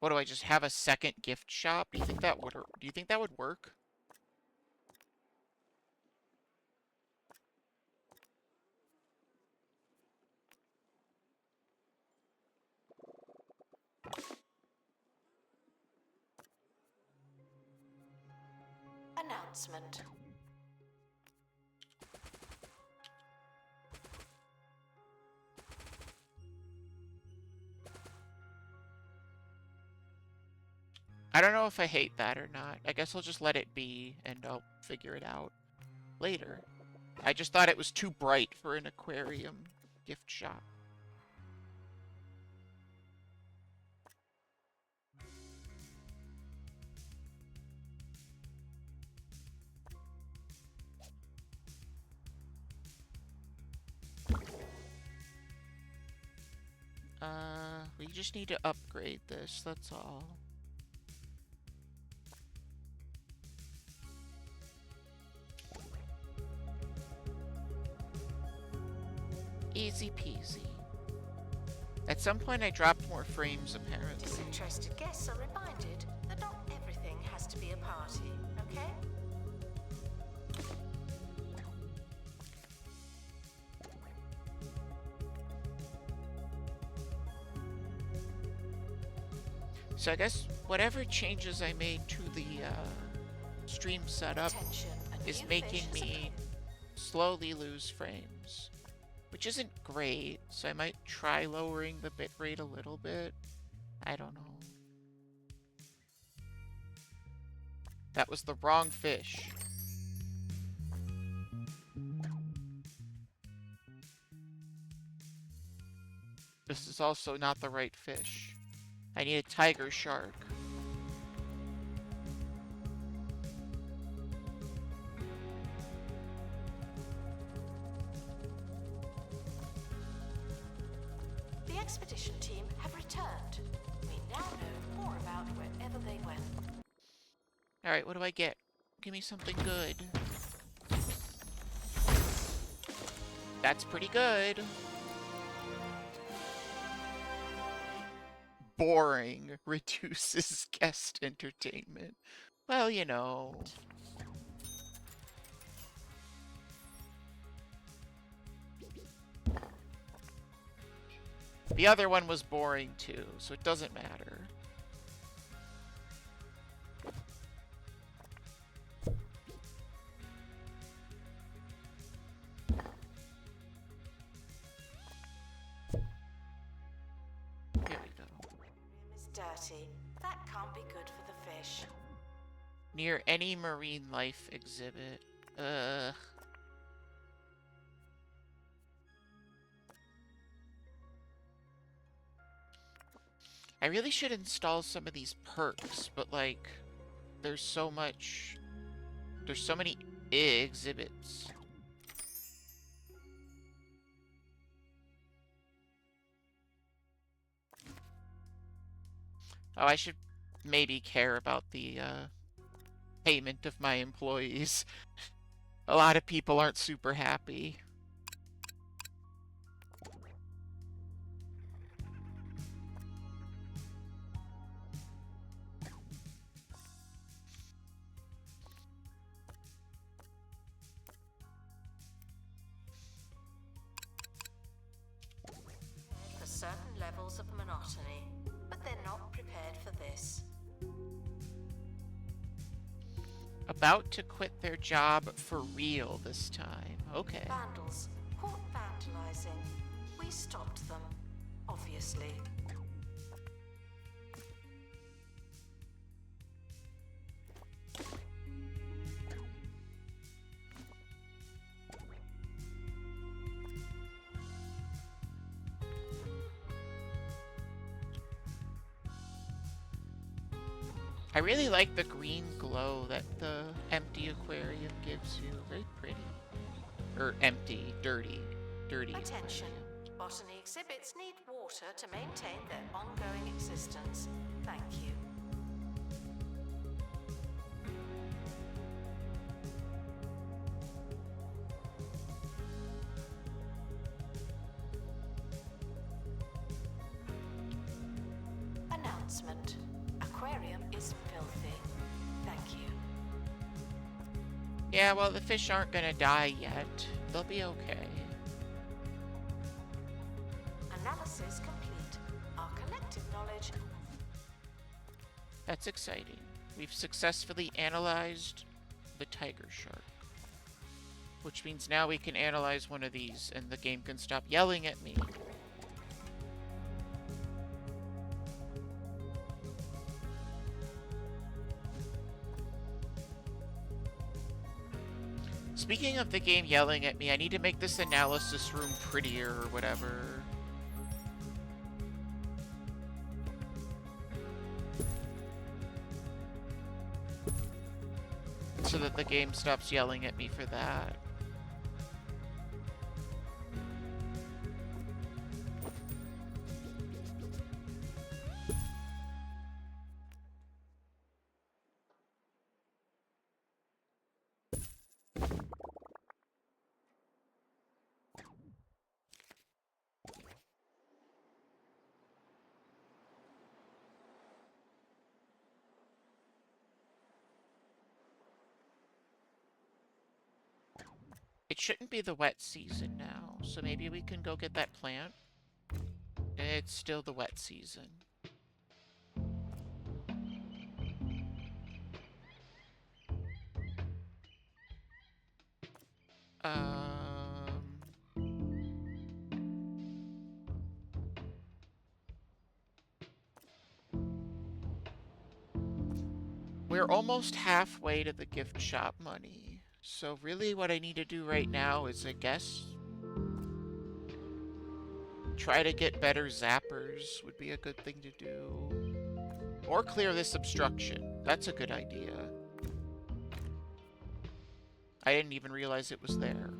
Speaker 1: What, do I just have a second gift shop? Do you think that would work?
Speaker 3: Announcement.
Speaker 1: I don't know if I hate that or not. I guess I'll just let it be, and I'll figure it out later. I just thought it was too bright for an aquarium gift shop. We just need to upgrade this, that's all. Easy peasy. At some point I dropped more frames, apparently.
Speaker 3: Disinterested guests are reminded that not everything has to be a party, okay?
Speaker 1: So I guess whatever changes I made to the stream setup,
Speaker 3: Attention,
Speaker 1: is
Speaker 3: New
Speaker 1: making
Speaker 3: fish has
Speaker 1: me slowly lose frames, which isn't great, so I might try lowering the bitrate a little bit. I don't know. That was the wrong fish. This is also not the right fish. I need a tiger shark.
Speaker 3: The expedition team have returned. We now know more about wherever they went.
Speaker 1: Alright, what do I get? Give me something good. That's pretty good. Boring. Reduces guest entertainment. Well, you know. The other one was boring too, so it doesn't matter. Here we go.
Speaker 3: It's dirty. That can't be good for the fish.
Speaker 1: Near any marine life exhibit. Ugh. I really should install some of these perks, but like, there's so many exhibits. Oh, I should maybe care about the payment of my employees. A lot of people aren't super happy.
Speaker 3: For certain levels of monotony, but they're not prepared for this.
Speaker 1: About to quit their job for real this time. Okay.
Speaker 3: Vandals caught vandalizing. We stopped them, obviously.
Speaker 1: I really like the green glow that the empty aquarium gives you. Very pretty. Or empty, dirty. Dirty
Speaker 3: Attention.
Speaker 1: aquarium.
Speaker 3: Botany exhibits need water to maintain their ongoing existence. Thank you. Announcement. Aquarium is filthy. Thank you.
Speaker 1: Yeah, well, the fish aren't gonna die yet. They'll be okay.
Speaker 3: Analysis complete. Our collective knowledge.
Speaker 1: That's exciting. We've successfully analyzed the tiger shark. Which means now we can analyze one of these and the game can stop yelling at me. Speaking of the game yelling at me, I need to make this analysis room prettier or whatever. So that the game stops yelling at me for that. It shouldn't be the wet season now, so maybe we can go get that plant. It's still the wet season. We're almost halfway to the gift shop money. So really what I need to do right now is, I guess, try to get better zappers would be a good thing to do. Or clear this obstruction. That's a good idea. I didn't even realize it was there.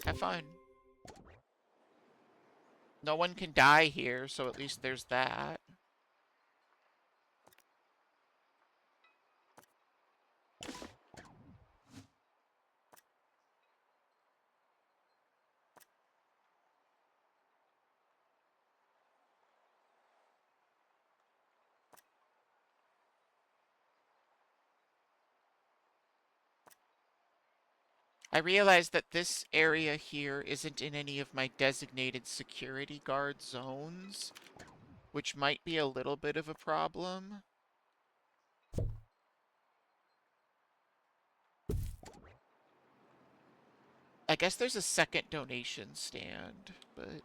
Speaker 1: Have fun. No one can die here, so at least there's that. I realize that this area here isn't in any of my designated security guard zones, which might be a little bit of a problem. I guess there's a second donation stand, but...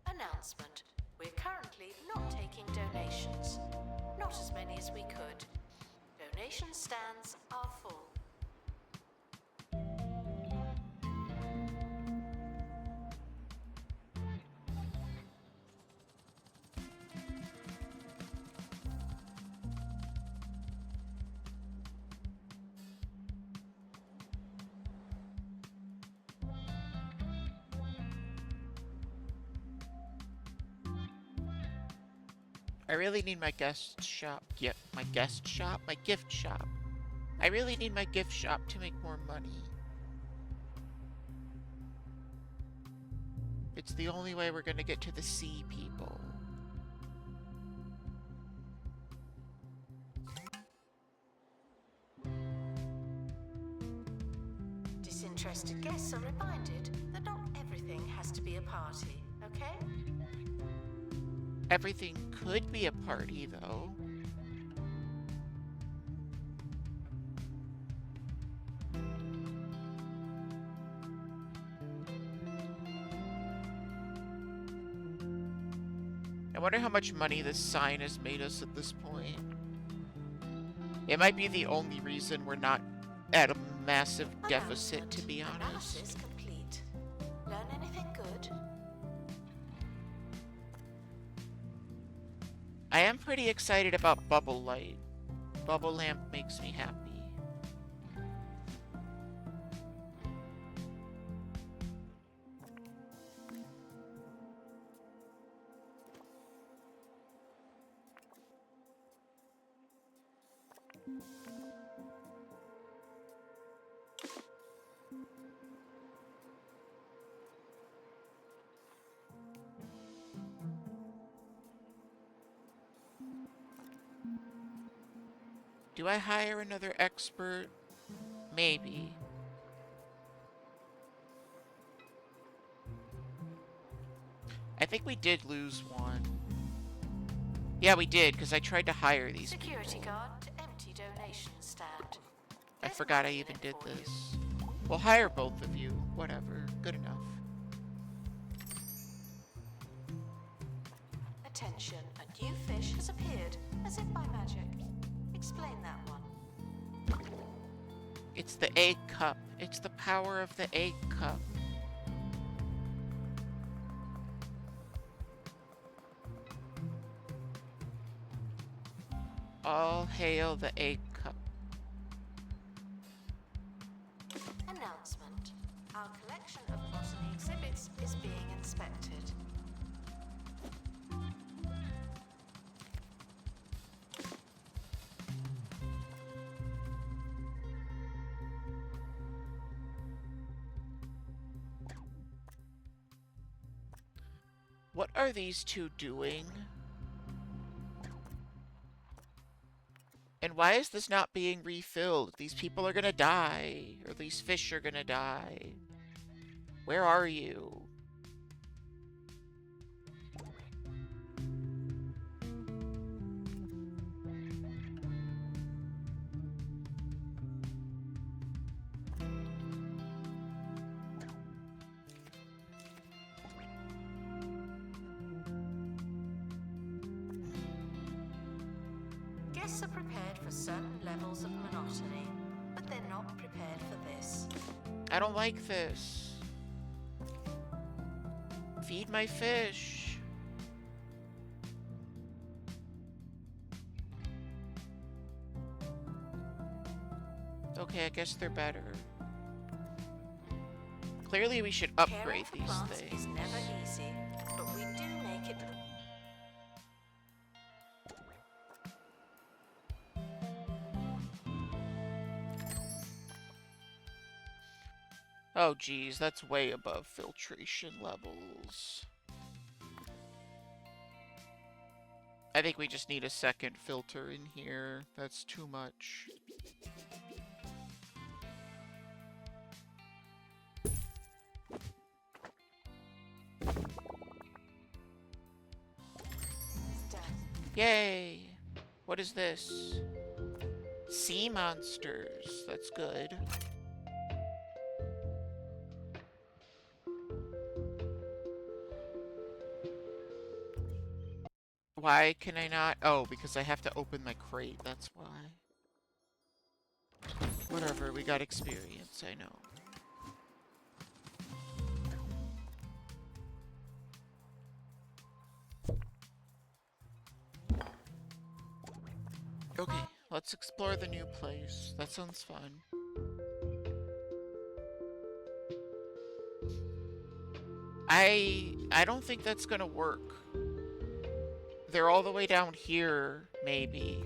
Speaker 3: Announcement. We're currently not taking donations. Not as many as we could. Donation stands are full.
Speaker 1: I really need my guest shop. Yep, my guest shop? My gift shop. I really need my gift shop to make more money. It's the only way we're gonna get to the sea people.
Speaker 3: Disinterested guests are reminded that not everything has to be a party, okay?
Speaker 1: Everything could be a party, though. I wonder how much money this sign has made us at this point. It might be the only reason we're not at a massive deficit, to be honest.
Speaker 3: Analysis complete. Learn anything good?
Speaker 1: I am pretty excited about Bubble Light. Bubble Lamp makes me happy. Do I hire another expert? Maybe. I think we did lose one. Yeah, we did, because I tried to hire these
Speaker 3: Security
Speaker 1: people.
Speaker 3: guard to empty donation stand.
Speaker 1: I
Speaker 3: There's
Speaker 1: forgot I
Speaker 3: nothing in
Speaker 1: even
Speaker 3: it
Speaker 1: did
Speaker 3: for you.
Speaker 1: this. We'll hire both of you. Whatever. Good enough.
Speaker 3: Attention, a new fish has appeared, as if by magic. Explain that one.
Speaker 1: It's the egg cup. It's the power of the egg cup. All hail the egg cup.
Speaker 3: Announcement. Our collection of botany exhibits is being inspected.
Speaker 1: What are these two doing? And why is this not being refilled? These people are gonna die, or these fish are gonna die. Where are you?
Speaker 3: Guests are prepared for certain levels of monotony, but they're not prepared for this.
Speaker 1: I don't like this. Feed my fish. Okay, I guess they're better. Clearly we should upgrade
Speaker 3: Caring for
Speaker 1: these
Speaker 3: plants
Speaker 1: things.
Speaker 3: is never easy, but we do make it.
Speaker 1: Oh geez, that's way above filtration levels. I think we just need a second filter in here. That's too much. Yay! What is this? Sea monsters. That's good. Why can I not? Oh, because I have to open my crate, that's why. Whatever, we got experience, I know. Okay, let's explore the new place. That sounds fun. I don't think that's gonna work. They're all the way down here, maybe.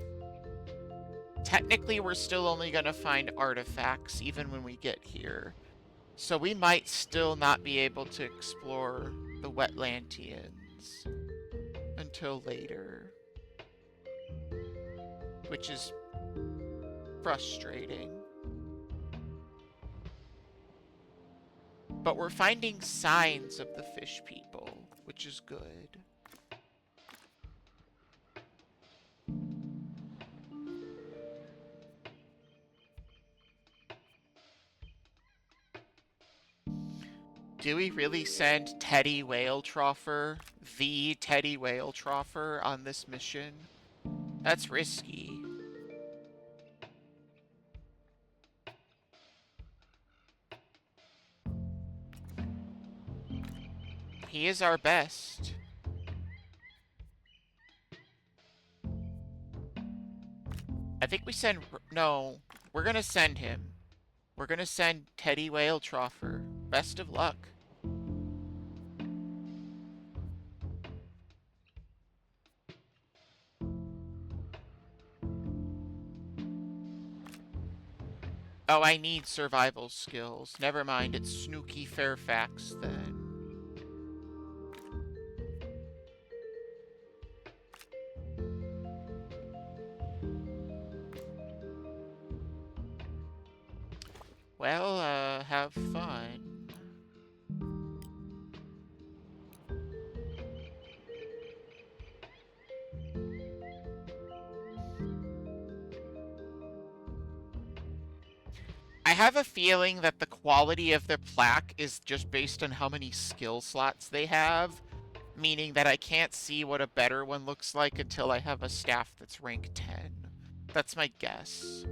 Speaker 1: Technically, we're still only gonna find artifacts even when we get here. So we might still not be able to explore the Wetlantians until later. Which is frustrating. But we're finding signs of the fish people, which is good. Do we really send Teddy Whaletroffer, the Teddy Whaletroffer, on this mission? That's risky. He is our best. I think we send... No, we're gonna send him. We're gonna send Teddy Whaletroffer. Best of luck. Oh, I need survival skills. Never mind, it's Snooky Fairfax then. Well, have fun. I have a feeling that the quality of their plaque is just based on how many skill slots they have, meaning that I can't see what a better one looks like until I have a staff that's rank 10. That's my guess.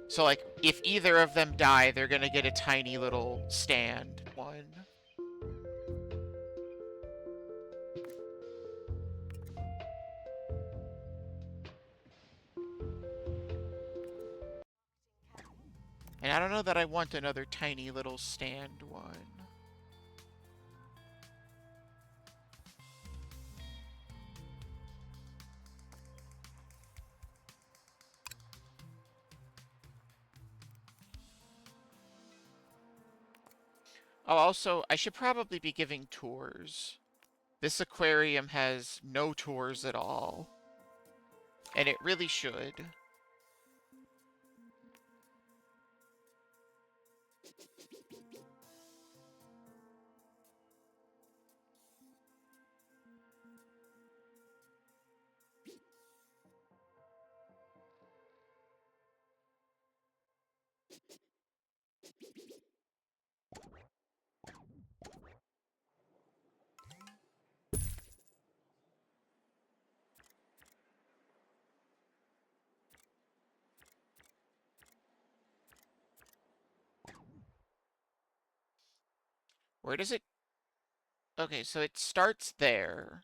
Speaker 1: So, like, if either of them die, they're gonna get a tiny little stand one. And I don't know that I want another tiny little stand one. Oh, also, I should probably be giving tours. This aquarium has no tours at all. And it really should. Where does it... Okay, so it starts there.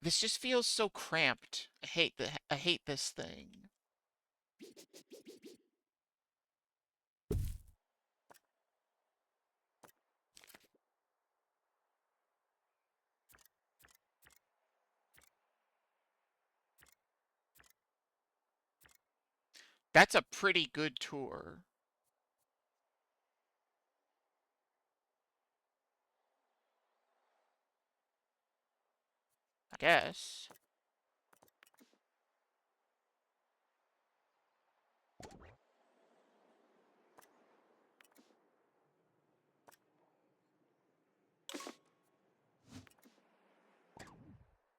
Speaker 1: This just feels so cramped. I hate this thing. That's a pretty good tour. I guess.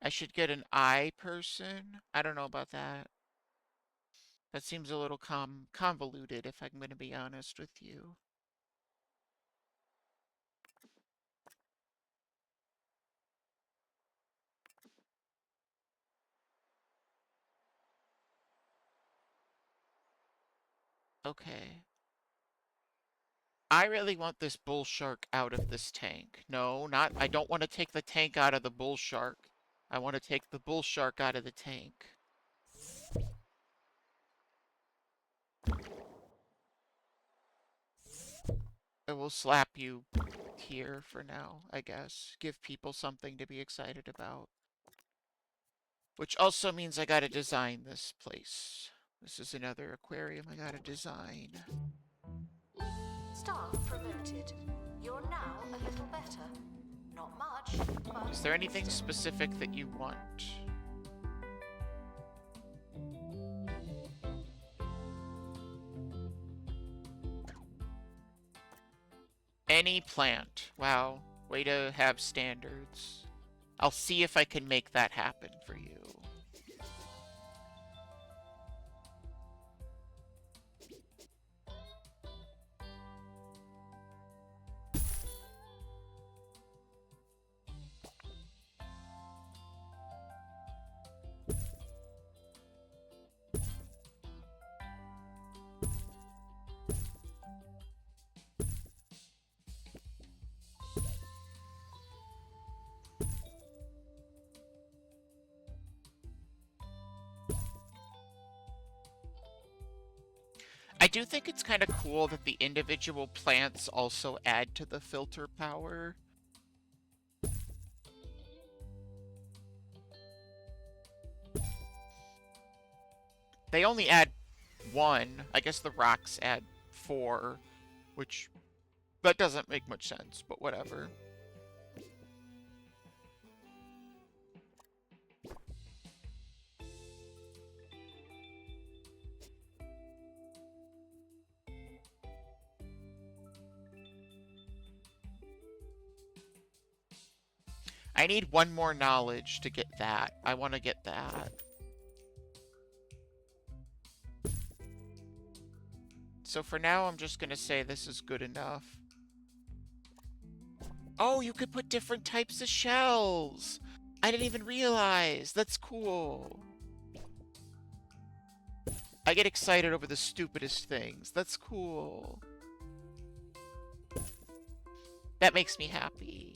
Speaker 1: I should get an eye person. I don't know about that. That seems a little convoluted, if I'm going to be honest with you. Okay. I really want this bull shark out of this tank. No, not... I don't want to take the tank out of the bull shark. I want to take the bull shark out of the tank. I will slap you here for now, I guess. Give people something to be excited about. Which also means I gotta design this place. This is another aquarium I gotta design.
Speaker 3: Staff promoted. You're now a little better. Not much, but...
Speaker 1: Is there anything
Speaker 3: still.
Speaker 1: specific that you want? Any plant. Wow. Way to have standards. I'll see if I can make that happen for you. I do think it's kind of cool that the individual plants also add to the filter power. They only add 1. I guess the rocks add 4, which... that doesn't make much sense, but whatever. I need 1 more knowledge to get that. I want to get that. So for now, I'm just going to say this is good enough. Oh, you could put different types of shells! I didn't even realize! That's cool! I get excited over the stupidest things. That's cool. That makes me happy.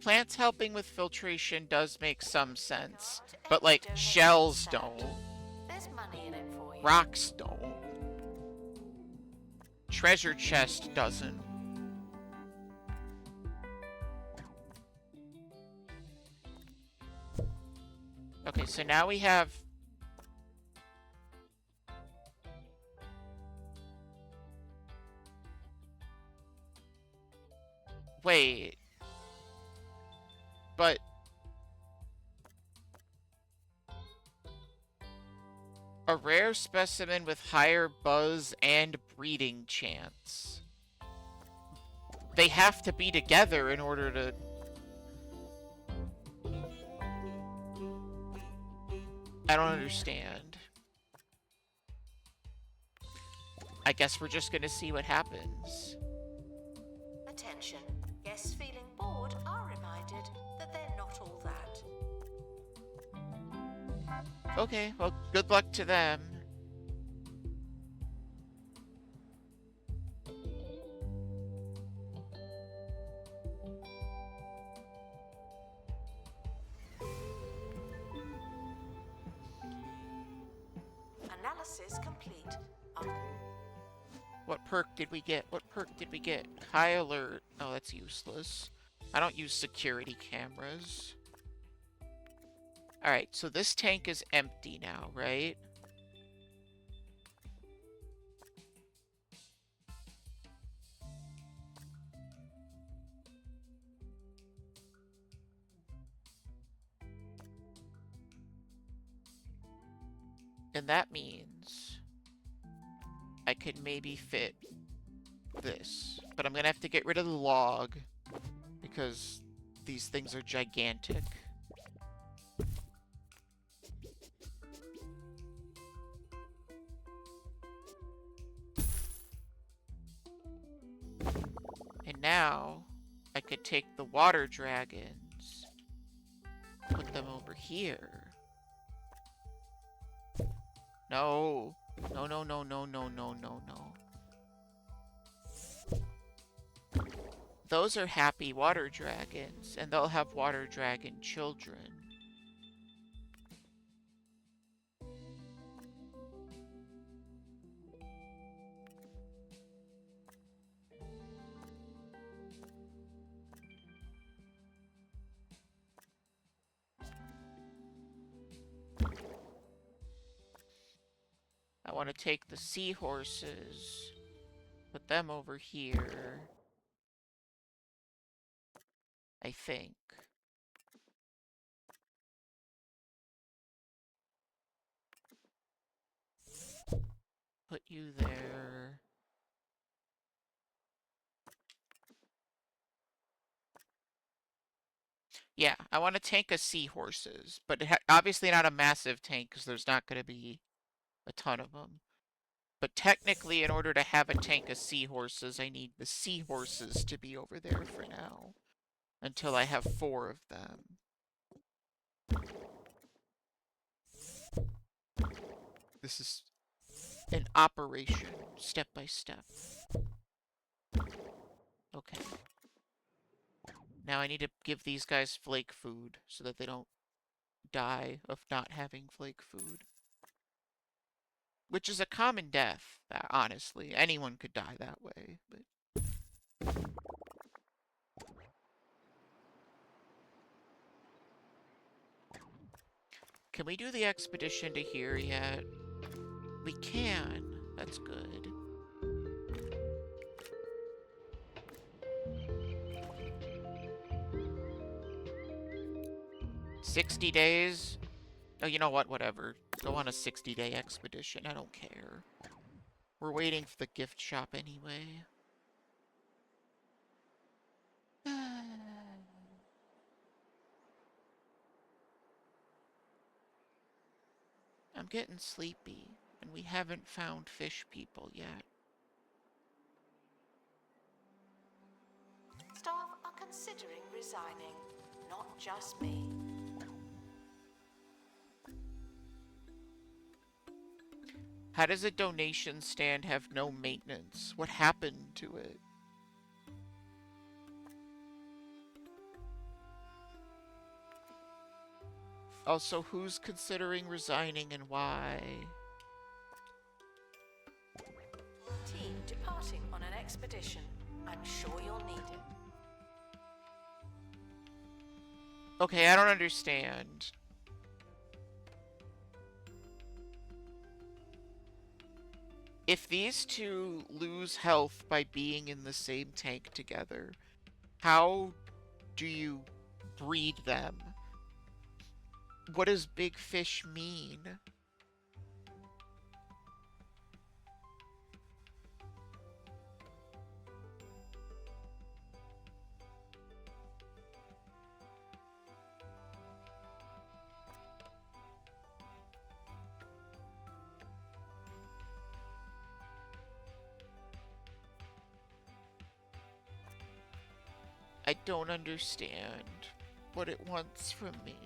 Speaker 1: plants helping with filtration does make some sense,
Speaker 3: To
Speaker 1: but
Speaker 3: every
Speaker 1: like
Speaker 3: donation
Speaker 1: shells
Speaker 3: stand.
Speaker 1: don't,
Speaker 3: There's money in it for you.
Speaker 1: rocks don't, treasure chest doesn't. Okay, so now we have... Wait. But... a rare specimen with higher buzz and breeding chance. They have to be together in order to... I don't understand. I guess we're just gonna see what happens.
Speaker 3: Attention. Guests feeling bored are reminded that they're not all that.
Speaker 1: Okay, well, good luck to them.
Speaker 3: Analysis complete.
Speaker 1: What perk did we get? What perk did we get? High alert. Oh, that's useless. I don't use security cameras. Alright, so this tank is empty now, right? And that means I could maybe fit this. But I'm gonna have to get rid of the log because these things are gigantic. And now I could take the water dragons, put them over here. No. No, no, no, no, no, no, no, no. Those are happy water dragons, and they'll have water dragon children. I want to take the seahorses, put them over here. I think. Put you there. Yeah, I want a tank of seahorses, but obviously not a massive tank because there's not going to be a ton of them. But technically, in order to have a tank of seahorses, I need the seahorses to be over there for now. Until I have 4 of them. This is an operation, step by step. Okay. Now I need to give these guys flake food so that they don't die of not having flake food. Which is a common death, honestly. Anyone could die that way, but... Can we do the expedition to here yet? We can. That's good. $60 days? Oh, you know what? Whatever. Go on a 60-day expedition. I don't care. We're waiting for the gift shop anyway. I'm getting sleepy, and we haven't found fish people yet.
Speaker 3: Staff are considering resigning. Not just me.
Speaker 1: How does a donation stand have no maintenance? What happened to it? Also, who's considering resigning and why?
Speaker 3: Team departing on an expedition. I'm sure you'll need it.
Speaker 1: Okay, I don't understand. If these two lose health by being in the same tank together, how do you breed them? What does big fish mean? I don't understand what it wants from me.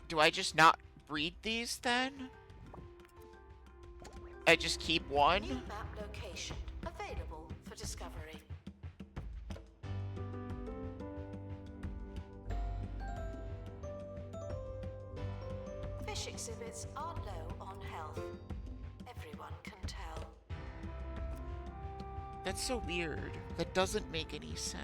Speaker 1: Do I just not breed these then? I just keep one?
Speaker 3: New map location available for discovery. Fish exhibits are low on health. Everyone can tell.
Speaker 1: That's so weird. That doesn't make any sense.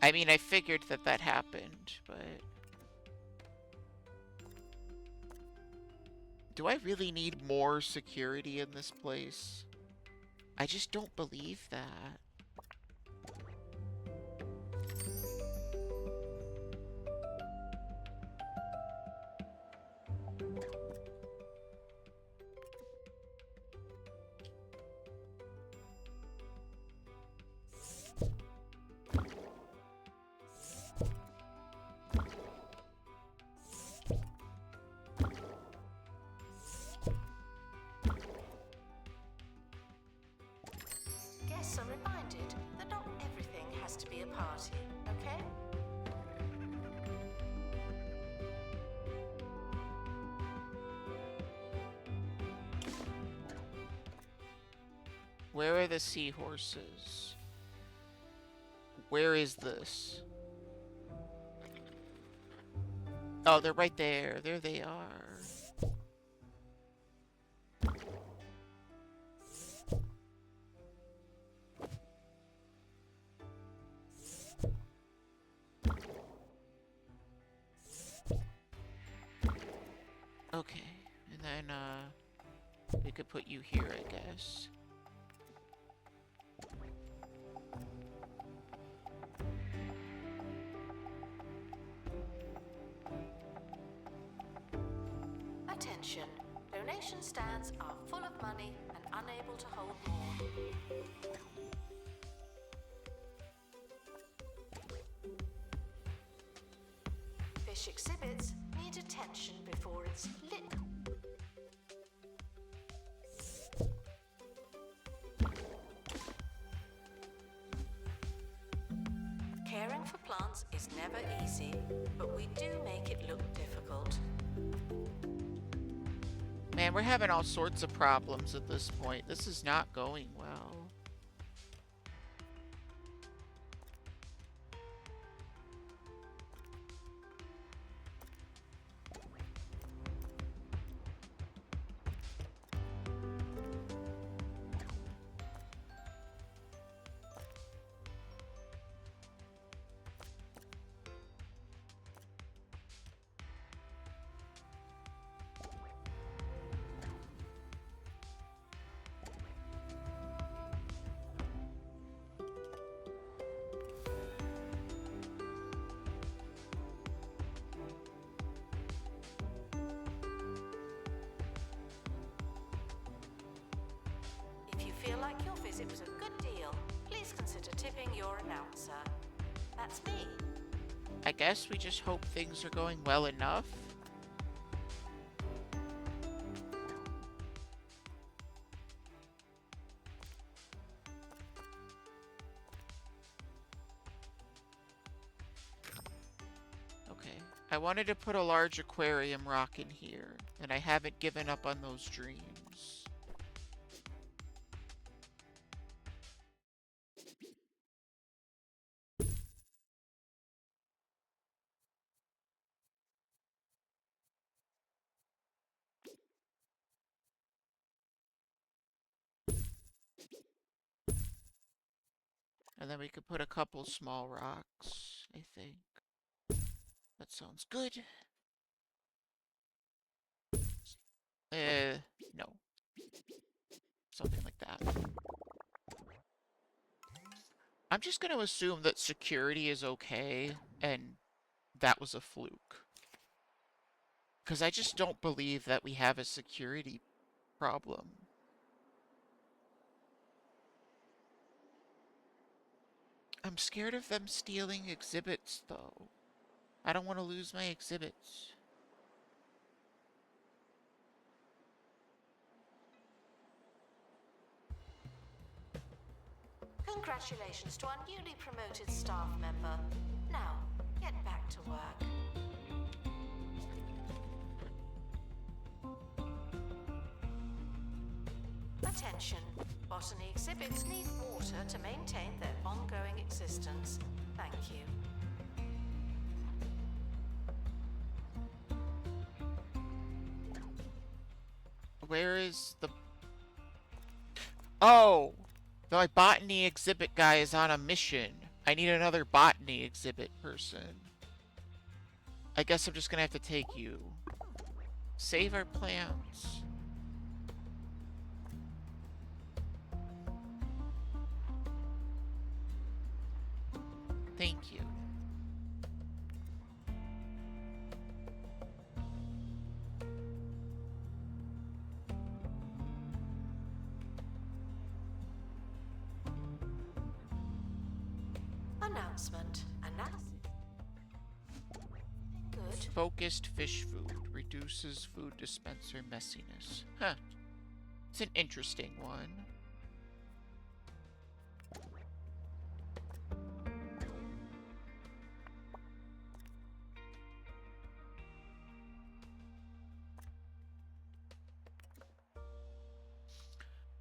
Speaker 1: I mean, I figured that that happened, but... Do I really need more security in this place? I just don't believe that.
Speaker 3: Guests are reminded that not everything has to be a party, okay?
Speaker 1: Where are the seahorses? Where is this? Oh, they're right there. There they are. Okay, and then, we could put you here, I guess.
Speaker 3: Attention. Donation stands are full of money and unable to hold more. Fish exhibits need attention before it's lit. Caring for plants is never easy, but we do make it look difficult.
Speaker 1: Man, we're having all sorts of problems at this point. This is not going well.
Speaker 3: If you feel like your visit was a good deal, please consider tipping your announcer. That's me.
Speaker 1: I guess we just hope things are going well enough. Okay. I wanted to put a large aquarium rock in here, and I haven't given up on those dreams. And then we could put a couple small rocks, I think. That sounds good. No. Something like that. I'm just going to assume that security is okay, and that was a fluke. Because I just don't believe that we have a security problem. I'm scared of them stealing exhibits, though. I don't want to lose my exhibits.
Speaker 3: Congratulations to our newly promoted staff member. Now, get back to work. Attention. Botany exhibits need water to maintain their ongoing existence. Thank you.
Speaker 1: Where is the... Oh! My botany exhibit guy is on a mission. I need another botany exhibit person. I guess I'm just gonna have to take you. Save our plants. Thank you.
Speaker 3: Announcement. Good.
Speaker 1: Focused fish food reduces food dispenser messiness. Huh. It's an interesting one.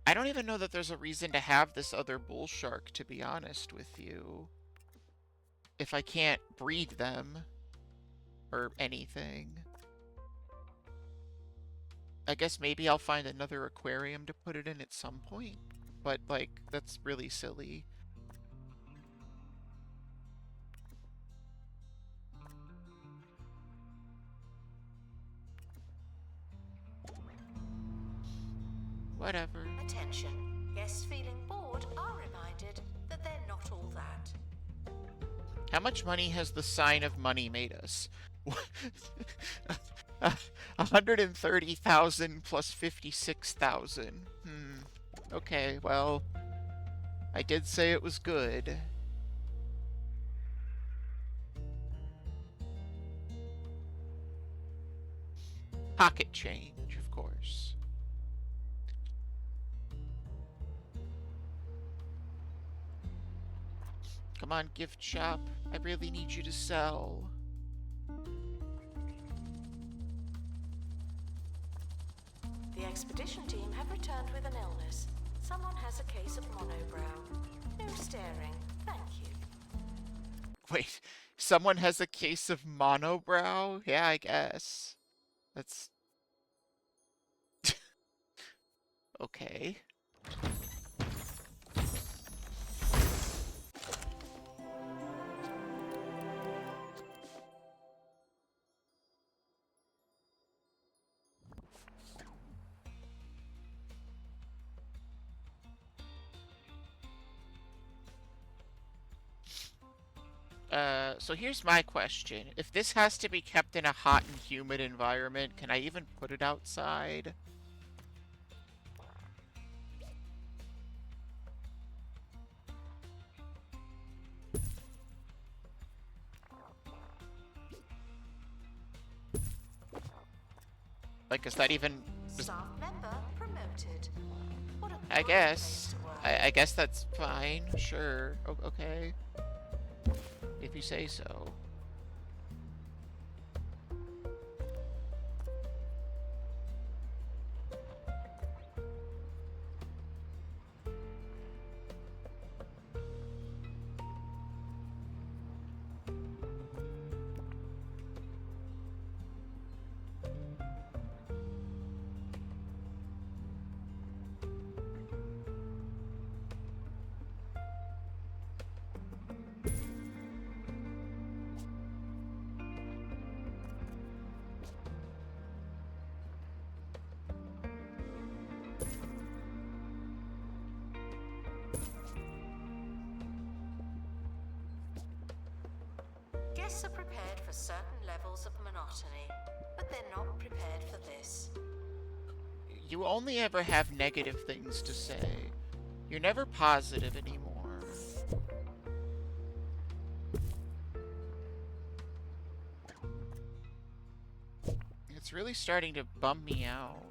Speaker 1: I don't even know that there's a reason to have this other bull shark, to be honest with you. If I can't breed them. Or anything. I guess maybe I'll find another aquarium to put it in at some point. But, like, that's really silly. Whatever.
Speaker 3: Attention. Guests feeling bored are reminded that they're not all that.
Speaker 1: How much money has the sign of money made us? 130,000 plus 56,000. Okay, well, I did say it was good. Pocket change, of course. Come on, gift shop. I really need you to sell.
Speaker 3: The expedition team have returned with an illness. Someone has a case of monobrow. No staring, thank you.
Speaker 1: Wait, someone has a case of monobrow? Yeah, I guess. That's... okay. So here's my question. If this has to be kept in a hot and humid environment, can I even put it outside? Like, is that even...
Speaker 3: Staff member promoted. What a
Speaker 1: I
Speaker 3: great
Speaker 1: guess.
Speaker 3: place to work.
Speaker 1: I guess that's fine. Sure. Okay. If you say so.
Speaker 3: Guests are prepared for certain levels of monotony, but they're not prepared for this.
Speaker 1: You only ever have negative things to say. You're never positive anymore. It's really starting to bum me out.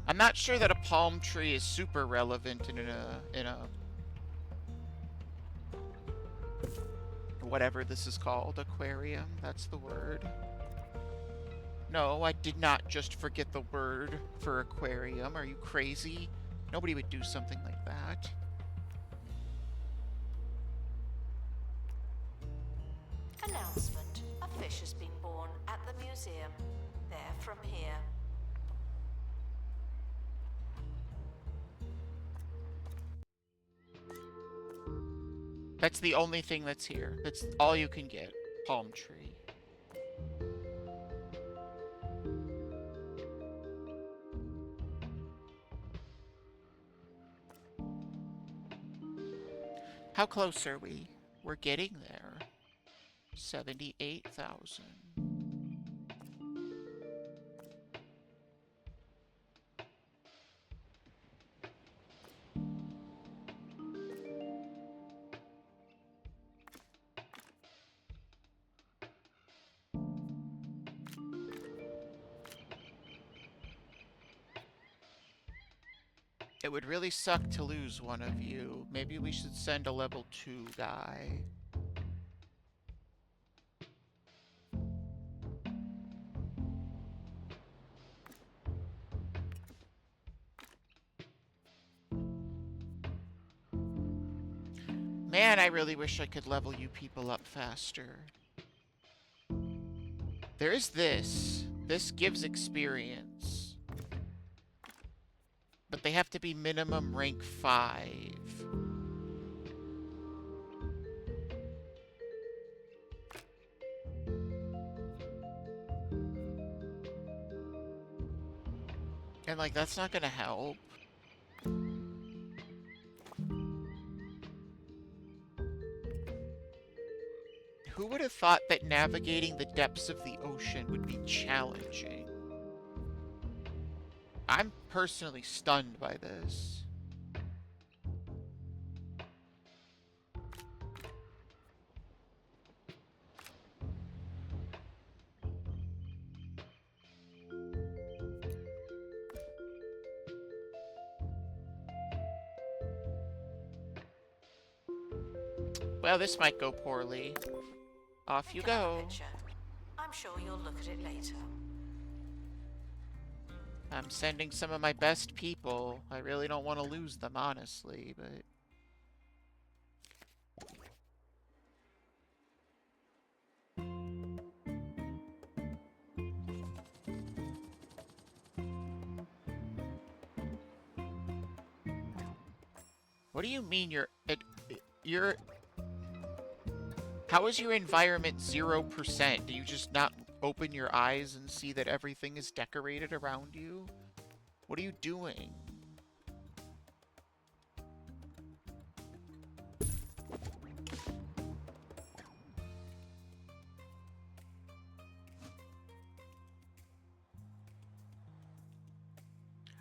Speaker 1: I'm not sure that a palm tree is super relevant in a whatever this is called, aquarium. That's the word. No, I did not just forget the word for aquarium. Are you crazy? Nobody would do something like that.
Speaker 3: Announcement. A fish has been born at the museum. There from here.
Speaker 1: That's the only thing that's here. That's all you can get. Palm tree. How close are we? We're getting there. 78,000. It would really suck to lose one of you. Maybe we should send a level 2 guy. Man, I really wish I could level you people up faster. There is this. This gives experience. But they have to be minimum rank 5. And like, that's not gonna help. Who would have thought that navigating the depths of the ocean would be challenging? I'm personally stunned by this. Well, this might go poorly. Off you
Speaker 3: Pick up the
Speaker 1: go.
Speaker 3: picture. I'm sure you'll look at it later.
Speaker 1: I'm sending some of my best people. I really don't want to lose them, honestly, but... What do you mean you're... How is your environment 0%? Do you just not open your eyes and see that everything is decorated around you? What are you doing?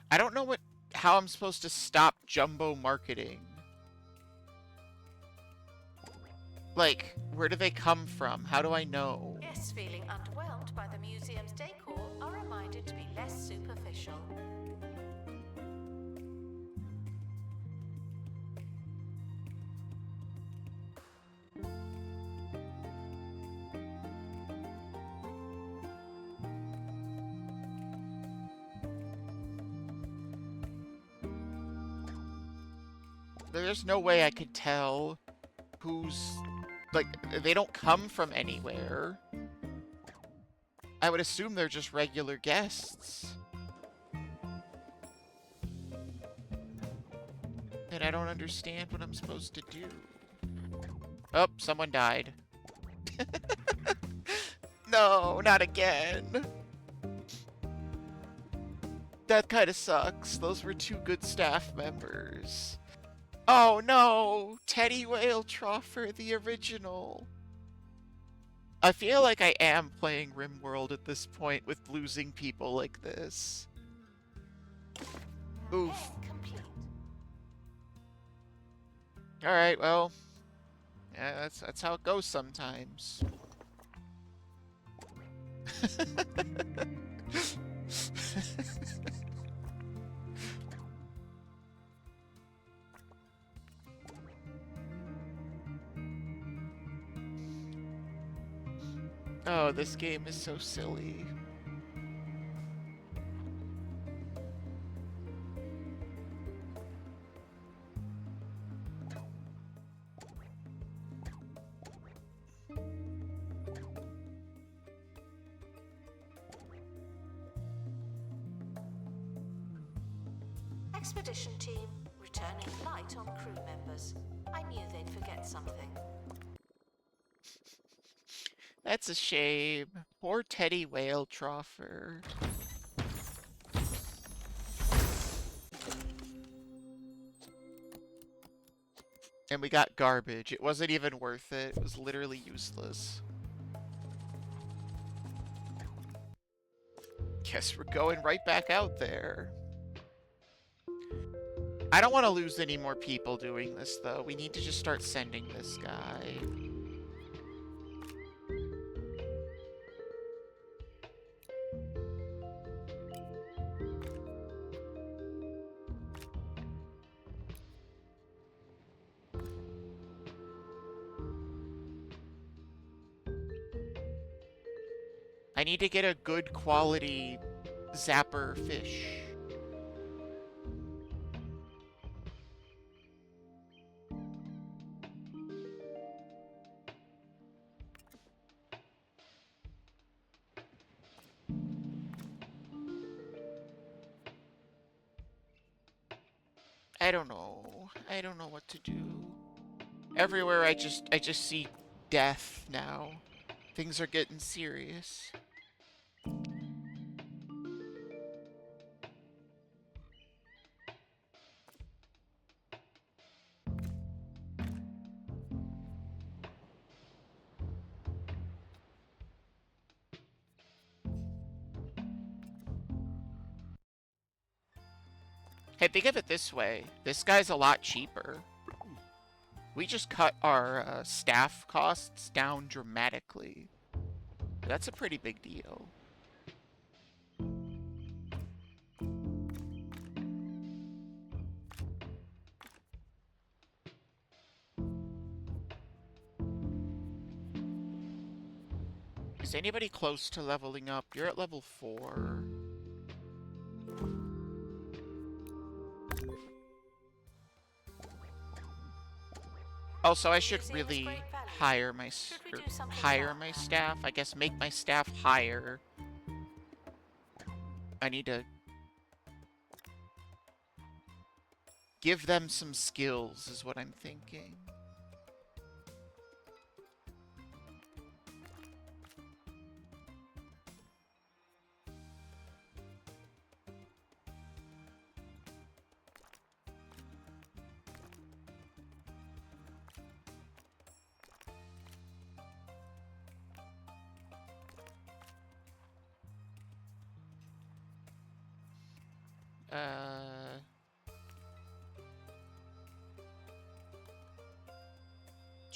Speaker 1: I don't know how I'm supposed to stop jumbo marketing. Like, where do they come from? How do I know?
Speaker 3: Guests feeling underwhelmed by the museum's decor are reminded to be less superficial.
Speaker 1: There's no way I could tell who's... Like, they don't come from anywhere. I would assume they're just regular guests. And I don't understand what I'm supposed to do. Oh, someone died. No, not again. That kind of sucks. Those were 2 good staff members. Oh no! Teddy Whale Troffer, the original. I feel like I am playing RimWorld at this point with losing people like this. Oof.
Speaker 3: Head complete.
Speaker 1: Alright, well. Yeah, that's how it goes sometimes. Oh, this game is so silly.
Speaker 3: Expedition team returning light on crew members. I knew they'd forget something.
Speaker 1: That's a shame. Poor Teddy Whale Troffer. And we got garbage. It wasn't even worth it. It was literally useless. Guess we're going right back out there. I don't want to lose any more people doing this, though. We need to just start sending this guy. I need to get a good quality zapper fish. I don't know. I don't know what to do. Everywhere I just see death now. Things are getting serious. Hey, think of it this way. This guy's a lot cheaper. We just cut our staff costs down dramatically. That's a pretty big deal. Is anybody close to leveling up? You're at level 4. Also, I should really hire my staff. I guess make my staff higher. I need to give them some skills, is what I'm thinking.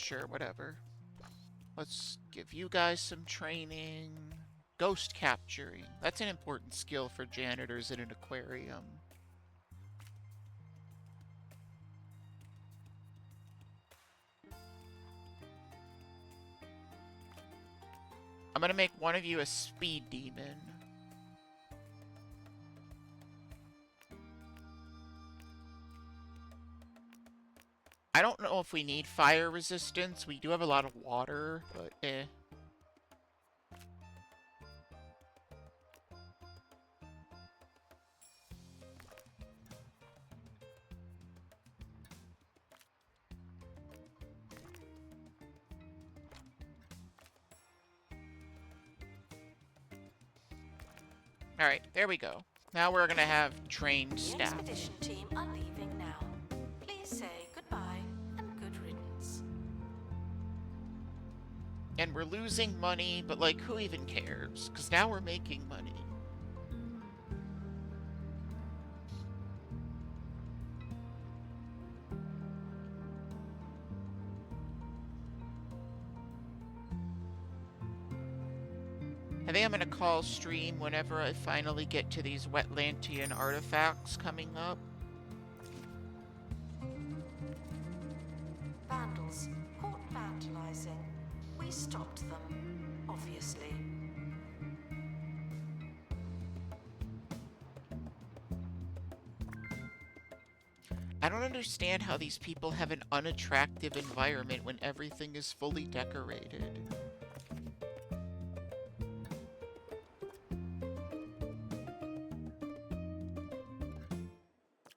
Speaker 1: sure, whatever. Let's give you guys some training. Ghost capturing. That's an important skill for janitors in an aquarium. I'm gonna make one of you a speed demon. I don't know if we need fire resistance. We do have a lot of water, but eh. Alright, there we go. Now we're gonna have trained
Speaker 3: The
Speaker 1: staff.
Speaker 3: expedition team are leaving now. Please say goodbye and good riddance.
Speaker 1: And we're losing money, but like, who even cares? Because now we're making money. I think I'm gonna call stream whenever I finally get to these Wetlantian artifacts coming up.
Speaker 3: Vandals, caught vandalizing. We stopped them, obviously.
Speaker 1: I don't understand how these people have an unattractive environment when everything is fully decorated.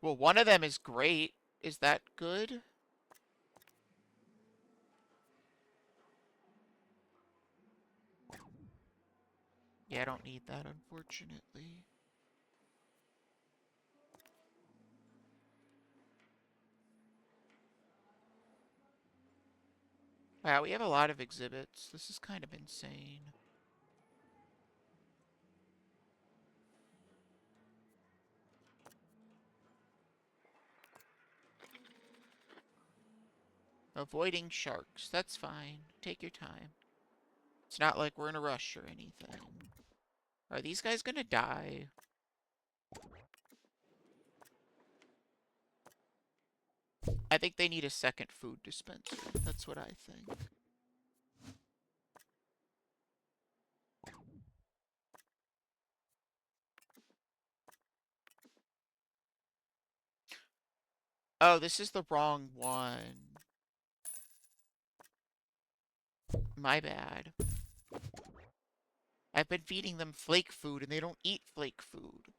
Speaker 1: Well, one of them is great. Is that good? Yeah, I don't need that, unfortunately. Wow, we have a lot of exhibits. This is kind of insane. Avoiding sharks. That's fine. Take your time. It's not like we're in a rush or anything. Are these guys gonna die? I think they need a second food dispenser. That's what I think. Oh, this is the wrong one. My bad. I've been feeding them flake food and they don't eat flake food.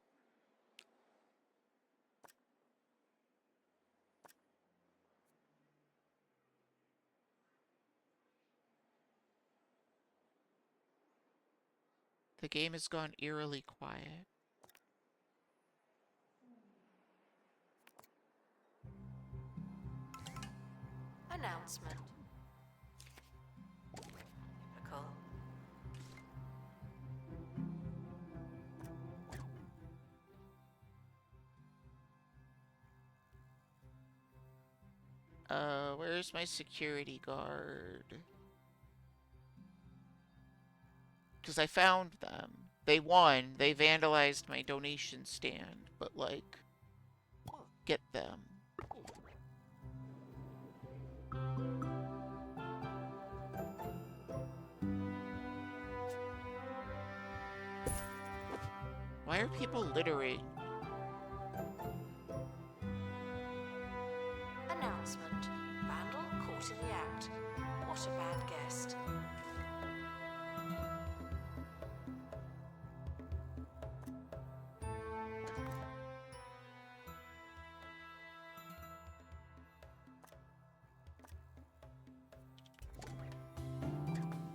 Speaker 1: The game has gone eerily quiet.
Speaker 3: Announcement. Typical.
Speaker 1: Where's my security guard? Because I found them. They won. They vandalized my donation stand. But, like, get them. Why are people littering?
Speaker 3: Announcement. Vandal caught in the act. What a bad guest.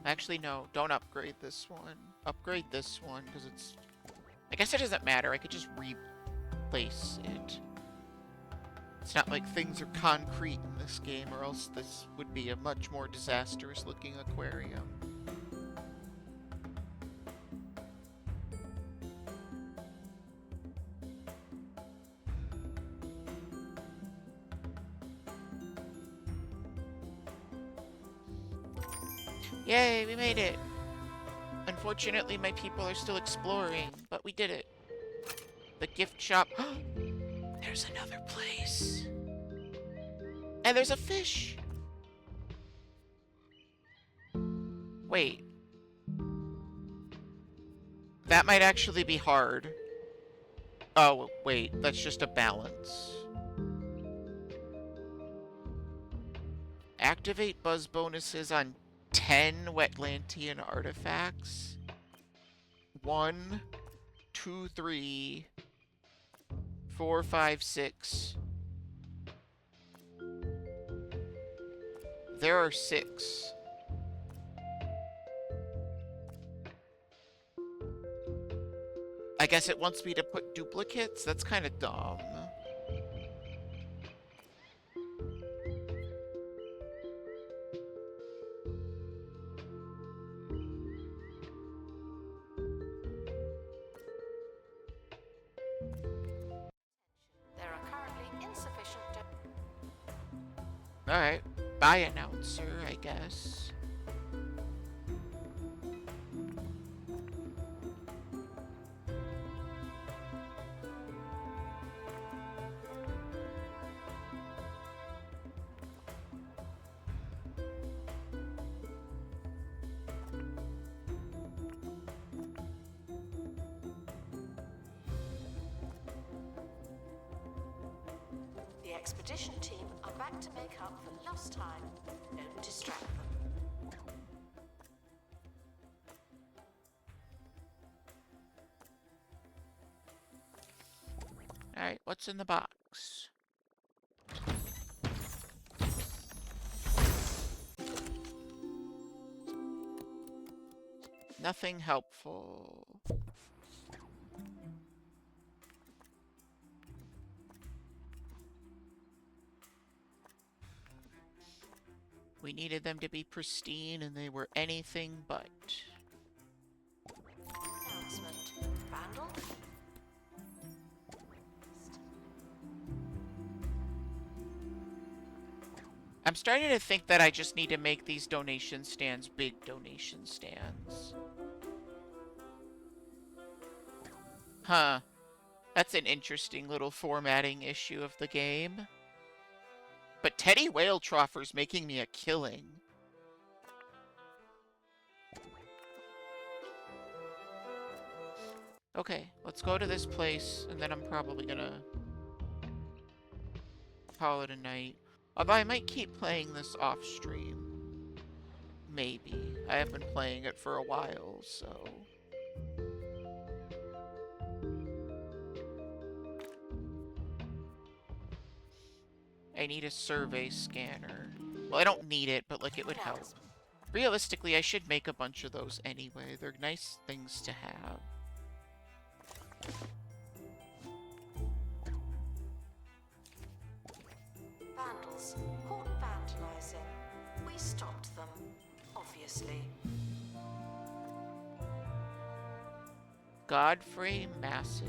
Speaker 1: Actually, no. Don't upgrade this one. Upgrade this one, because it's... I guess it doesn't matter. I could just replace it. It's not like things are concrete in this game, or else this would be a much more disastrous looking aquarium. Yay, we made it. Unfortunately, my people are still exploring, but we did it. The gift shop. There's another place. And there's a fish. Wait. That might actually be hard. Oh, wait. That's just a balance. Activate buzz bonuses on 10 Wetlantian artifacts. 1, 2, 3, 4, 5, 6. There are 6. I guess it wants me to put duplicates? That's kind of dumb.
Speaker 3: There are currently insufficient
Speaker 1: Alright. Bye, announcer, I guess.
Speaker 3: The expedition team are back to make up for lost time. Don't distract them.
Speaker 1: Alright, what's in the box? Nothing helpful. We needed them to be pristine, and they were anything but.
Speaker 3: Announcement. Vandal?
Speaker 1: I'm starting to think that I just need to make these donation stands big donation stands. Huh. That's an interesting little formatting issue of the game. But Teddy Whaletroffer's making me a killing. Okay, let's go to this place, and then I'm probably gonna call it a night. Although I might keep playing this off stream. Maybe. I have been playing it for a while, so... I need a survey scanner. Well, I don't need it, but like it would help. Realistically, I should make a bunch of those anyway. They're nice things to have.
Speaker 3: Vandals. Caught vandalizing. We stopped them, obviously.
Speaker 1: Godfrey Massive.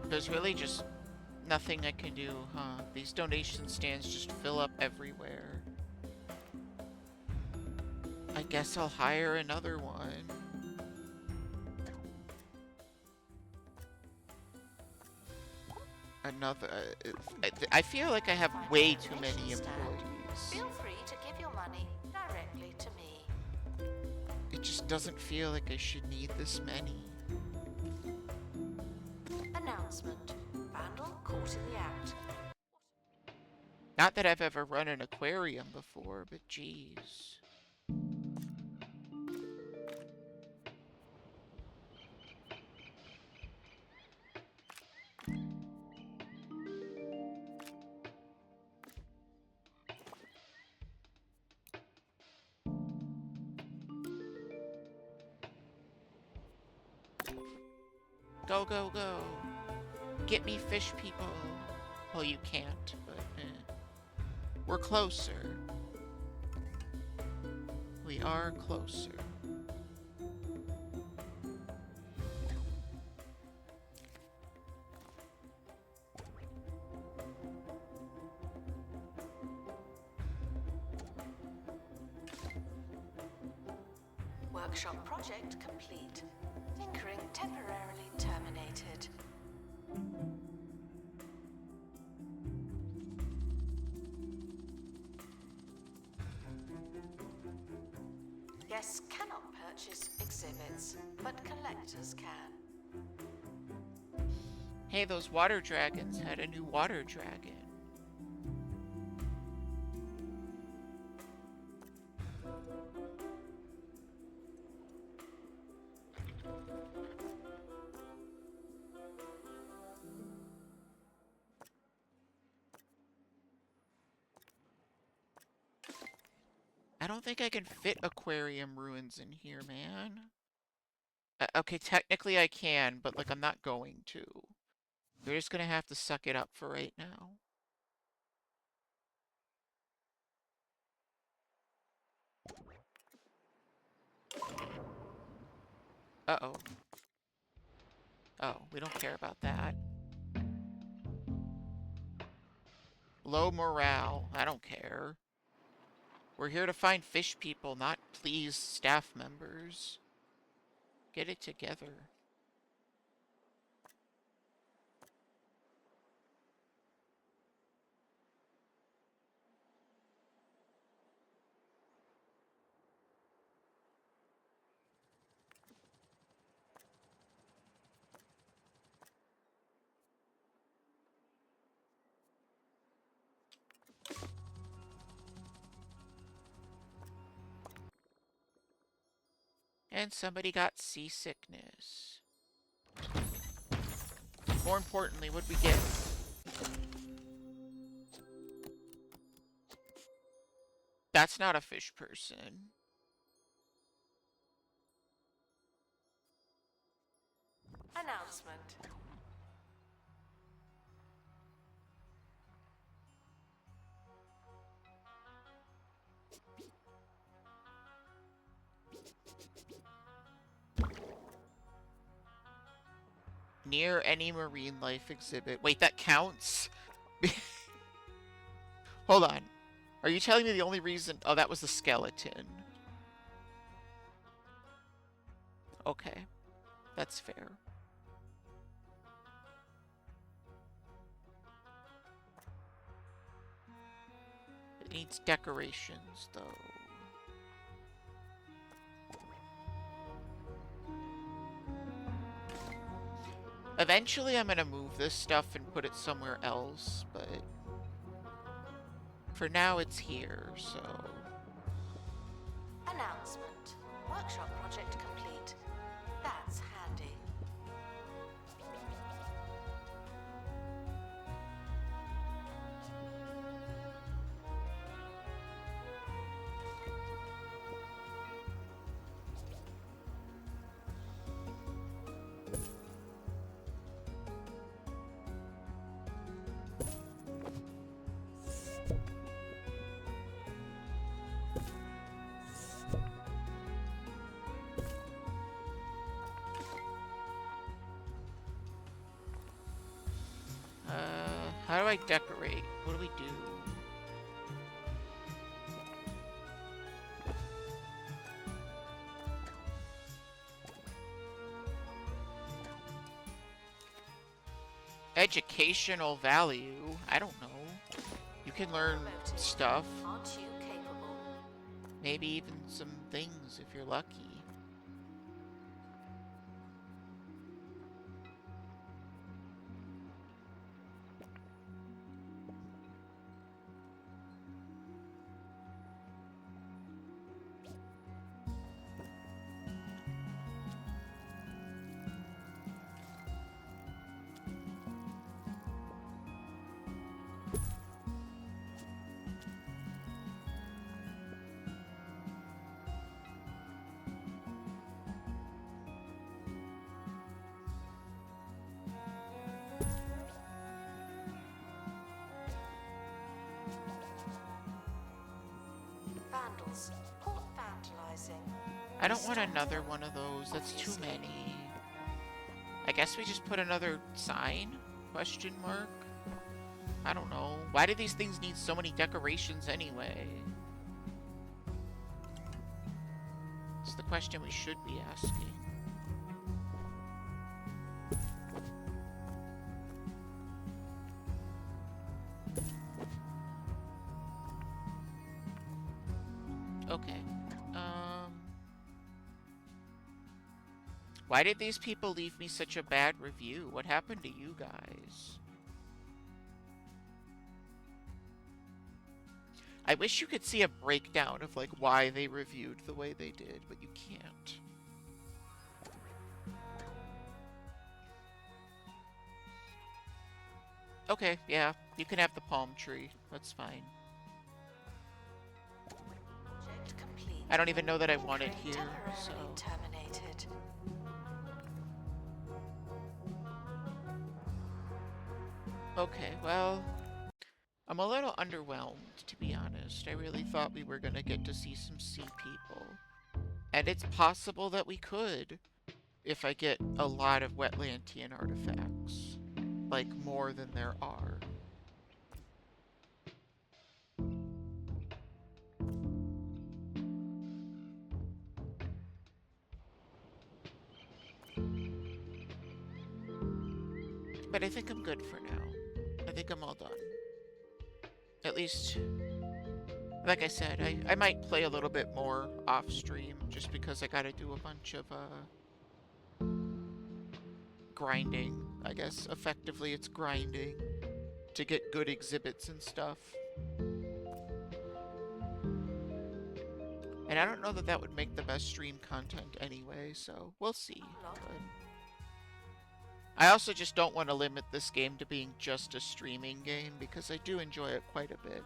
Speaker 1: There's really just nothing I can do, huh? These donation stands just fill up everywhere. I guess I'll hire another one. I feel like I have way too many employees.
Speaker 3: Feel free to give your money directly to me.
Speaker 1: It just doesn't feel like I should need this many.
Speaker 3: Announcement. Vandal caught in the act.
Speaker 1: Not that I've ever run an aquarium before, but geez. Go, go, go. Get me fish people. Well, you can't, but we're closer. We are closer.
Speaker 3: Workshop project complete. Tinkering temporarily terminated. Guests cannot purchase exhibits, but collectors can.
Speaker 1: Hey, those water dragons had a new water dragon. I don't think I can fit aquarium ruins in here, man. Okay, technically I can, but like I'm not going to. We're just gonna have to suck it up for right now. Uh-oh. Oh, we don't care about that. Low morale. I don't care. We're here to find fish people, not please staff members. Get it together. And somebody got seasickness. More importantly, what'd we get? That's not a fish person.
Speaker 3: Announcement.
Speaker 1: Near any marine life exhibit. Wait, that counts? Hold on. Are you telling me the only reason... Oh, that was the skeleton. Okay. That's fair. It needs decorations, though. Eventually, I'm gonna move this stuff and put it somewhere else, but... For now, it's here, so...
Speaker 3: Announcement. Workshop project complete. That's handy.
Speaker 1: How do I decorate? What do we do? Educational value? I don't know. You can learn
Speaker 3: Promoted.
Speaker 1: stuff.
Speaker 3: Aren't you capable?
Speaker 1: Maybe even some things if you're lucky.
Speaker 3: paths, report vandalising.
Speaker 1: I don't want
Speaker 3: Restricting
Speaker 1: another one of those. That's too
Speaker 3: obviously.
Speaker 1: many. I guess we just put another sign? Question mark? I don't know. Why do these things need so many decorations anyway? It's the question we should be asking. Okay. Why did these people leave me such a bad review? What happened to you guys? I wish you could see a breakdown of like why they reviewed the way they did, but you can't. Okay, yeah, you can have the palm tree. That's fine.
Speaker 3: Project complete.
Speaker 1: I don't even know that I want it here,
Speaker 3: Temporarily
Speaker 1: so...
Speaker 3: terminated.
Speaker 1: Okay, well... I'm a little underwhelmed, to be honest. I really thought we were gonna get to see some sea people. And it's possible that we could, if I get a lot of Wetlantian artifacts. Like, more than there are. But I think I'm good for now. I think I'm all done. At least, like I said, I might play a little bit more off stream just because I gotta do a bunch of grinding. I guess effectively it's grinding to get good exhibits and stuff. And I don't know that that would make the best stream content anyway, so we'll see. But I also just don't want to limit this game to being just a streaming game because I do enjoy it quite a bit.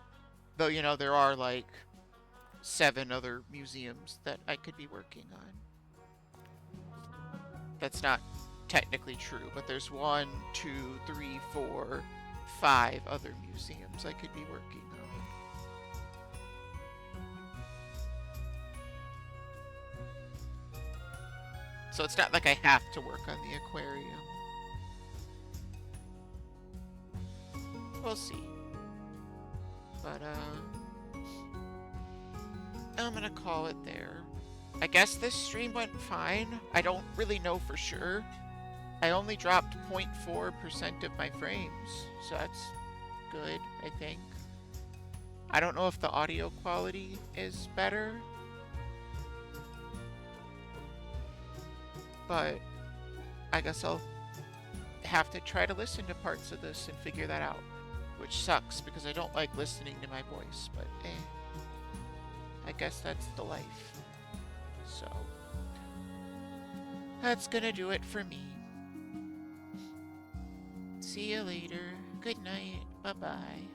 Speaker 1: Though, you know, there are like 7 other museums that I could be working on. That's not technically true, but there's 1, 2, 3, 4, 5 other museums I could be working on. So it's not like I have to work on the aquarium. We'll see. But, I'm gonna call it there. I guess this stream went fine. I don't really know for sure. I only dropped 0.4% of my frames, so that's good, I think. I don't know if the audio quality is better, but I guess I'll have to try to listen to parts of this and figure that out. Which sucks, because I don't like listening to my voice, but I guess that's the life. So, that's gonna do it for me. See you later. Good night. Bye-bye.